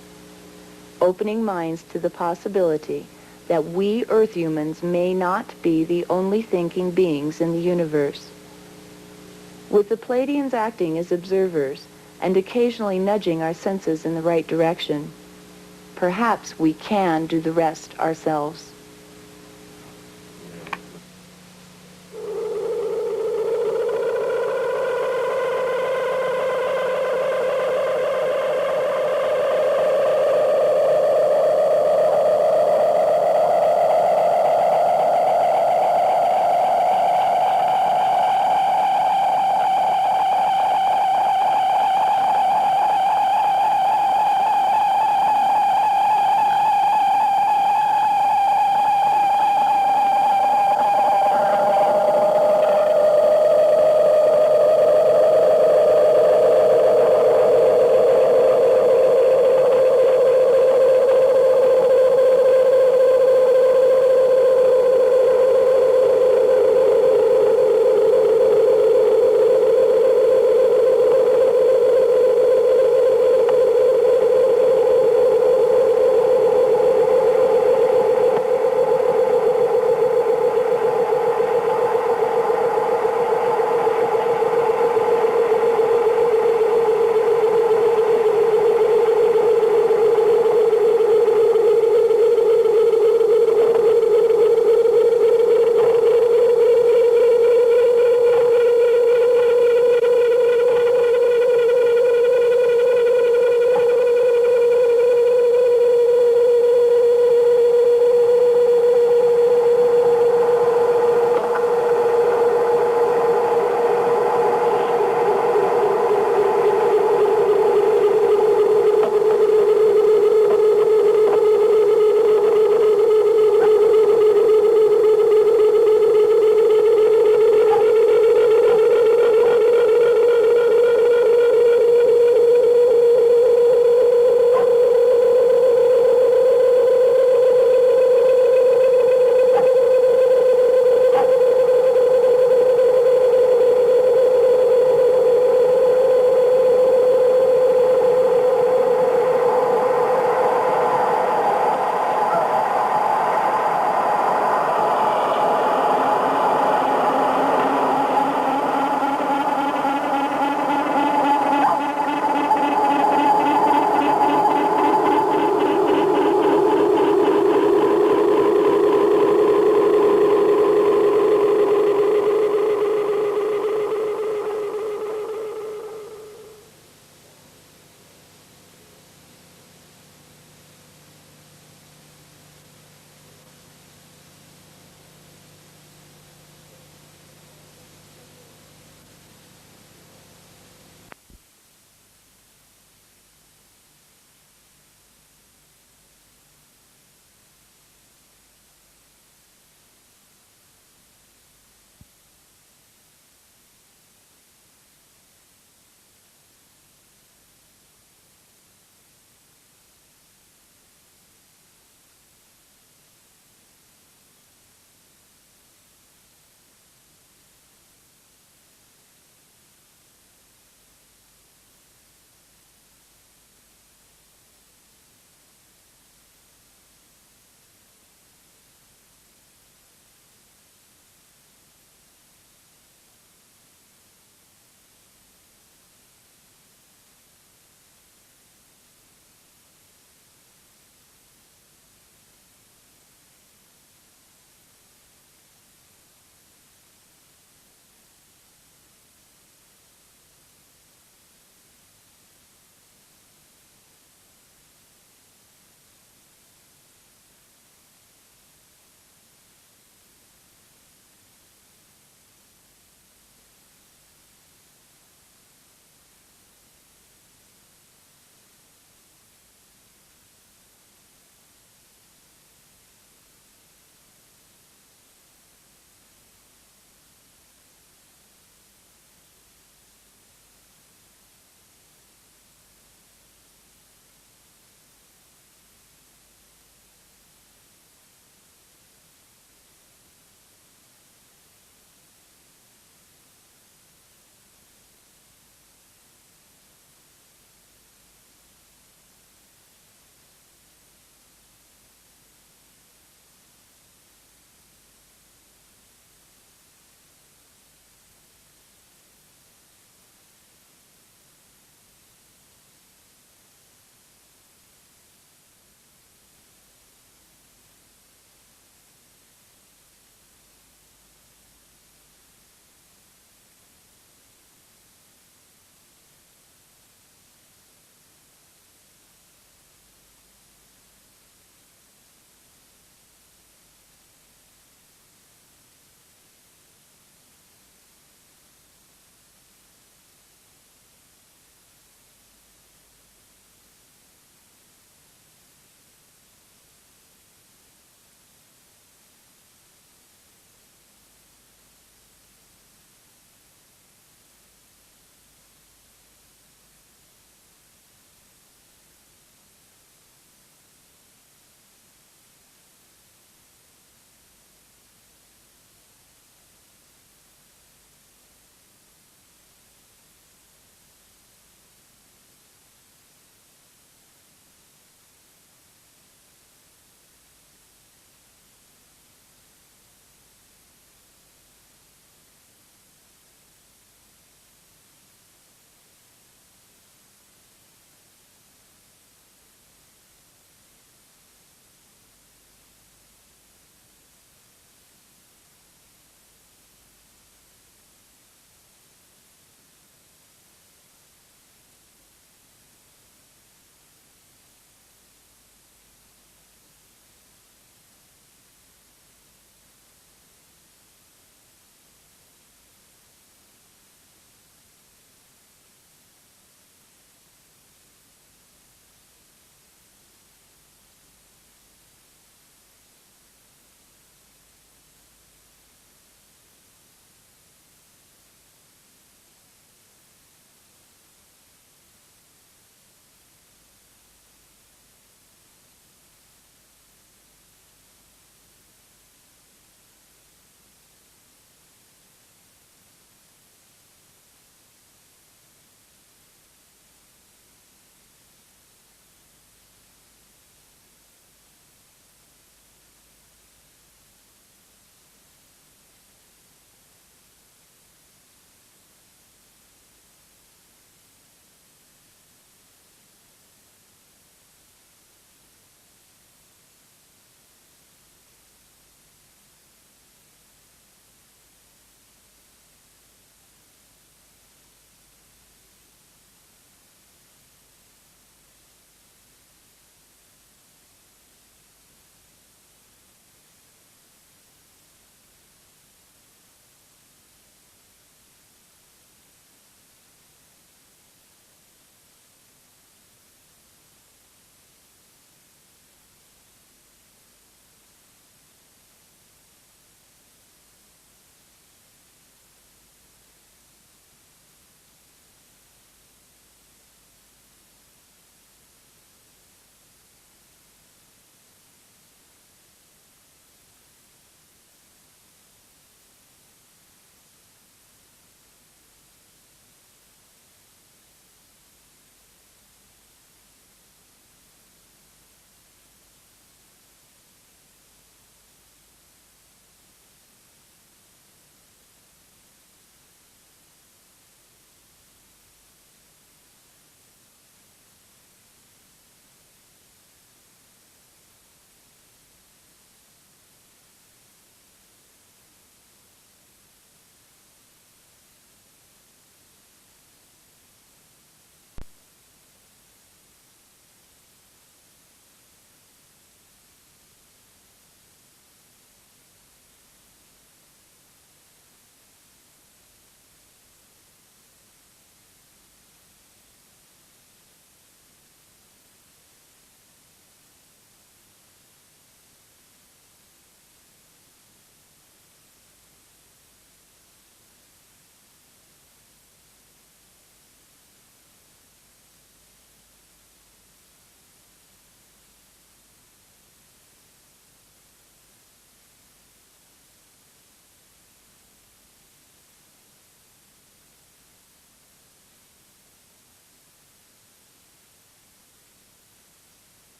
opening minds to the possibility that we Earth humans may not be the only thinking beings in the universe. With the Peladians acting as observers and occasionally nudging our senses in the right direction, perhaps we can do the rest ourselves.